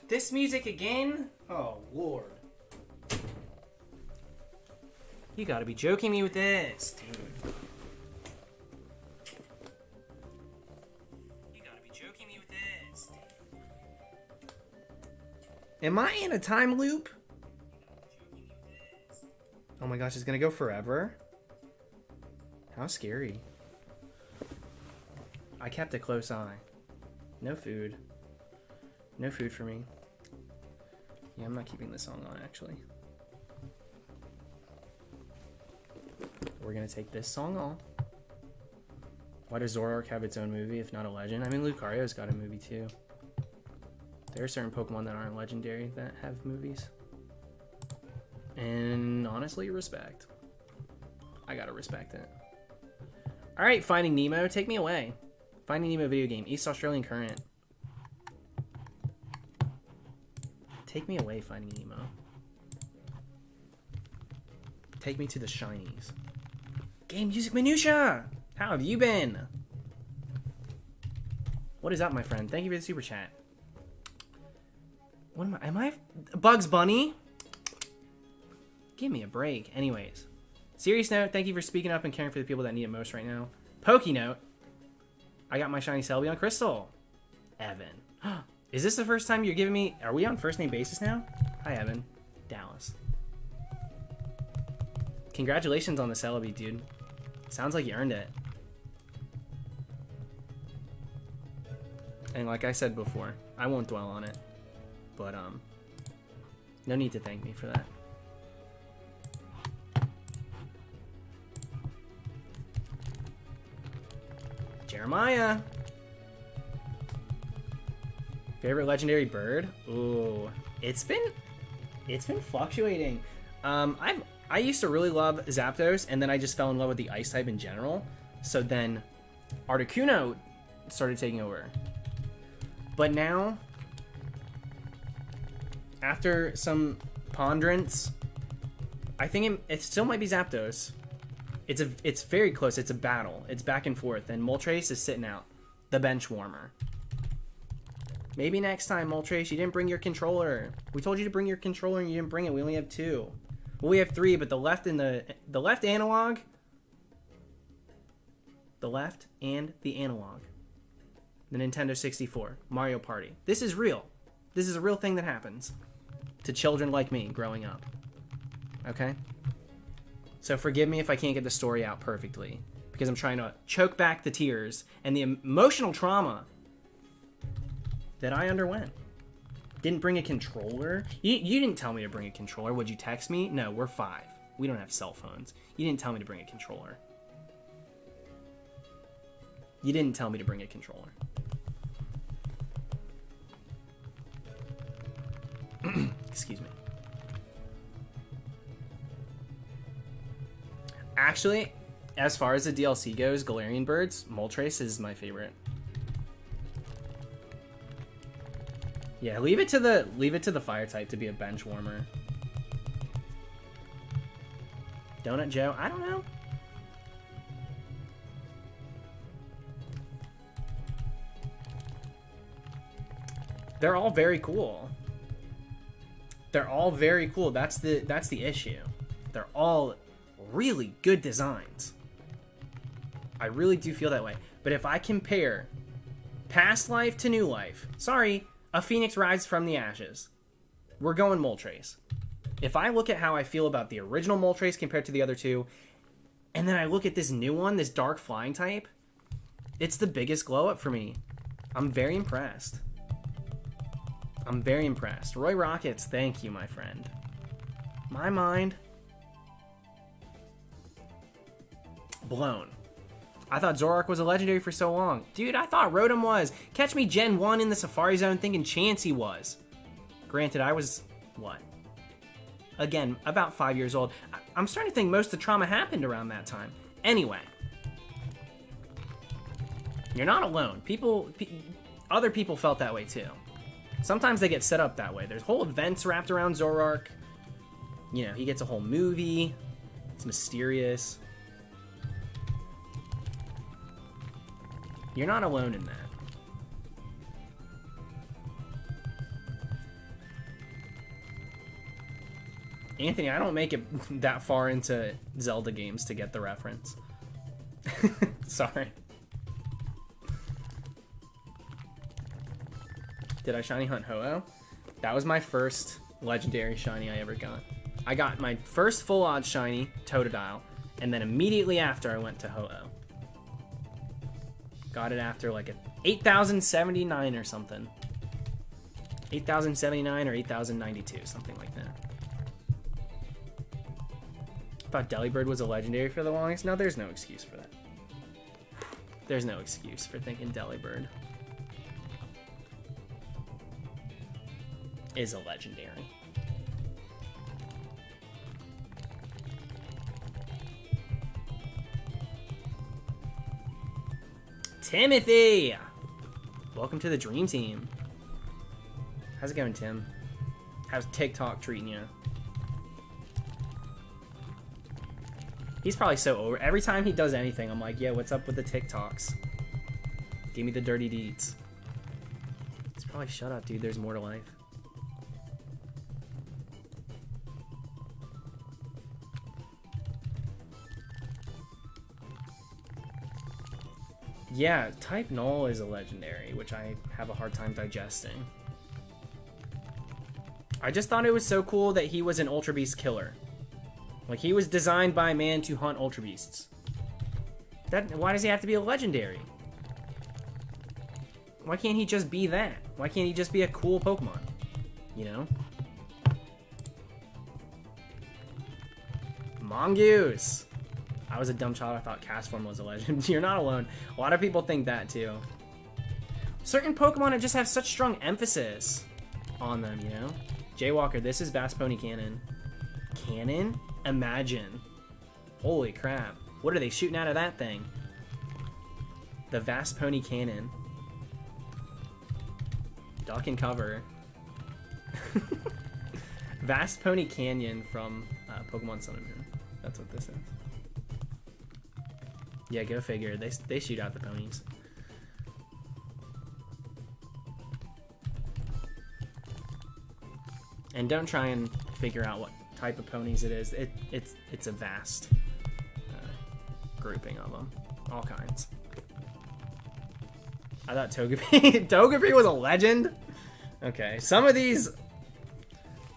This music again? Oh, Lord. You gotta be joking me with this, dude. You gotta be joking me with this. Am I in a time loop? Oh my gosh, it's gonna go forever? How scary. I kept a close eye. No food. No food for me. Yeah, I'm not keeping this song on, actually. We're gonna take this song off. Why does Zoroark have its own movie if not a legend? I mean, Lucario's got a movie too. There are certain Pokemon that aren't legendary that have movies. And honestly, respect. I gotta respect it. Alright, Finding Nemo, take me away. Finding Nemo video game, East Australian Current. Take me away, Finding Nemo. Take me to the shinies. Game Music Minutia! How have you been? What is up, my friend? Thank you for the super chat. What am I Bugs Bunny? Give me a break. Anyways. Serious note, thank you for speaking up and caring for the people that need it most right now. Pokey note. I got my shiny Celebi on Crystal. Evan. Is this the first time you're giving me... Are we on first name basis now? Hi, Evan. Dallas. Congratulations on the Celebi, dude. Sounds like you earned it. And like I said before, I won't dwell on it. But, no need to thank me for that. Jeremiah! Favorite legendary bird? Ooh, it's been fluctuating. I used to really love Zapdos, and then I just fell in love with the ice type in general. So then Articuno started taking over. But now, after some ponderance, I think it still might be Zapdos. It's very close. It's a battle. It's back and forth, and Moltres is sitting out, the bench warmer. Maybe next time, Moltres, you didn't bring your controller. We told you to bring your controller, and you didn't bring it. We only have 2. Well, we have 3, but the left and the left analog, the left and the analog, the Nintendo 64, Mario Party. This is real. This is a real thing that happens to children like me growing up. Okay? So forgive me if I can't get the story out perfectly, because I'm trying to choke back the tears and the emotional trauma that I underwent. Didn't bring a controller? You didn't tell me to bring a controller. Would you text me? No, we're 5. We don't have cell phones. You didn't tell me to bring a controller. You didn't tell me to bring a controller. Excuse me. Actually, as far as the DLC goes, Galarian Birds, Moltres is my favorite. Yeah, leave it to the fire type to be a bench warmer. Donut Joe, I don't know. They're all very cool. They're all very cool. That's the issue. They're all really good designs. I really do feel that way. But if I compare Past Life to New Life, sorry, a phoenix rises from the ashes. We're going Moltres. If I look at how I feel about the original Moltres compared to the other 2, and then I look at this new one, this dark flying type, it's the biggest glow up for me. I'm very impressed. I'm very impressed. Roy Rockets, thank you, my friend. My mind blown. I thought Zoroark was a legendary for so long. Dude, I thought Rotom was. Catch me Gen 1 in the Safari Zone thinking Chansey was. Granted, I was, what? Again, about 5 years old. I'm starting to think most of the trauma happened around that time. Anyway. You're not alone. Other people felt that way too. Sometimes they get set up that way. There's whole events wrapped around Zoroark. You know, he gets a whole movie. It's mysterious. You're not alone in that. Anthony, I don't make it that far into Zelda games to get the reference. Sorry. Did I shiny hunt Ho-Oh? That was my first legendary shiny I ever got. I got my first full odds shiny, Totodile, and then immediately after I went to Ho-Oh. Got it after like a 8,079 or something. 8,079 or 8,092, something like that. I thought Delibird was a legendary for the longest. No, there's no excuse for that. There's no excuse for thinking Delibird is a legendary. Timothy! Welcome to the Dream Team. How's it going, Tim? How's TikTok treating you? He's probably so over. Every time he does anything, I'm like, yeah, what's up with the TikToks? Give me the dirty deeds. He's probably, shut up, dude. There's more to life. Yeah, type Null is a legendary, which I have a hard time digesting. I just thought it was so cool that he was an Ultra Beast killer. Like, he was designed by man to hunt Ultra Beasts. Why does he have to be a legendary? Why can't he just be that? Why can't he just be a cool Pokemon? You know? Mongoose! I was a dumb child. I thought Castform was a legend. You're not alone. A lot of people think that, too. Certain Pokemon just have such strong emphasis on them, you know? Jaywalker, this is Vast Pony Cannon. Cannon? Imagine. Holy crap. What are they shooting out of that thing? The Vast Pony Cannon. Duck and cover. Vast Pony Canyon from Pokemon Sun and Moon. That's what this is. Yeah, go figure. They shoot out the ponies. And don't try and figure out what type of ponies it is. It's a vast grouping of them, all kinds. I thought Togepi Togepi was a legend. Okay, some of these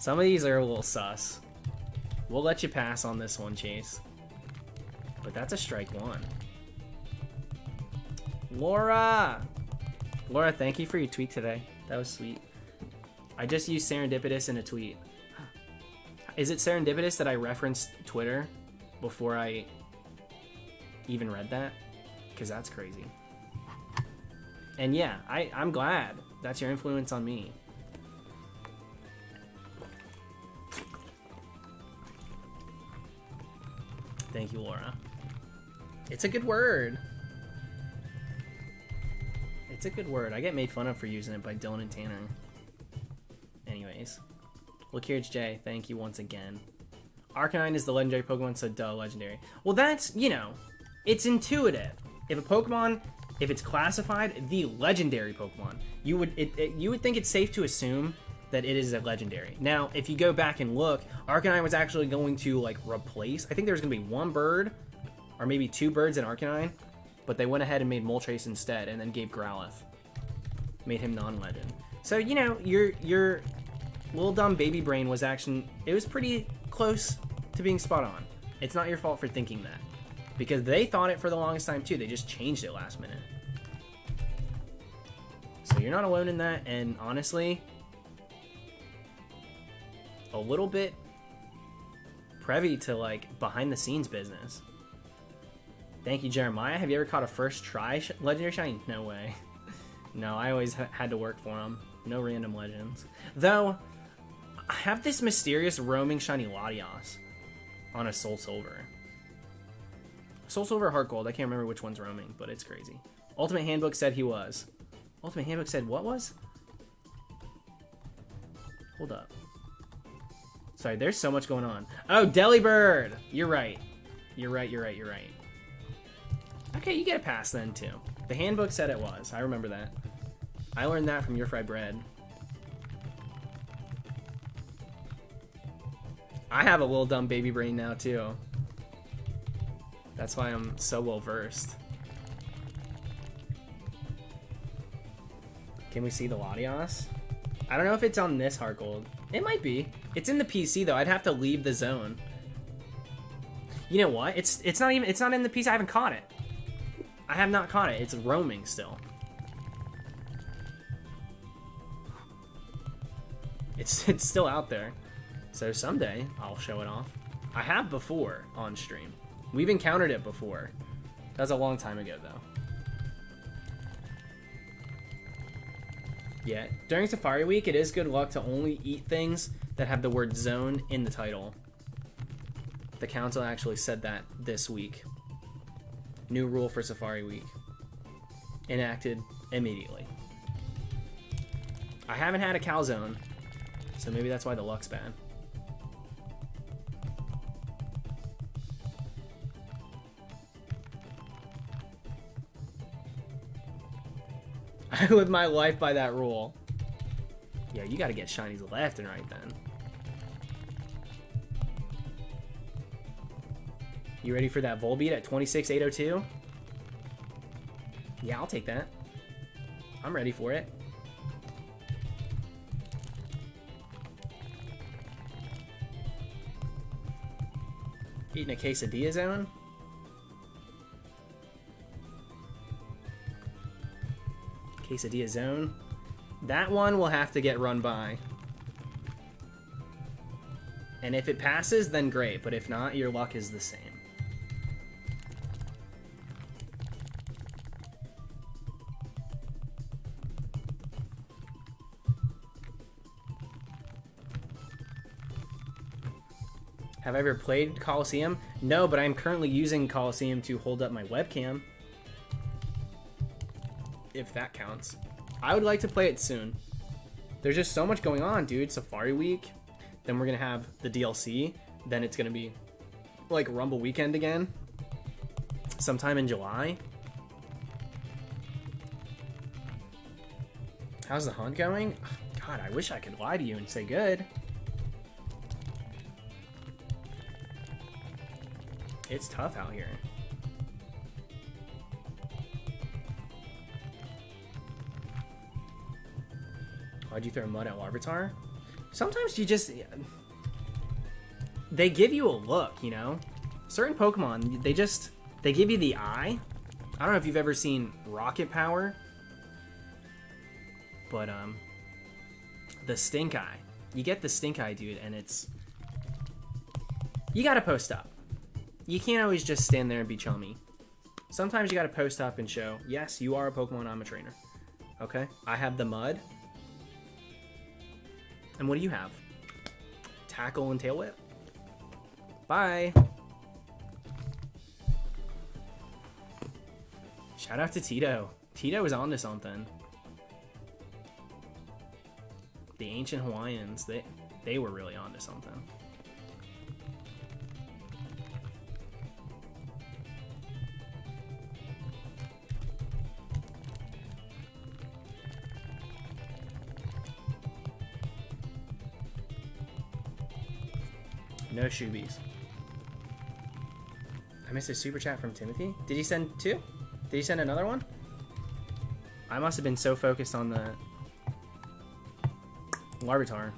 are a little sus. We'll let you pass on this one, Chase. But that's a strike one. Laura, thank you for your tweet today. That was sweet. I just used serendipitous in a tweet. Is it serendipitous that I referenced Twitter before I even read that? Because that's crazy. And yeah, I'm glad. That's your influence on me. Thank you, Laura. It's a good word. It's a good word. I get made fun of for using it by Dylan and Tanner. Anyways. Look here, it's Jay. Thank you once again. Arcanine is the legendary Pokemon, so duh, legendary. Well, that's, you know, it's intuitive. If a Pokemon, if it's classified the legendary Pokemon, you would think it's safe to assume that it is a legendary. Now, if you go back and look, Arcanine was actually going to, like, replace, I think there was going to be one bird, or maybe two birds in Arcanine, but they went ahead and made Moltres instead, and then gave Growlithe. Made him non-legend. So, you know, your little dumb baby brain was actually, it was pretty close to being spot on. It's not your fault for thinking that. Because they thought it for the longest time, too. They just changed it last minute. So you're not alone in that, and honestly, a little bit privy to, like, behind-the-scenes business. Thank you, Jeremiah. Have you ever caught a first try legendary shiny? No way. No, I always had to work for them. No random legends. Though, I have this mysterious roaming shiny Latios on a Soul Silver. Soul Silver or Heart Gold. I can't remember which one's roaming, but it's crazy. Ultimate Handbook said he was. Ultimate Handbook said what was? Hold up. Sorry, there's so much going on. Oh, Delibird! You're right. You're right. Okay, you get a pass then, too. The handbook said it was. I remember that. I learned that from Your Fried Bread. I have a little dumb baby brain now too. That's why I'm so well versed. Can we see the Latios? I don't know if it's on this Heart Gold. It might be. It's in the PC though. I'd have to leave the zone. You know what? It's not in the PC. I haven't caught it. I have not caught it. It's roaming still. It's still out there. So someday I'll show it off. I have before on stream. We've encountered it before. That was a long time ago though. Yeah, during Safari Week, it is good luck to only eat things that have the word zone in the title. The council actually said that this week. New rule for Safari Week. Enacted immediately. I haven't had a calzone, so maybe that's why the luck's bad. I live my life by that rule. Yeah, you gotta get shinies left and right then. You ready for that Volbeat at 26,802? Yeah, I'll take that. I'm ready for it. Eating a quesadilla zone? Quesadilla zone. That one will have to get run by. And if it passes, then great. But if not, your luck is the same. Have I ever played Coliseum? No, but I'm currently using Coliseum to hold up my webcam. If that counts. I would like to play it soon. There's just so much going on, dude. Safari Week. Then we're going to have the DLC. Then it's going to be like Rumble Weekend again. Sometime in July. How's the hunt going? God, I wish I could lie to you and say good. It's tough out here. Why'd you throw mud at Larvitar? Sometimes you just... They give you a look, you know? Certain Pokemon, they give you the eye. I don't know if you've ever seen Rocket Power. But, the Stink Eye. You get the Stink Eye, dude, and it's... You gotta post up. You can't always just stand there and be chummy. Sometimes you gotta post up and show, yes, you are a Pokemon, I'm a trainer. Okay? I have the mud. And what do you have? Tackle and Tail Whip? Bye! Shout out to Tito. Tito is onto something. The ancient Hawaiians, they were really onto something. No shoobies. I missed a super chat from Timothy. Did he send two? Did he send another one? I must have been so focused on the Larvitar.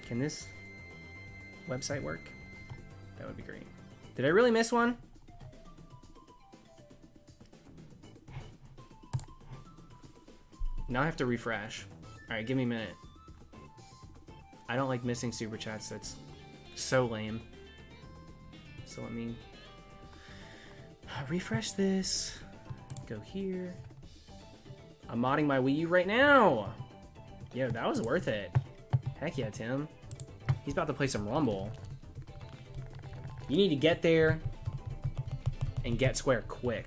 Can this website work? That would be great. Did I really miss one? Now I have to refresh. Alright, give me a minute. I don't like missing super chats. That's so lame. So let me refresh this. Go here. I'm modding my Wii U right now. Yo, that was worth it. Heck yeah, Tim. He's about to play some Rumble. You need to get there and get square quick.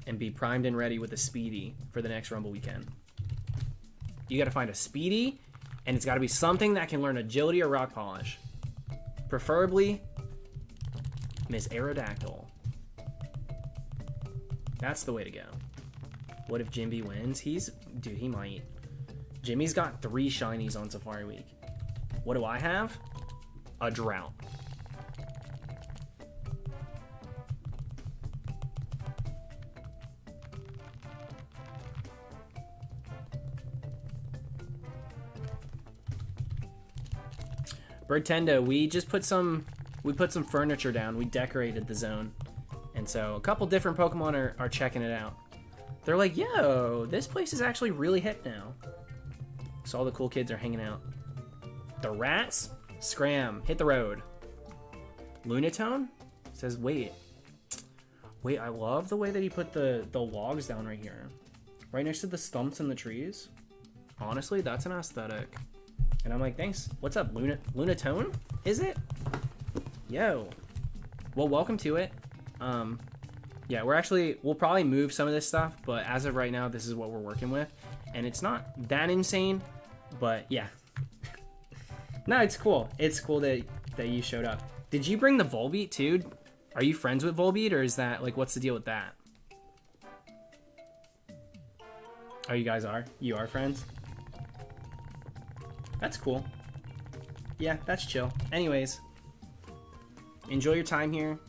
And be primed and ready with a Speedy for the next Rumble weekend. You gotta find a Speedy, and it's gotta be something that can learn Agility or Rock Polish. Preferably, Miss Aerodactyl. That's the way to go. What if Jimby wins? Dude, he might. Jimmy's got 3 shinies on Safari Week. What do I have? A drought. Birdtendo, we put some furniture down. We decorated the zone. And so a couple different Pokemon are checking it out. They're like, yo, this place is actually really hip now. So all the cool kids are hanging out. The rats, scram, hit the road. Lunatone says, wait, I love the way that he put the logs down right here. Right next to the stumps and the trees. Honestly, that's an aesthetic. And I'm like, thanks. What's up, Lunatone? Is it? Yo. Well, welcome to it. Yeah, we'll probably move some of this stuff, but as of right now, this is what we're working with. And it's not that insane, but yeah. No, it's cool. It's cool that you showed up. Did you bring the Volbeat too? Are you friends with Volbeat, or is that, like, what's the deal with that? Oh, you guys are? You are friends? That's cool. Yeah, that's chill. Anyways, enjoy your time here.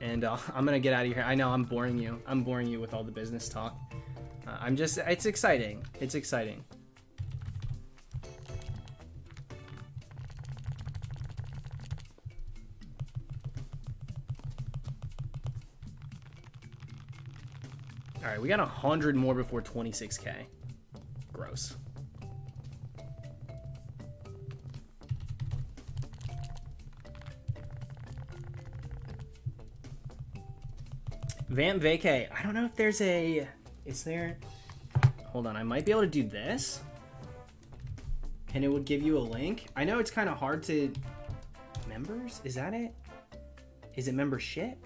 And I'm gonna get out of here. I know I'm boring you. I'm boring you with all the business talk. It's exciting. It's exciting. All right, we got 100 more before 26K. Gross. Vamp Vacay. I don't know if there's a... Is there... Hold on, I might be able to do this. And it would give you a link. I know it's kind of hard to... Members? Is that it? Is it membership?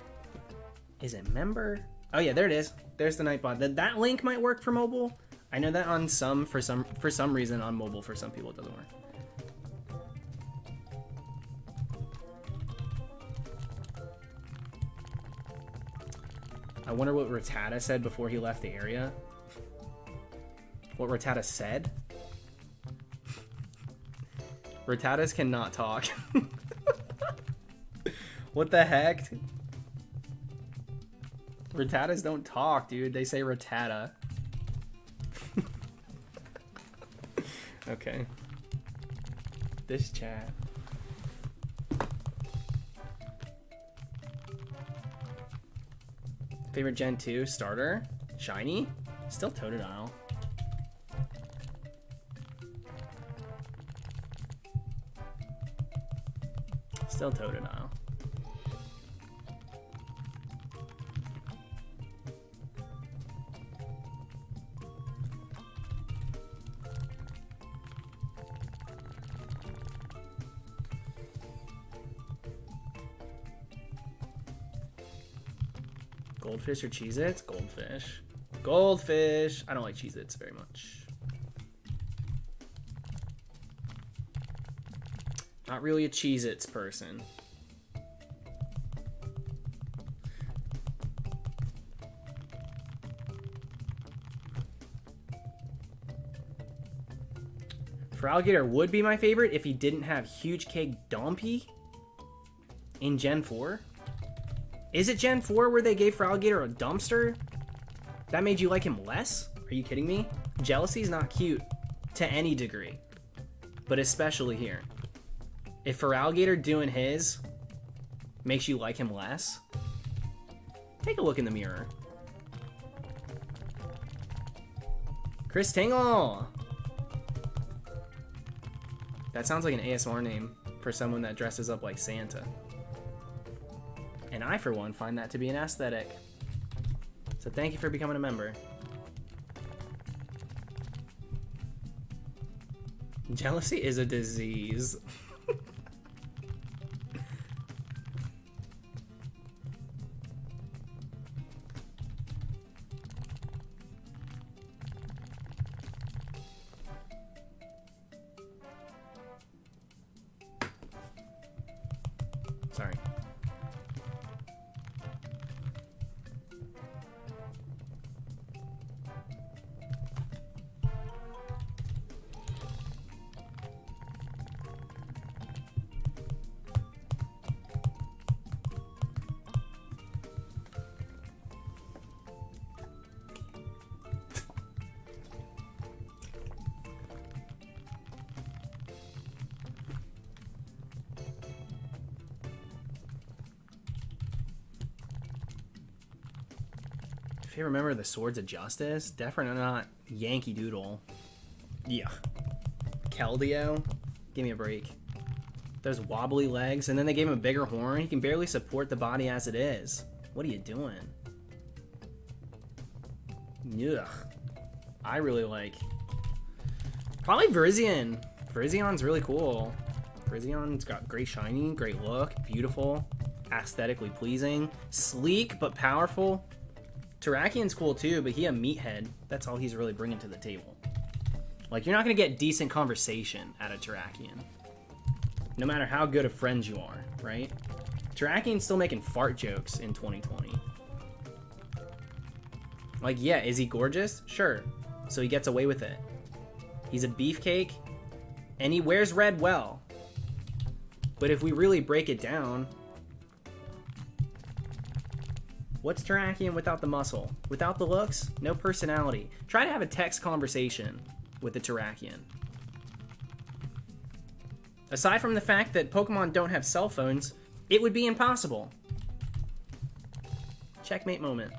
Is it member? Oh yeah, there it is. There's the Nightbot. That link might work for mobile. I know that on for some reason on mobile for some people it doesn't work. I wonder what Rattata said before he left the area. What Rattata said? Rattatas cannot talk. What the heck? Rattatas don't talk, dude. They say Rattata. Okay. This chat. Favorite Gen 2 starter? Shiny? Still Totodile. Still Totodile. Goldfish or Cheez-Its? Goldfish. Goldfish! I don't like Cheez-Its very much. Not really a Cheez-Its person. Feraligatr would be my favorite if he didn't have Huge Cake Dompy in Gen 4. Is it Gen 4 where they gave Feraligatr a dumpster? That made you like him less? Are you kidding me? Jealousy is not cute to any degree, but especially here. If Feraligatr doing his makes you like him less, take a look in the mirror. Chris Tingle! That sounds like an ASMR name for someone that dresses up like Santa. And I, for one, find that to be an aesthetic. So thank you for becoming a member. Jealousy is a disease. Sorry. Favorite member of the Swords of Justice? Definitely not Yankee Doodle. Yeah. Keldeo? Give me a break. Those wobbly legs, and then they gave him a bigger horn. He can barely support the body as it is. What are you doing? Ugh. I really like... Probably Virizion. Virizion's really cool. Virizion's got great shiny, great look, beautiful, aesthetically pleasing, sleek but powerful. Terrakian's cool too, but he a meathead. That's all he's really bringing to the table. Like, you're not going to get decent conversation out of Terrakian. No matter how good of friends you are, right? Terrakian's still making fart jokes in 2020. Like, yeah, is he gorgeous? Sure. So he gets away with it. He's a beefcake, and he wears red well. But if we really break it down, what's Terrakian without the muscle? Without the looks? No personality. Try to have a text conversation with the Terrakian. Aside from the fact that Pokemon don't have cell phones, it would be impossible. Checkmate moment.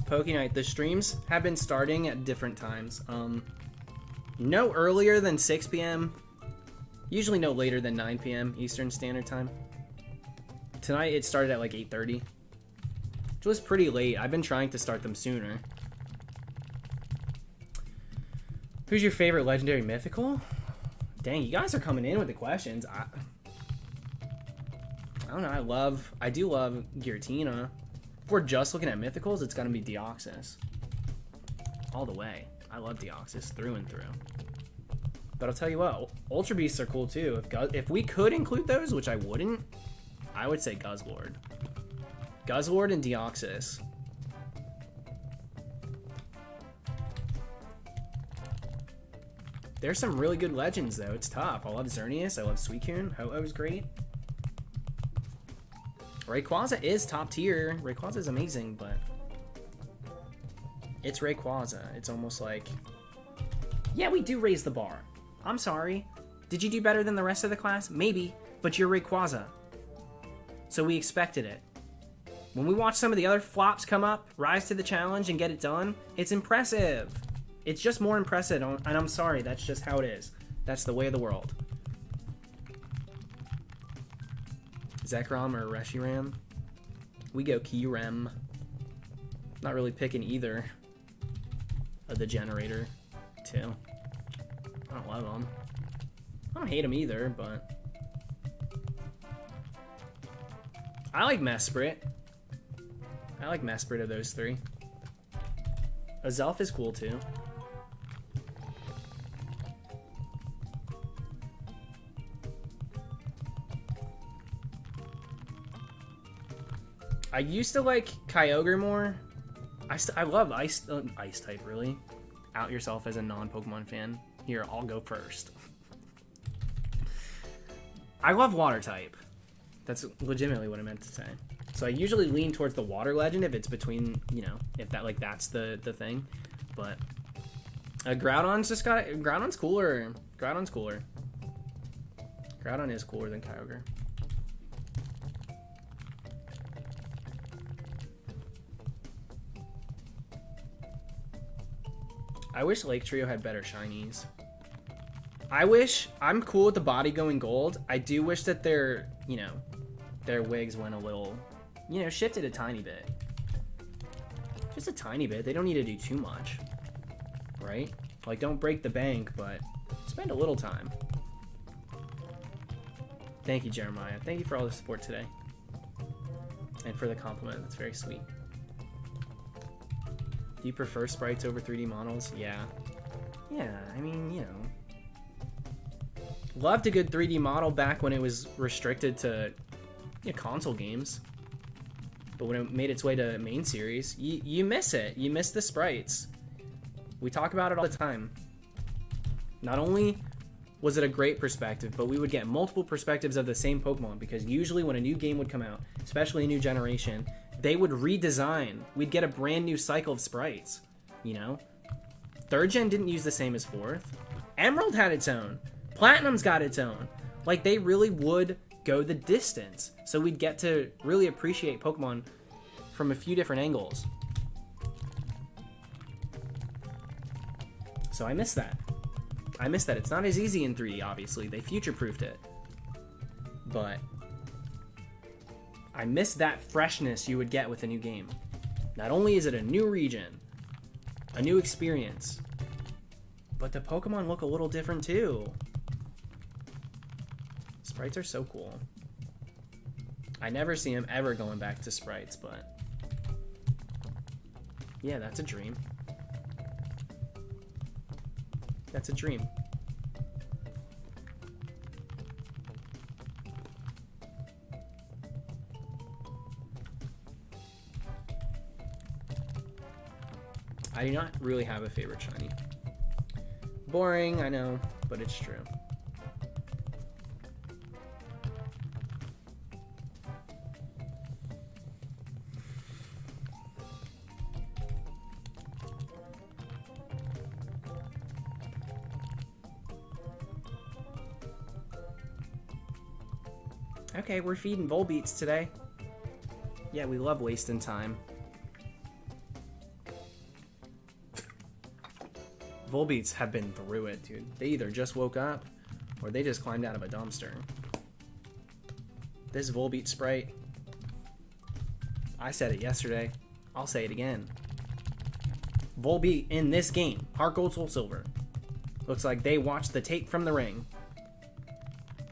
Pokenite, the streams have been starting at different times. No earlier than 6 p.m. Usually no later than 9 p.m. Eastern Standard Time. Tonight it started at like 8:30, which was pretty late. I've been trying to start them sooner. Who's your favorite legendary mythical? Dang, you guys are coming in with the questions. I don't know. I do love Giratina. If we're just looking at mythicals, it's gonna be Deoxys. All the way. I love Deoxys through and through. But I'll tell you what, Ultra Beasts are cool too. If we could include those, which I wouldn't, I would say Guzzlord. Guzzlord and Deoxys. There's some really good legends though. It's tough. I love Xerneas. I love Suicune. Ho-Oh's great. Rayquaza is top tier. Rayquaza is amazing, but it's Rayquaza. It's almost like, yeah, we do raise the bar. I'm sorry. Did you do better than the rest of the class? Maybe, but you're Rayquaza. So we expected it. When we watch some of the other flops come up, rise to the challenge and get it done, it's impressive. It's just more impressive, and I'm sorry, that's just how it is. That's the way of the world. Zekrom or Reshiram? We go Kyurem. Not really picking either of the generator, too. I don't love them. I don't hate them either, but I like Mesprit. I like Mesprit of those three. Azelf is cool too. I used to like Kyogre more. I love ice type, really. Out yourself as a non-Pokemon fan. Here, I'll go first. I love water type. That's legitimately what I meant to say. So I usually lean towards the water legend if it's between, you know, if that like that's the thing. But Groudon's Groudon's cooler. Groudon's cooler. Groudon is cooler than Kyogre. I wish Lake Trio had better shinies. I'm cool with the body going gold. I do wish that their wigs went a little, shifted a tiny bit. Just a tiny bit. They don't need to do too much, right? Like, don't break the bank, but spend a little time. Thank you, Jeremiah. Thank you for all the support today. And for the compliment. That's very sweet. Do you prefer sprites over 3D models? Yeah. Yeah, I mean, loved a good 3D model back when it was restricted to console games. But when it made its way to main series, you miss it. You miss the sprites. We talk about it all the time. Not only was it a great perspective, but we would get multiple perspectives of the same Pokemon, because usually when a new game would come out, especially a new generation, they would redesign. We'd get a brand new cycle of sprites, you know? 3rd gen didn't use the same as 4th. Emerald had its own. Platinum's got its own. Like, they really would go the distance. So we'd get to really appreciate Pokemon from a few different angles. So I miss that. I miss that. It's not as easy in 3D, obviously. They future-proofed it. But I miss that freshness you would get with a new game. Not only is it a new region, a new experience, but the Pokemon look a little different too. Sprites are so cool. I never see him ever going back to sprites, but yeah, that's a dream. That's a dream. I do not really have a favorite shiny. Boring, I know, but it's true. Okay, we're feeding Volbeats today. Yeah, we love wasting time. Volbeats have been through it, dude. They either just woke up, or they just climbed out of a dumpster. This Volbeat sprite, I said it yesterday, I'll say it again. Volbeat in this game, Heart Gold, Soul Silver, looks like they watched the tape from the ring.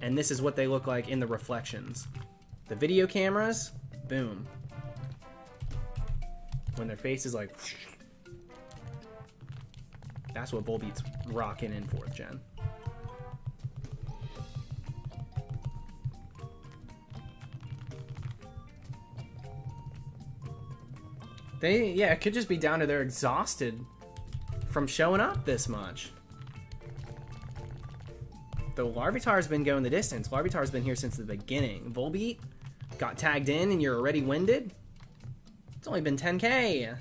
And this is what they look like in the reflections. The video cameras, boom. When their face is like... whoosh. That's what Volbeat's rocking in 4th gen. Yeah, it could just be down to they're exhausted from showing up this much. Though Larvitar's been going the distance. Larvitar's been here since the beginning. Volbeat got tagged in and you're already winded? It's only been 10k.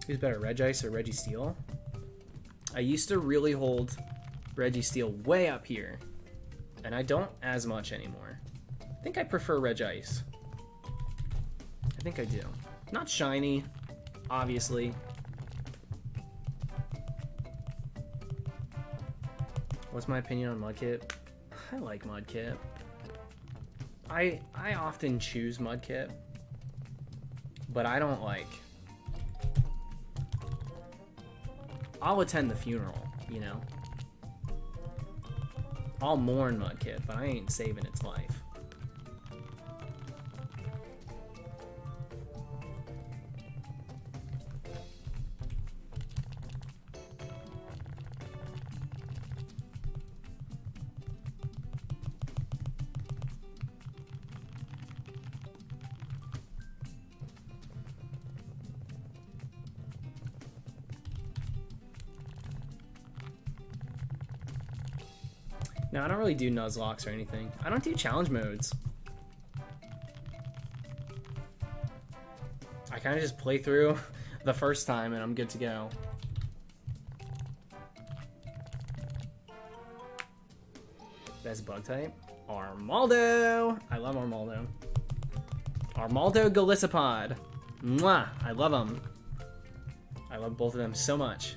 Who's better, Regice or Registeel? I used to really hold Registeel way up here, and I don't as much anymore. I think I prefer Regice. I think I do. Not shiny, obviously. What's my opinion on Mudkip? I like Mudkip. I often choose Mudkip, but I don't like... I'll attend the funeral, you know? I'll mourn Mudkip, but I ain't saving its life. No, I don't really do Nuzlocke or anything. I don't do challenge modes. I kind of just play through the first time and I'm good to go. Best bug type? Armaldo! I love Armaldo. Armaldo Golisopod. Mwah! I love them. I love both of them so much.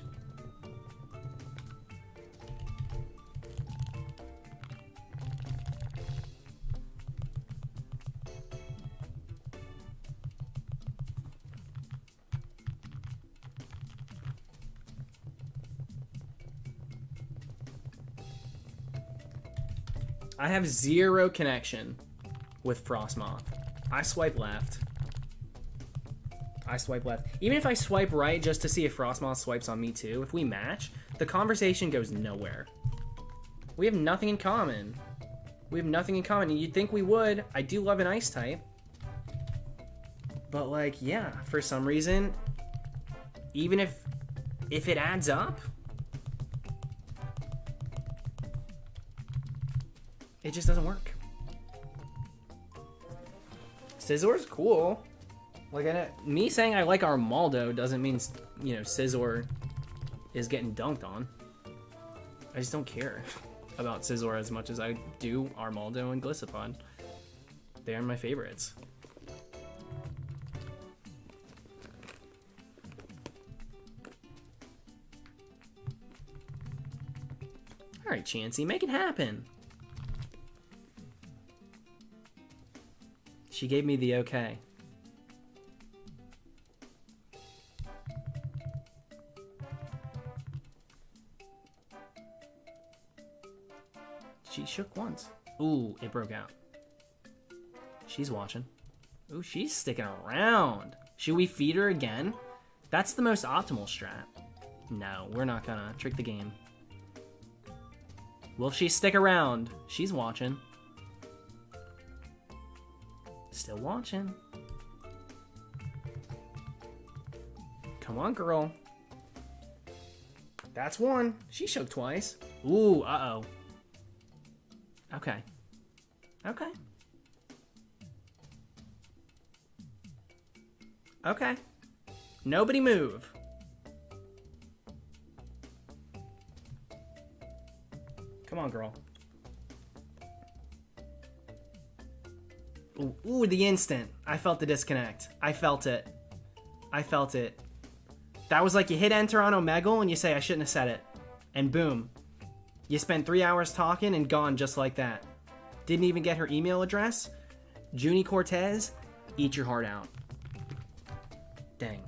I have zero connection with Frostmoth. I swipe left. I swipe left. Even if I swipe right just to see if Frostmoth swipes on me too, if we match, the conversation goes nowhere. We have nothing in common. We have nothing in common. You'd think we would. I do love an ice type. But like, yeah, for some reason, even if it adds up, it just doesn't work. Scissor's cool. Like, me saying I like Armaldo doesn't mean, you know, Scizor is getting dunked on. I just don't care about Scizor as much as I do Armaldo and Gliscopod. They are my favorites. Alright, Chansey, make it happen. She gave me the okay. She shook once. Ooh, it broke out. She's watching. Ooh, she's sticking around. Should we feed her again? That's the most optimal strat. No, we're not gonna trick the game. Will she stick around? She's watching. Still watching. Come on, girl. That's one. She shook twice. Ooh, uh-oh. Okay. Okay. Okay. Nobody move. Come on, girl. Ooh, the instant. I felt the disconnect. I felt it. I felt it. That was like you hit enter on Omegle and you say, I shouldn't have said it. And boom. You spent 3 hours talking and gone just like that. Didn't even get her email address. Junie Cortez, eat your heart out. Dang.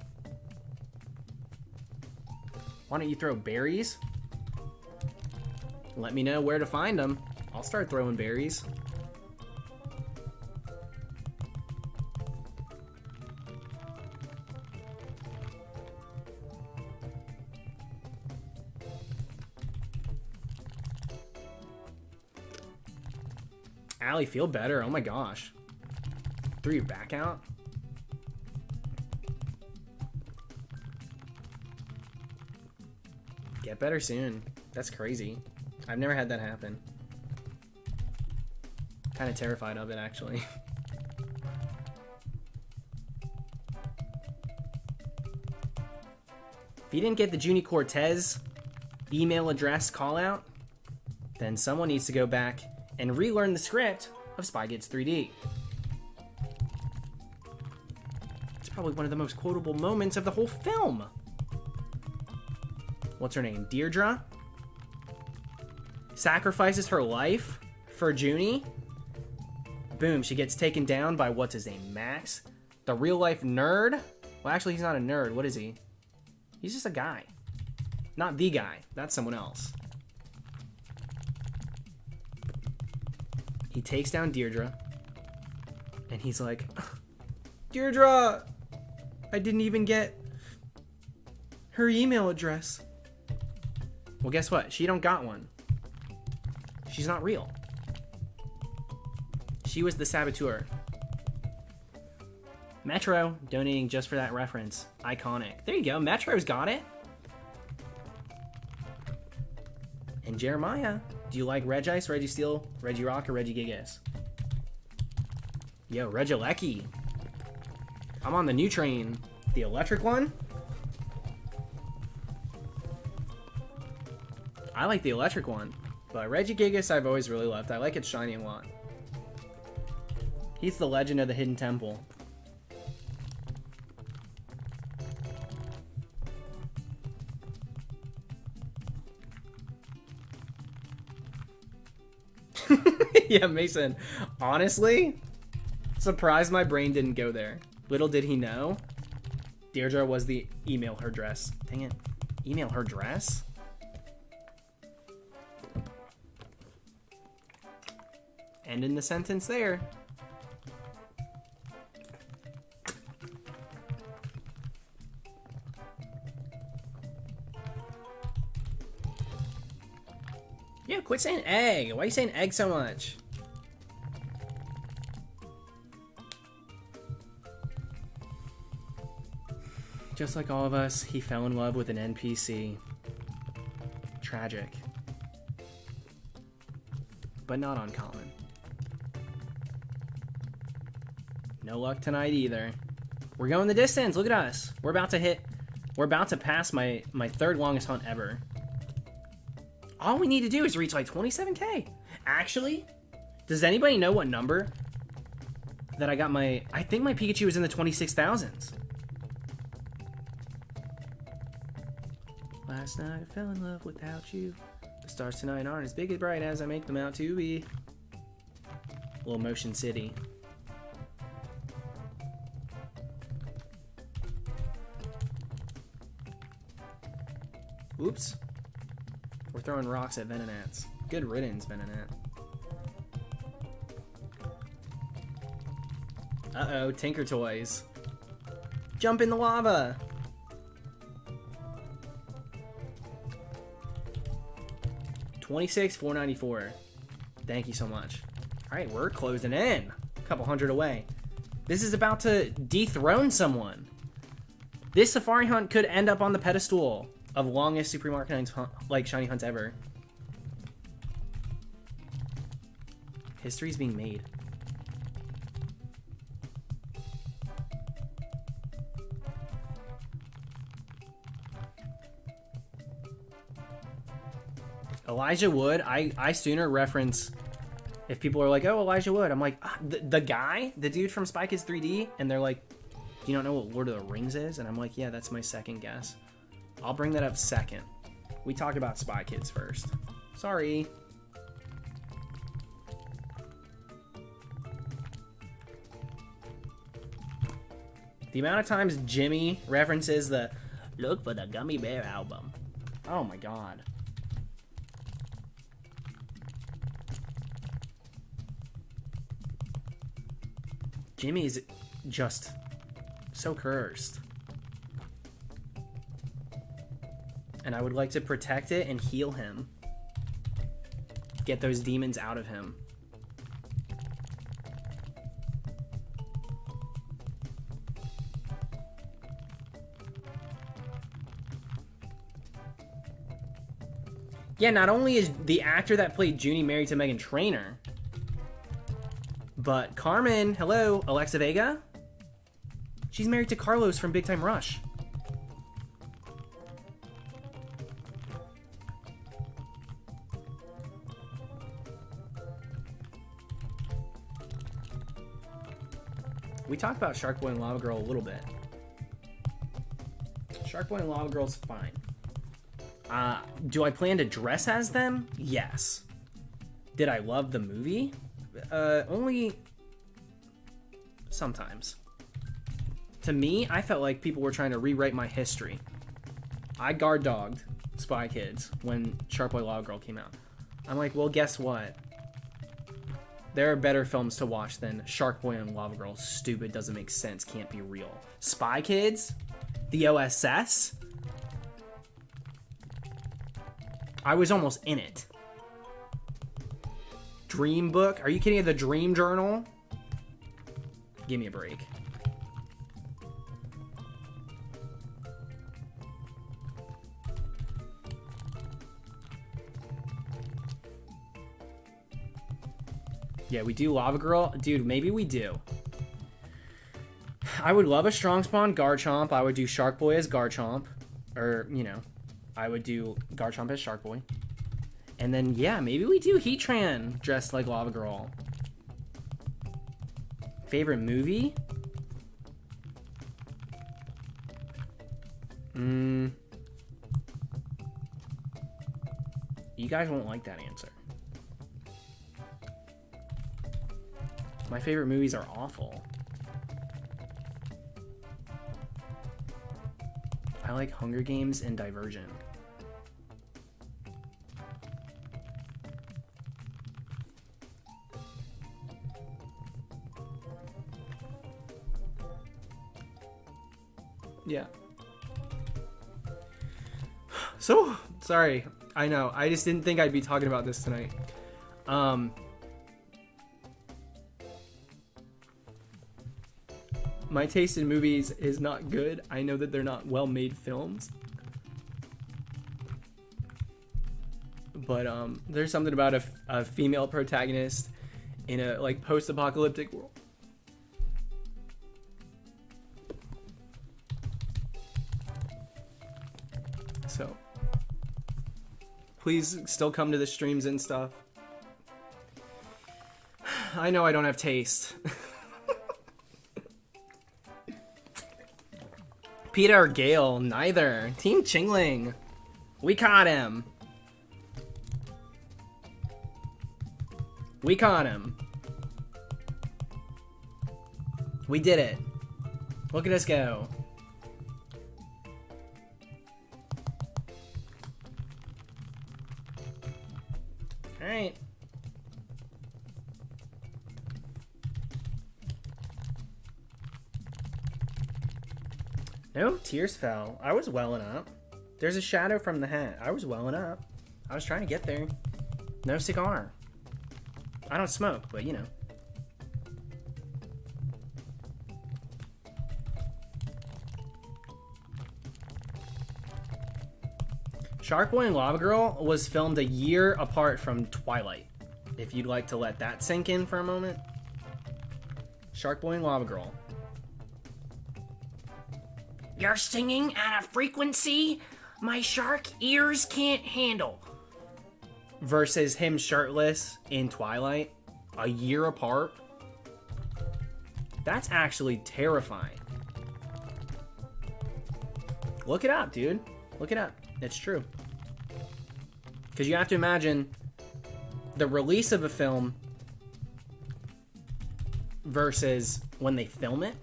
Why don't you throw berries? Let me know where to find them. I'll start throwing berries. Allie, feel better. Oh my gosh. Threw your back out? Get better soon. That's crazy. I've never had that happen. Kind of terrified of it, actually. If you didn't get the Junie Cortez email address call out, then someone needs to go back and relearn the script of Spy Kids 3D. It's probably one of the most quotable moments of the whole film. What's her name? Deirdre? Sacrifices her life for Junie. Boom, she gets taken down by, what's his name, Max? The real life nerd? Well, actually, he's not a nerd. What is he? He's just a guy. Not the guy. That's someone else. He takes down Deirdre. And he's like, Deirdre! I didn't even get her email address. Well, guess what? She don't got one. She's not real. She was the saboteur. Metro, donating just for that reference. Iconic. There you go. Metro's got it. And Jeremiah, do you like Regice, Registeel, Regirock, or Regigigas? Yo, Regieleki. I'm on the new train. The electric one? I like the electric one. But Regigigas I've always really loved. I like its shiny a lot. He's the legend of the Hidden Temple. Yeah, Mason. Honestly, surprised my brain didn't go there. Little did he know, Deirdre was the email her dress. Dang it. Email her dress? Ending the sentence there. Yeah, quit saying egg. Why are you saying egg so much? Just like all of us, he fell in love with an NPC. Tragic. But not uncommon. No luck tonight either. We're going the distance. Look at us. We're about to pass my third longest hunt ever. All we need to do is reach like 27k. Actually, does anybody know what number that I got I think my Pikachu was in the 26,000s. Last night I fell in love without you. The stars tonight aren't as big and bright as I make them out to be. Little Motion City. Oops. We're throwing rocks at Venonats. Good riddance, Venonat. Uh-oh, Tinker Toys. Jump in the lava! $26,494. Thank you so much. Alright, we're closing in. A couple hundred away. This is about to dethrone someone. This Safari Hunt could end up on the pedestal of longest Supreme Arcanine like shiny hunts ever. History's being made. Elijah Wood, I sooner reference, if people are like, oh, Elijah Wood, I'm like, the guy, the dude from Spy Kids 3D, and they're like, do you not know what Lord of the Rings is? And I'm like, yeah, that's my second guess. I'll bring that up second. We talk about Spy Kids first. Sorry. The amount of times Jimmy references the Look for the Gummy Bear album. Oh my god. Jimmy is just so cursed. And I would like to protect it and heal him. Get those demons out of him. Yeah, not only is the actor that played Junie married to Meghan Trainor, but Carmen, hello, Alexa Vega? She's married to Carlos from Big Time Rush. We talked about Shark Boy and Lava Girl a little bit. Shark Boy and Lava Girl's fine. Do I plan to dress as them? Yes. Did I love the movie? Only sometimes. To me, I felt like people were trying to rewrite my history. I guard dogged Spy Kids when Shark Boy Lava Girl came out. I'm like, well, guess what? There are better films to watch than Shark Boy and Lava Girl. Stupid, doesn't make sense, can't be real. Spy Kids? The OSS? I was almost in it. Dream Book? Are you kidding? The Dream Journal? Give me a break. Yeah, we do Lava Girl. Dude, maybe we do. I would love a Strong Spawn Garchomp. I would do Shark Boy as Garchomp. Or, you know, I would do Garchomp as Shark Boy. And then, yeah, maybe we do Heatran dressed like Lava Girl. Favorite movie? You guys won't like that answer. My favorite movies are awful. I like Hunger Games and Divergent. Yeah. So, sorry. I know. I just didn't think I'd be talking about this tonight. My taste in movies is not good. I know that they're not well-made films. But there's something about a female protagonist in a like post-apocalyptic world. So please still come to the streams and stuff. I know I don't have taste. Peter or Gale, neither. Team Chingling. We caught him. We caught him. We did it. Look at us go. Alright. No, tears fell. I was welling up. There's a shadow from the hat. I was welling up. I was trying to get there. No cigar. I don't smoke, but you know. Shark Boy and Lava Girl was filmed a year apart from Twilight. If you'd like to let that sink in for a moment. Shark Boy and Lava Girl. You're singing at a frequency my shark ears can't handle. Versus him shirtless in Twilight, a year apart. That's actually terrifying. Look it up, dude. Look it up. It's true. Because you have to imagine the release of a film versus when they film it.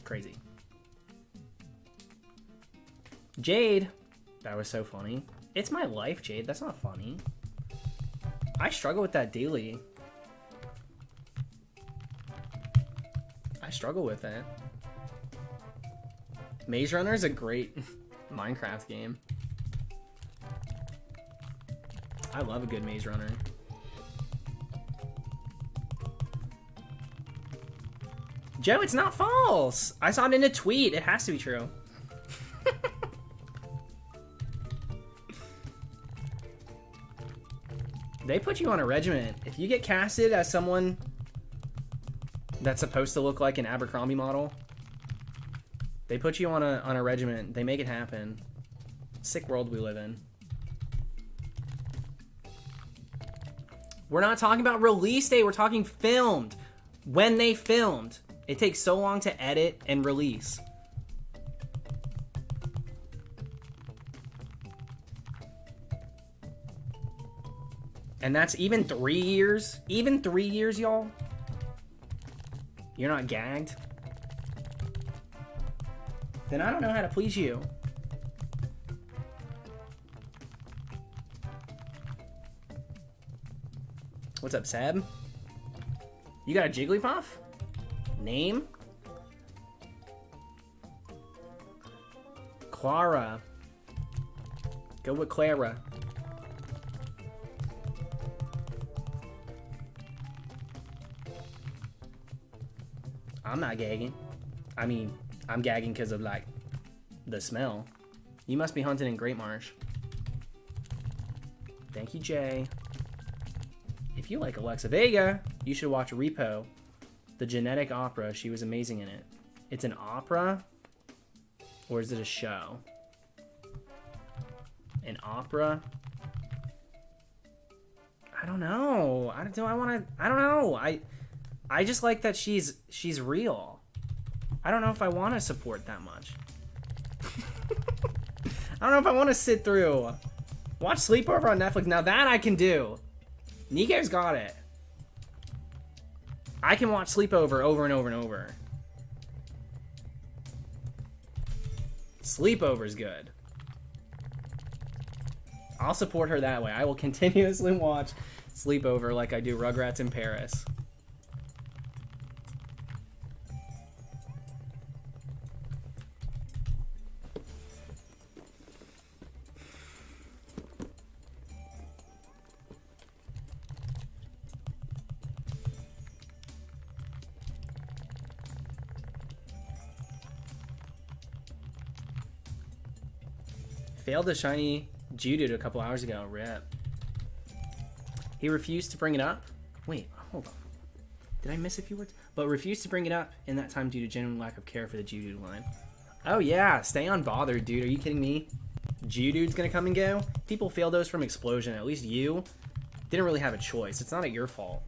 Crazy. Jade. That was so funny. It's my life, Jade. That's not funny. I struggle with that daily. I struggle with it. Maze Runner is a great Minecraft game. I love a good Maze Runner. Joe, it's not false. I saw it in a tweet. It has to be true. They put you on a regiment. If you get casted as someone that's supposed to look like an Abercrombie model, they put you on a regiment. They make it happen. Sick world we live in. We're not talking about release date. We're talking filmed. When they filmed. It takes so long to edit and release. And that's even 3 years? Even 3 years, y'all? You're not gagged? Then I don't know how to please you. What's up, Seb? You got a Jigglypuff? Name? Clara. Go with Clara. I'm not gagging. I mean, I'm gagging because of, like, the smell. You must be hunting in Great Marsh. Thank you, Jay. If you like Alexa Vega, you should watch Repo, the genetic opera. She was amazing in it. It's an opera? Or is it a show? An opera? I don't know. I don't know. I just like that she's real. I don't know if I want to support that much. I don't know if I want to sit through. Watch Sleepover on Netflix. Now that I can do. Nico's got it. I can watch Sleepover over and over and over. Sleepover's good. I'll support her that way. I will continuously watch Sleepover like I do Rugrats in Paris. Failed a shiny Geodude a couple hours ago. Rip. He refused to bring it up. Wait, hold on. Did I miss a few words? But refused to bring it up in that time due to genuine lack of care for the Geodude line. Oh yeah, stay unbothered, dude. Are you kidding me? Geodude's gonna come and go? People fail those from Explosion. At least you didn't really have a choice. It's not at your fault.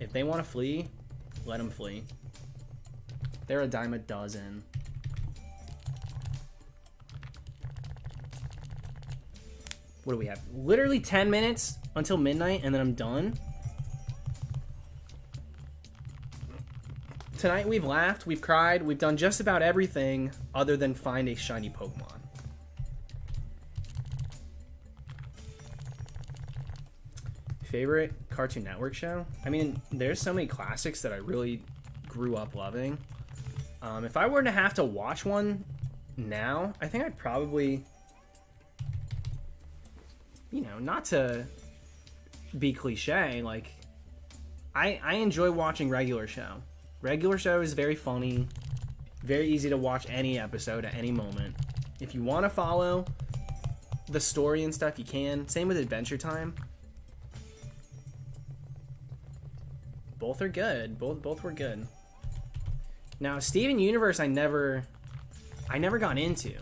If they want to flee, let them flee. They're a dime a dozen. What do we have? Literally 10 minutes until midnight, and then I'm done. Tonight we've laughed, we've cried, we've done just about everything other than find a shiny Pokemon. Favorite Cartoon Network show? I mean, there's so many classics that I really grew up loving. If I were to have to watch one now, I think I'd probably, you know, not to be cliche, like, I enjoy watching Regular Show. Regular Show is very funny, very easy to watch any episode at any moment. If you want to follow the story and stuff, you can. Same with Adventure Time. Both are good. Both were good. Now, Steven Universe, I never got into.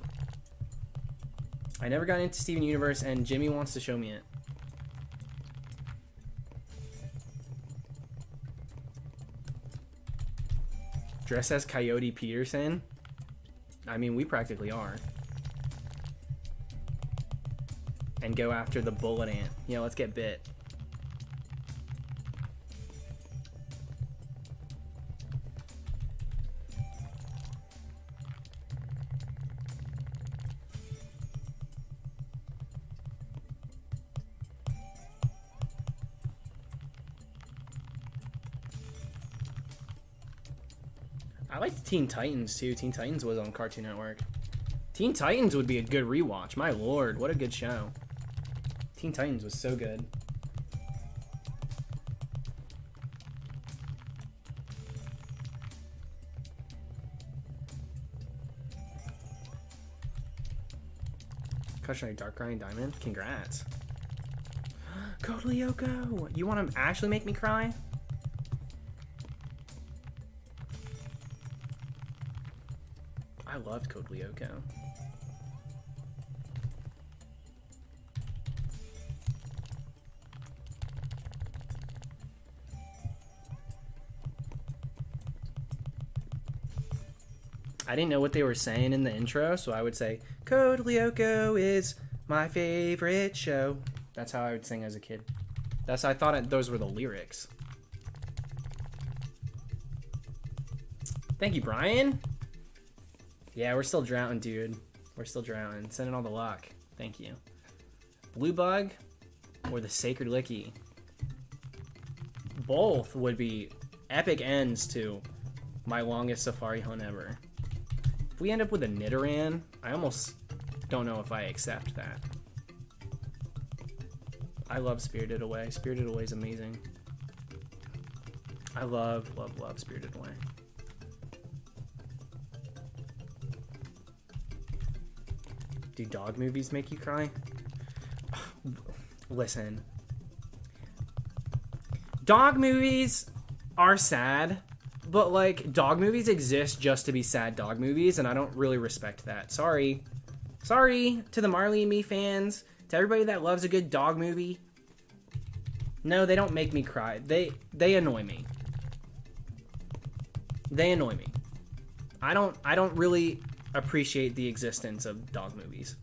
I never got into Steven Universe, and Jimmy wants to show me it. Dress as Coyote Peterson? I mean, we practically are. And go after the bullet ant. Yeah, let's get bit. I liked Teen Titans too. Teen Titans was on Cartoon Network. Teen Titans would be a good rewatch. My lord, what a good show. Teen Titans was so good. Cautionary Darkrai and Diamond. Congrats. Code Lyoko! You want to actually make me cry? I loved Code Lyoko. I didn't know what they were saying in the intro, so I would say, Code Lyoko is my favorite show. That's how I would sing as a kid. That's how I thought those were the lyrics. Thank you, Brian. Yeah, we're still drowning, dude. We're still drowning. Sending all the luck. Thank you. Blue Bug or the Sacred Licky? Both would be epic ends to my longest safari hunt ever. If we end up with a Nidoran, I almost don't know if I accept that. I love Spirited Away. Spirited Away is amazing. I love Spirited Away. Do dog movies make you cry? Listen. Dog movies are sad, but like, dog movies exist just to be sad dog movies, and I don't really respect that. Sorry. Sorry to the Marley and Me fans, to everybody that loves a good dog movie. No, they don't make me cry. They annoy me. They annoy me. I don't really appreciate the existence of dog movies.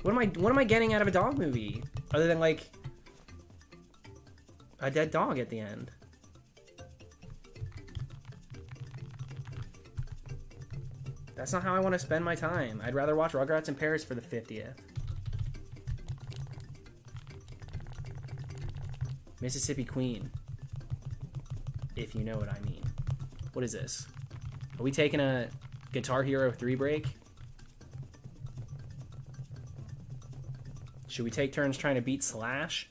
What am I getting out of a dog movie other than like a dead dog at the end? That's not how I want to spend my time. I'd rather watch Rugrats in Paris for the 50th. Mississippi Queen. If you know what I mean. What is this? Are we taking a Guitar Hero 3 break? Should we take turns trying to beat Slash?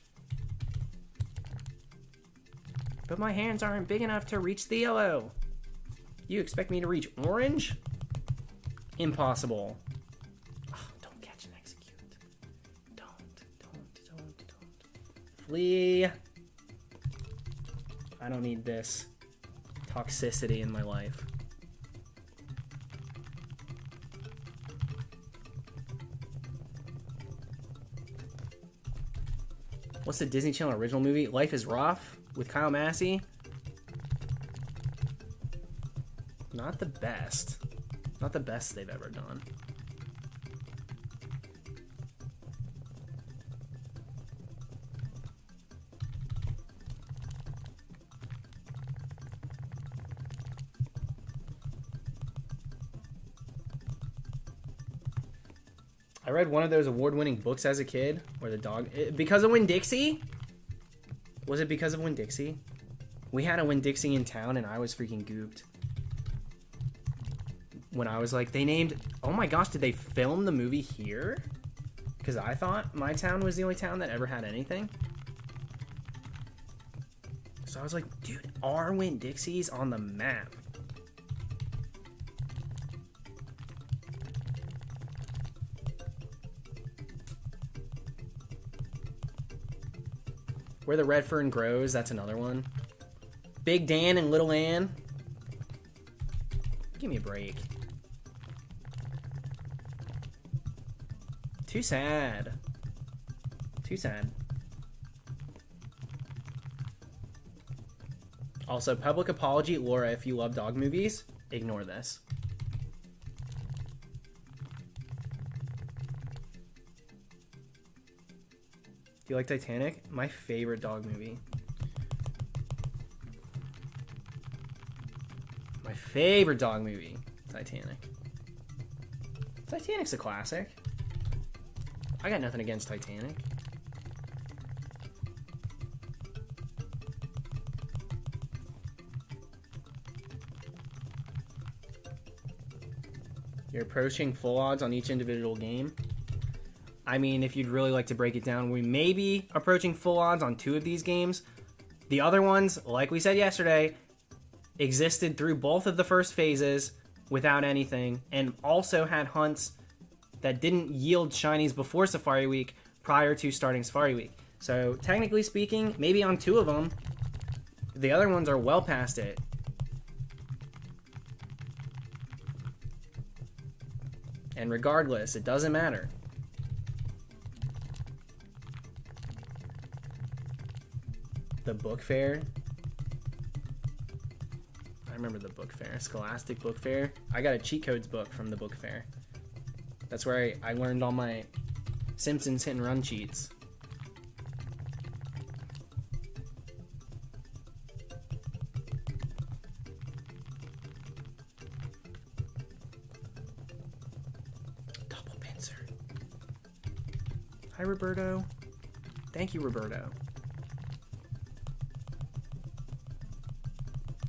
But my hands aren't big enough to reach the yellow. You expect me to reach orange? Impossible. Oh, don't catch and execute. Don't. Flee. I don't need this toxicity in my life. What's the Disney Channel original movie? Life is Rough with Kyle Massey. Not the best. Not the best they've ever done. I read one of those award-winning books as a kid, where the dog... because of Winn-Dixie? Was it because of Winn-Dixie? We had a Winn-Dixie in town, and I was freaking gooped. When I was like, they named... Oh my gosh, did they film the movie here? Because I thought my town was the only town that ever had anything. So I was like, dude, are Winn-Dixies on the map? Where the Red Fern Grows, that's another one. Big Dan and Little Ann. Give me a break. Too sad. Too sad. Also, public apology, Laura, if you love dog movies, ignore this. Do you like Titanic? My favorite dog movie. My favorite dog movie, Titanic. Titanic's a classic. I got nothing against Titanic. You're approaching full odds on each individual game. I mean, if you'd really like to break it down, we may be approaching full odds on 2 of these games. The other ones, like we said yesterday, existed through both of the first phases without anything, and also had hunts that didn't yield shinies before Safari Week prior to starting Safari Week. So technically speaking, maybe on 2 of them, the other ones are well past it. And regardless, it doesn't matter. The book fair. I remember the book fair. Scholastic book fair. I got a cheat codes book from the book fair. That's where I learned all my Simpsons hit and run cheats. Double pincer. Hi, Roberto. Thank you, Roberto.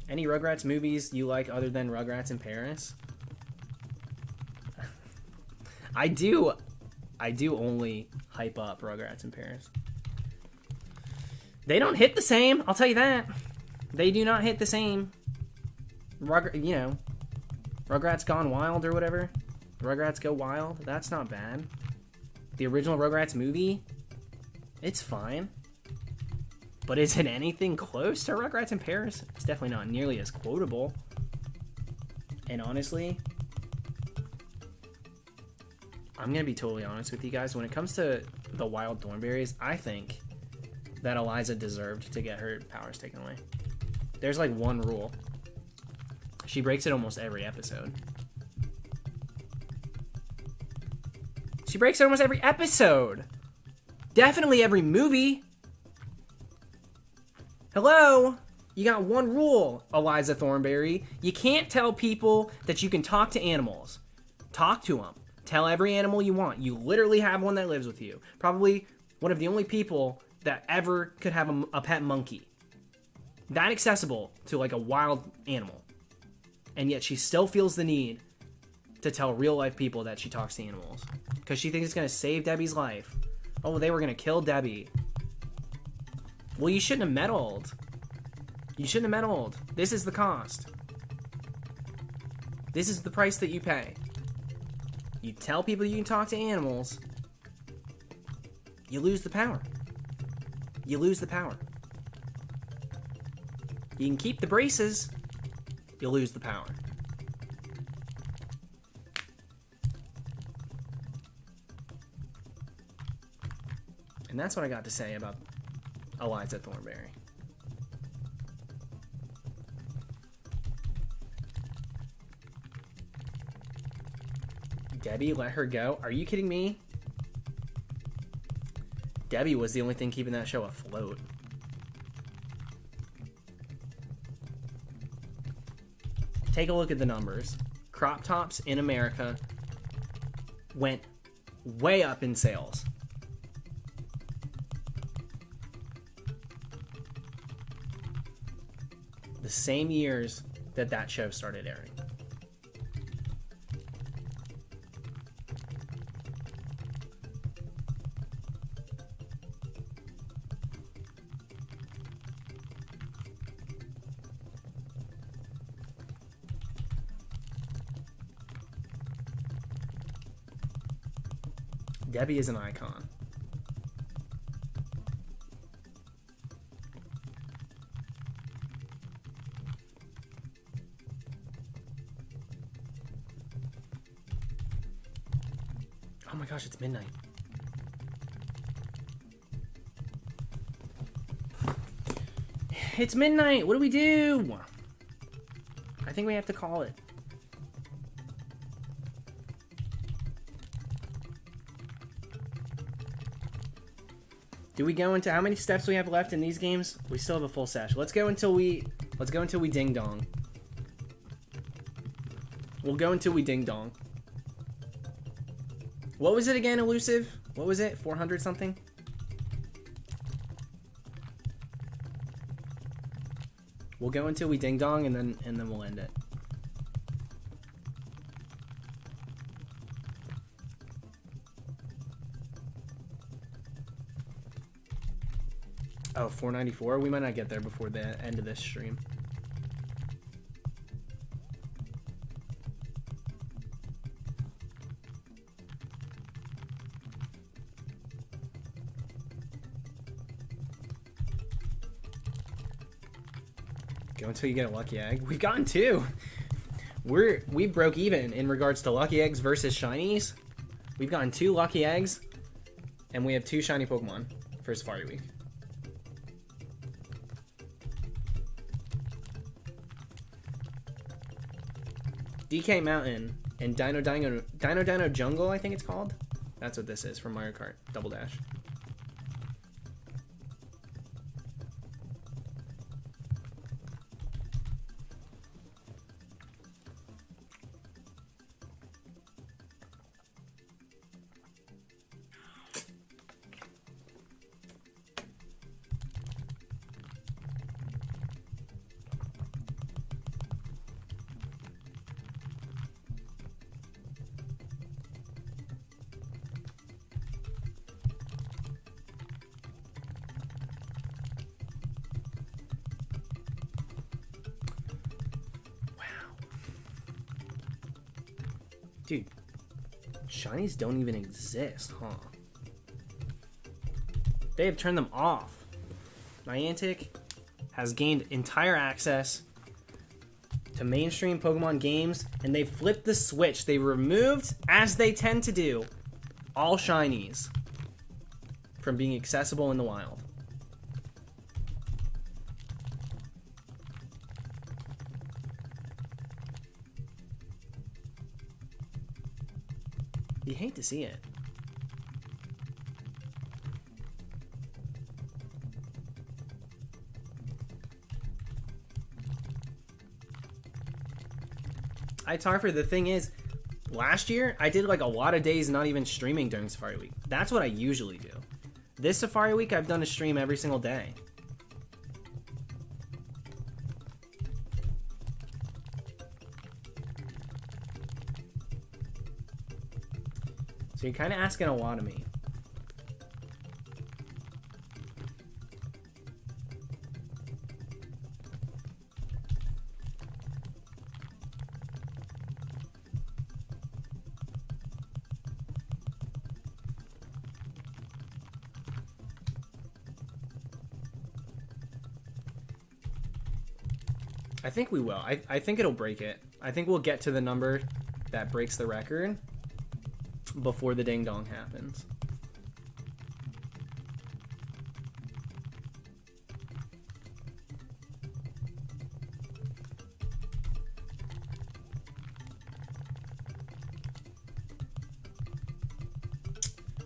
Any Rugrats movies you like other than Rugrats in Paris? I do only hype up Rugrats in Paris. They don't hit the same, I'll tell you that. They do not hit the same. Rugrats Gone Wild or whatever. Rugrats Go Wild, that's not bad. The original Rugrats movie, it's fine. But is it anything close to Rugrats in Paris? It's definitely not nearly as quotable. And honestly, I'm going to be totally honest with you guys. When it comes to the Wild Thornberrys, I think that Eliza deserved to get her powers taken away. There's like one rule. She breaks it almost every episode. She breaks it almost every episode. Definitely every movie. Hello? You got one rule, Eliza Thornberry. You can't tell people that you can talk to animals. Talk to them. Tell every animal you want. You literally have one that lives with you. Probably one of the only people that ever could have a pet monkey. That accessible to like a wild animal. And yet she still feels the need to tell real life people that she talks to animals. Because she thinks it's going to save Debbie's life. Oh, they were going to kill Debbie. Well, you shouldn't have meddled. You shouldn't have meddled. This is the cost. This is the price that you pay. You tell people you can talk to animals, you lose the power. You lose the power. You can keep the braces, you lose the power. And that's what I got to say about Eliza Thornberry. Debbie, let her go? Are you kidding me? Debbie was the only thing keeping that show afloat. Take a look at the numbers. Crop tops in America went way up in sales. The same years that that show started airing. Debbie is an icon. Oh my gosh, it's midnight. It's midnight. What do we do? I think we have to call it. Do we go into how many steps we have left in these games? We still have a full sesh. Let's go until we ding dong. We'll go until we ding dong. What was it again, Elusive? What was it? 400 something? We'll go until we ding dong and then we'll end it. Oh, 494? We might not get there before the end of this stream. Go until you get a lucky egg. We've gotten two. We broke even in regards to lucky eggs versus shinies. We've gotten 2 lucky eggs, and we have 2 shiny Pokemon for Safari Week. DK Mountain and Dino Jungle, I think it's called. That's what this is from Mario Kart Double Dash. Dude, shinies don't even exist, huh? They have turned them off. Niantic has gained entire access to mainstream Pokemon games, and they flipped the switch. They removed, as they tend to do, all shinies from being accessible in the wild. You hate to see it. Tarfer, the thing is, last year I did like a lot of days not even streaming during Safari Week. That's what I usually do. This Safari Week I've done a stream every single day. So you're kind of asking a lot of me. I think we will. I think it'll break it. I think we'll get to the number that breaks the record before the ding dong happens.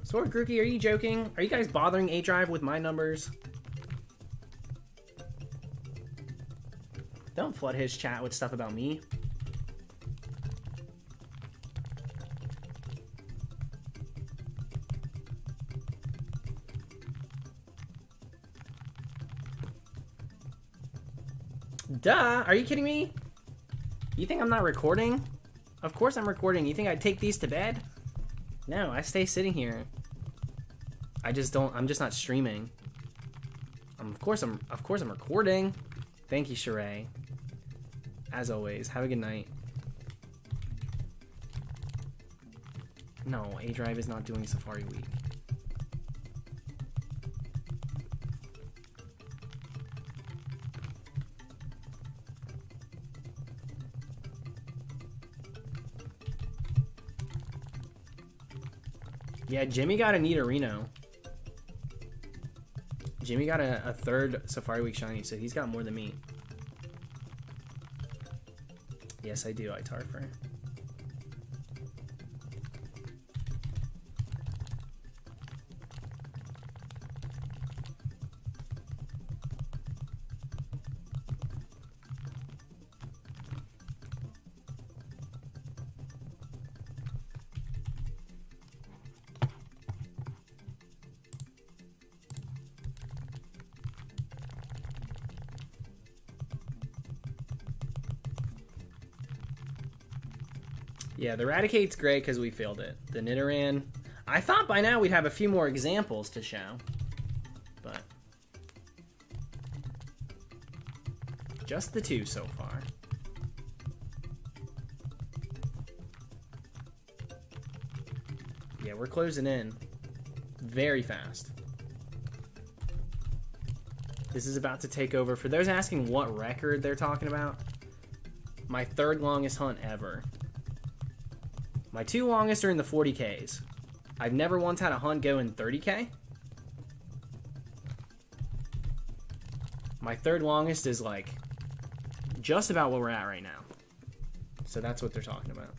Sword Grookey, are you joking? Are you guys bothering A-Drive with my numbers? Don't flood his chat with stuff about me. Duh, are you kidding me? You think I'm not recording? Of course I'm recording. You think I'd take these to bed? No, I stay sitting here. I'm just not streaming. Of course I'm recording. Thank you, Sheree. As always, have a good night. No, A-Drive is not doing Safari Week. Yeah, Jimmy got a Nidorino. Jimmy got a third Safari Week shiny, so he's got more than me. Yes, I do, Itarfer. Yeah, the Raticate's great because we failed it. The Nidoran, I thought by now we'd have a few more examples to show, but just the two so far. Yeah, we're closing in very fast. This is about to take over. For those asking what record they're talking about, my third longest hunt ever. My two longest are in the 40Ks. I've never once had a hunt go in 30K. My third longest is like just about where we're at right now. So that's what they're talking about.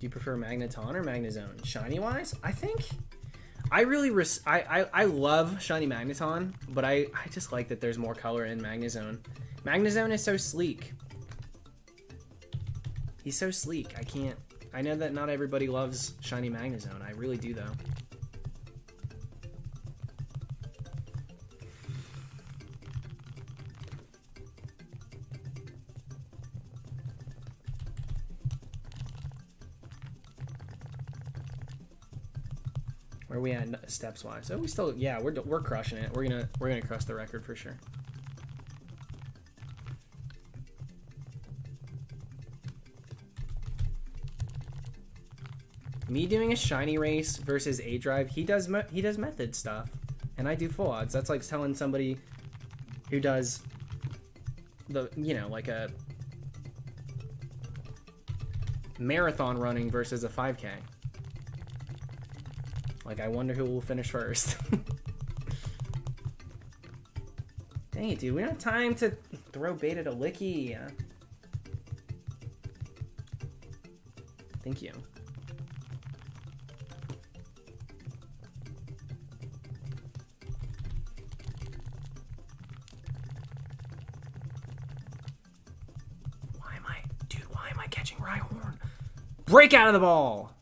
Do you prefer Magneton or Magnezone? Shiny wise, I think I really I love Shiny Magneton, but I just like that there's more color in Magnezone. Magnezone is so sleek. He's so sleek. I know that not everybody loves Shiny Magnezone. I really do though. Where are we at steps wise? Oh, we still, yeah, we're crushing it. We're gonna crush the record for sure. Me doing a shiny race versus A-Drive, he does method stuff, and I do full odds. That's like telling somebody who does the, you know, like a marathon running versus a 5K. Like, I wonder who will finish first. Dang it, dude. We don't have time to throw bait at a Licky. Thank you. Why am I catching Rhyhorn? Break out of the ball!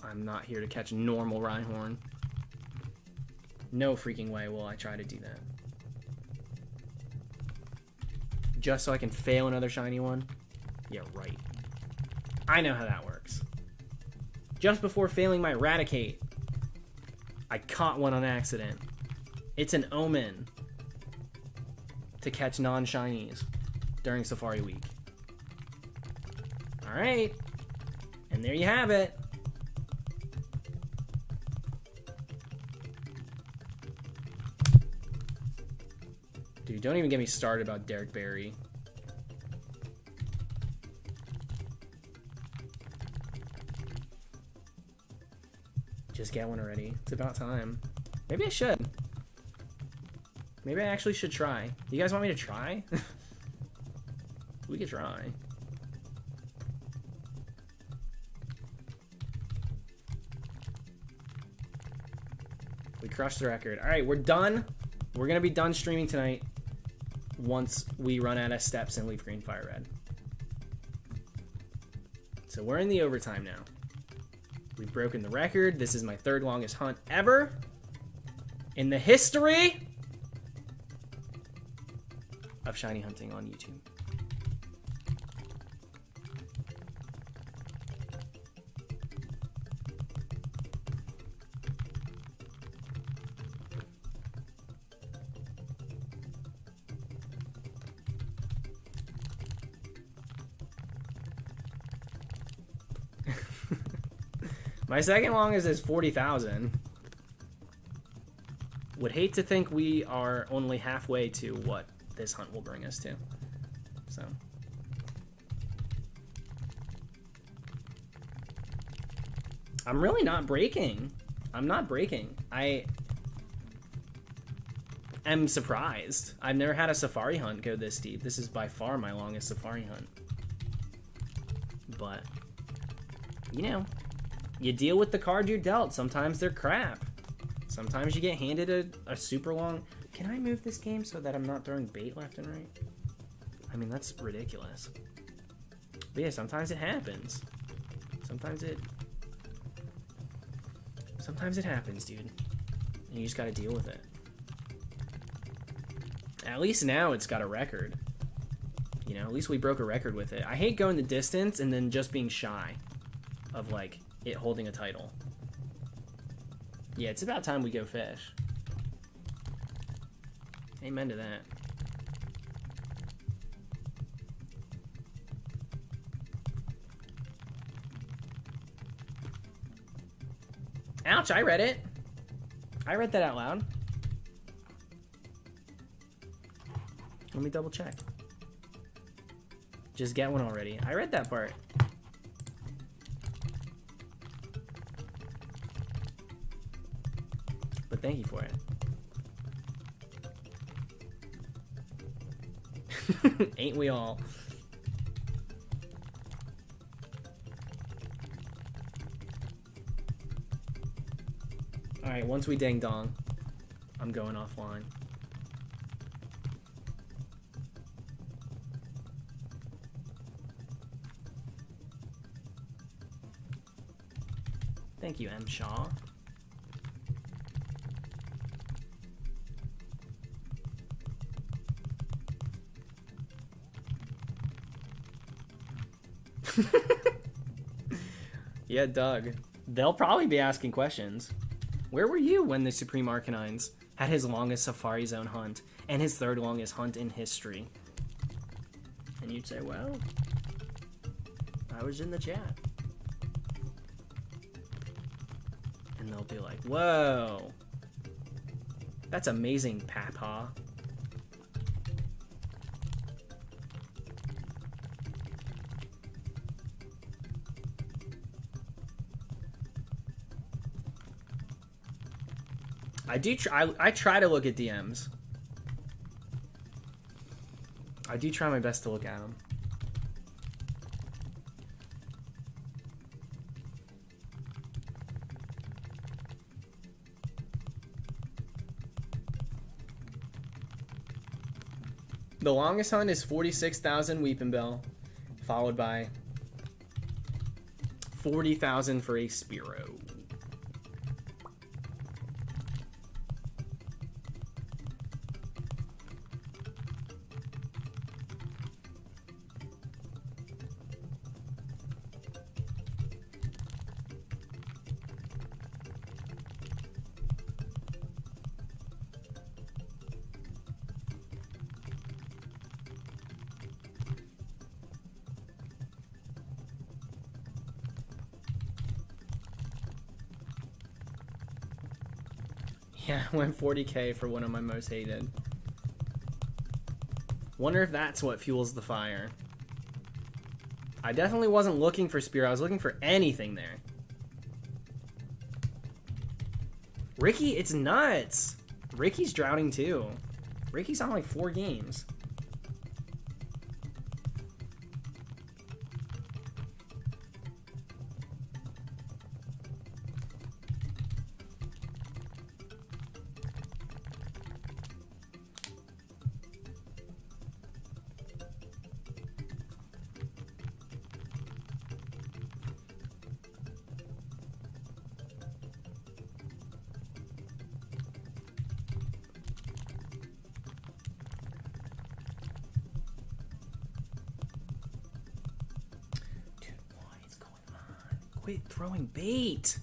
I'm not here to catch normal Rhyhorn. No freaking way will I try to do that. Just so I can fail another shiny one? Yeah, right. I know how that works. Just before failing my Raticate, I caught one on accident. It's an omen to catch non-shinies. during Safari Week. All right. And there you have it. Dude, don't even get me started about Derek Barry. Just get one already. It's about time. Maybe I should. Maybe I actually should try. You guys want me to try? We could try. We crushed the record. All right, we're done. We're going to be done streaming tonight once we run out of steps and leave green, fire red. So we're in the overtime now. We've broken the record. This is my 3rd longest hunt ever in the history of shiny hunting on YouTube. My 2nd longest is 40,000. Would hate to think we are only halfway to what this hunt will bring us to. So. I'm really not breaking. I'm not breaking. I am surprised. I've never had a safari hunt go this deep. This is by far my longest safari hunt. But, you know, you deal with the card you're dealt. Sometimes they're crap. Sometimes you get handed a super long... Can I move this game so that I'm not throwing bait left and right? I mean, that's ridiculous. But yeah, sometimes it happens. Sometimes it happens, dude. And you just gotta deal with it. At least now it's got a record. You know, at least we broke a record with it. I hate going the distance and then just being shy of, like, it holding a title. Yeah, it's about time we go fish. Amen to that. Ouch, I read it. I read that out loud. Let me double check. Just get one already. I read that part. But thank you for it. Ain't we all? Alright, once we ding dong, I'm going offline. Thank you, M. Shaw. Yeah, Doug. They'll probably be asking questions. Where were you when the Supreme Arcanines had his longest Safari Zone hunt and his 3rd longest hunt in history? And you'd say, well, I was in the chat. And they'll be like, whoa, that's amazing, Papa. I try to look at DMs. I do try my best to look at them. The longest hunt is 46,000 Weepinbell, followed by 40,000 for a Spearow. Yeah, I went 40k for one of my most hated. Wonder if that's what fuels the fire. I definitely wasn't looking for Spear. I was looking for anything there. Ricky, it's nuts. Ricky's drowning too. Ricky's on like 4 games. Quit throwing bait.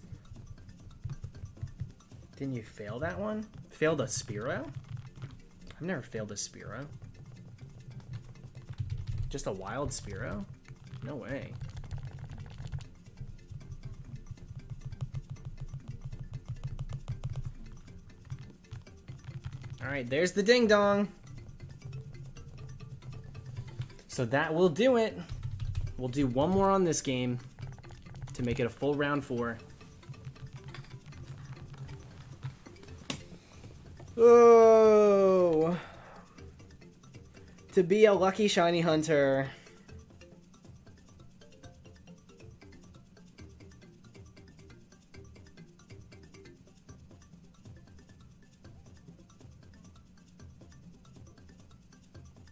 Didn't you fail that one? Failed a Spearow? I've never failed a Spearow. Just a wild Spearow? No way. Alright, there's the ding dong. So that will do it. We'll do one more on this game to make it a full round 4. Oh, to be a lucky shiny hunter.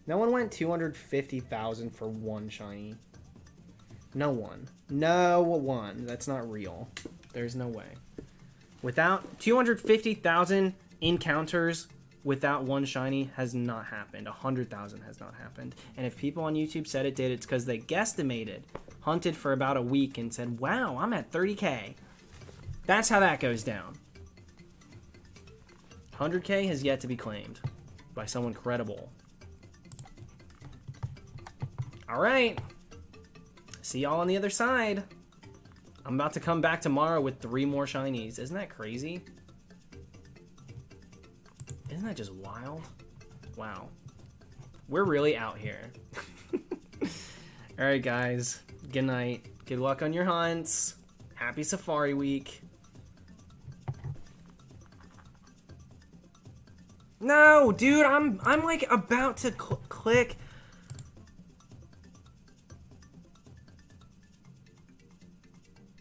No one went 250,000 for one shiny. No one. No one. That's not real. There's no way. Without 250,000 encounters without one shiny has not happened. 100,000 has not happened. And if people on YouTube said it did, it's because they guesstimated, hunted for about a week, and said, wow, I'm at 30k. That's how that goes down. 100k has yet to be claimed by someone credible. All right. See y'all on the other side. I'm about to come back tomorrow with 3 more shinies. Isn't that crazy? Isn't that just wild? Wow. We're really out here. All right, guys. Good night. Good luck on your hunts. Happy Safari Week. No, dude, I'm like about to click.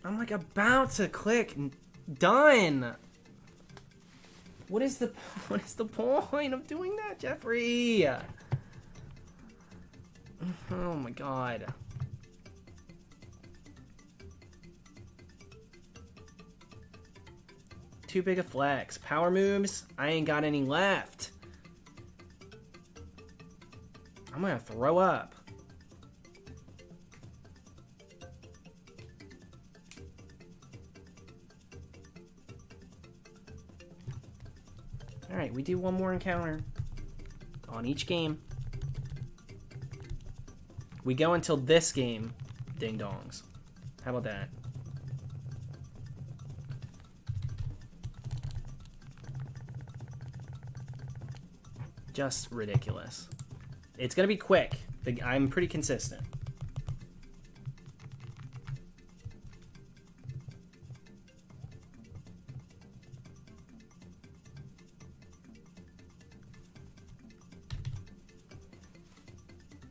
I'm like about to click done. What is the point of doing that, Jeffrey? Oh my god. Too big a flex. Power moves? I ain't got any left. I'm gonna throw up. Alright, we do one more encounter on each game. We go until this game, ding dongs. How about that? Just ridiculous. It's gonna be quick. I'm pretty consistent.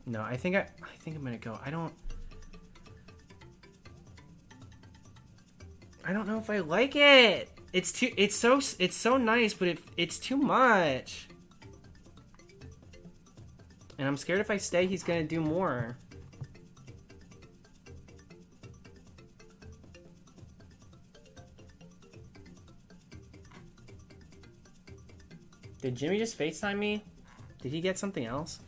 No, I think I'm gonna go. I don't know if I like it. It's so nice, but it's too much. And I'm scared if I stay, he's gonna do more. Did Jimmy just FaceTime me? Did he get something else?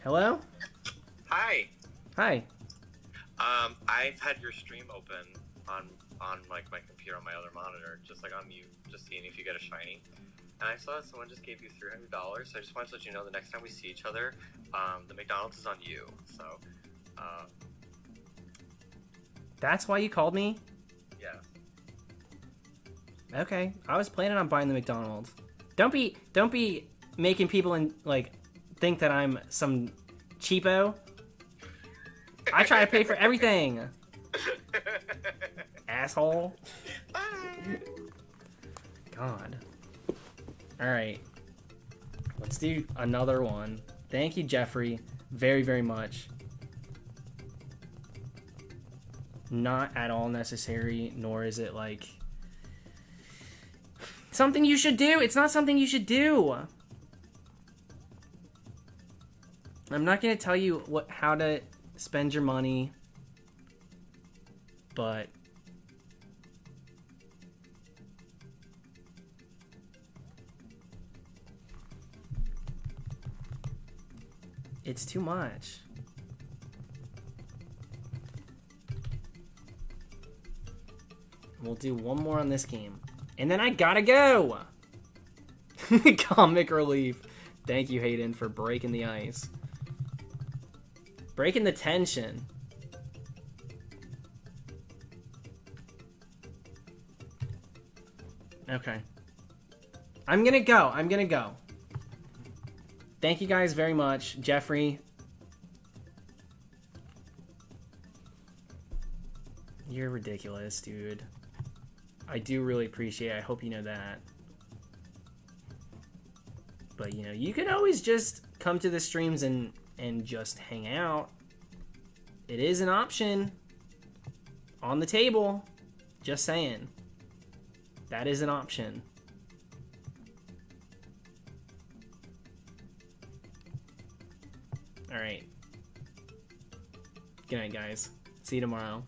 Hello? Hi. Hi. I've had your stream open on like my computer on my other monitor, just like on mute, just seeing if you get a shiny. And I saw that someone just gave you $300, so I just wanted to let you know the next time we see each other, the McDonald's is on you. So, That's why you called me? Okay, I was planning on buying the McDonald's. Don't be making people think that I'm some cheapo. I try to pay for everything. Asshole. Bye. God. Alright. Let's do another one. Thank you, Jeffrey, very, very much. Not at all necessary, nor is it like something you should do. It's not something you should do. I'm not going to tell you how to spend your money, but it's too much. We'll do one more on this game. And then I gotta go! Comic relief. Thank you, Hayden, for breaking the ice. Breaking the tension. Okay. I'm gonna go. Thank you guys very much. Jeffrey. You're ridiculous, dude. I do really appreciate it. I hope you know that. But, you know, you can always just come to the streams and just hang out. It is an option on the table. Just saying. That is an option. Alright. Good night, guys. See you tomorrow.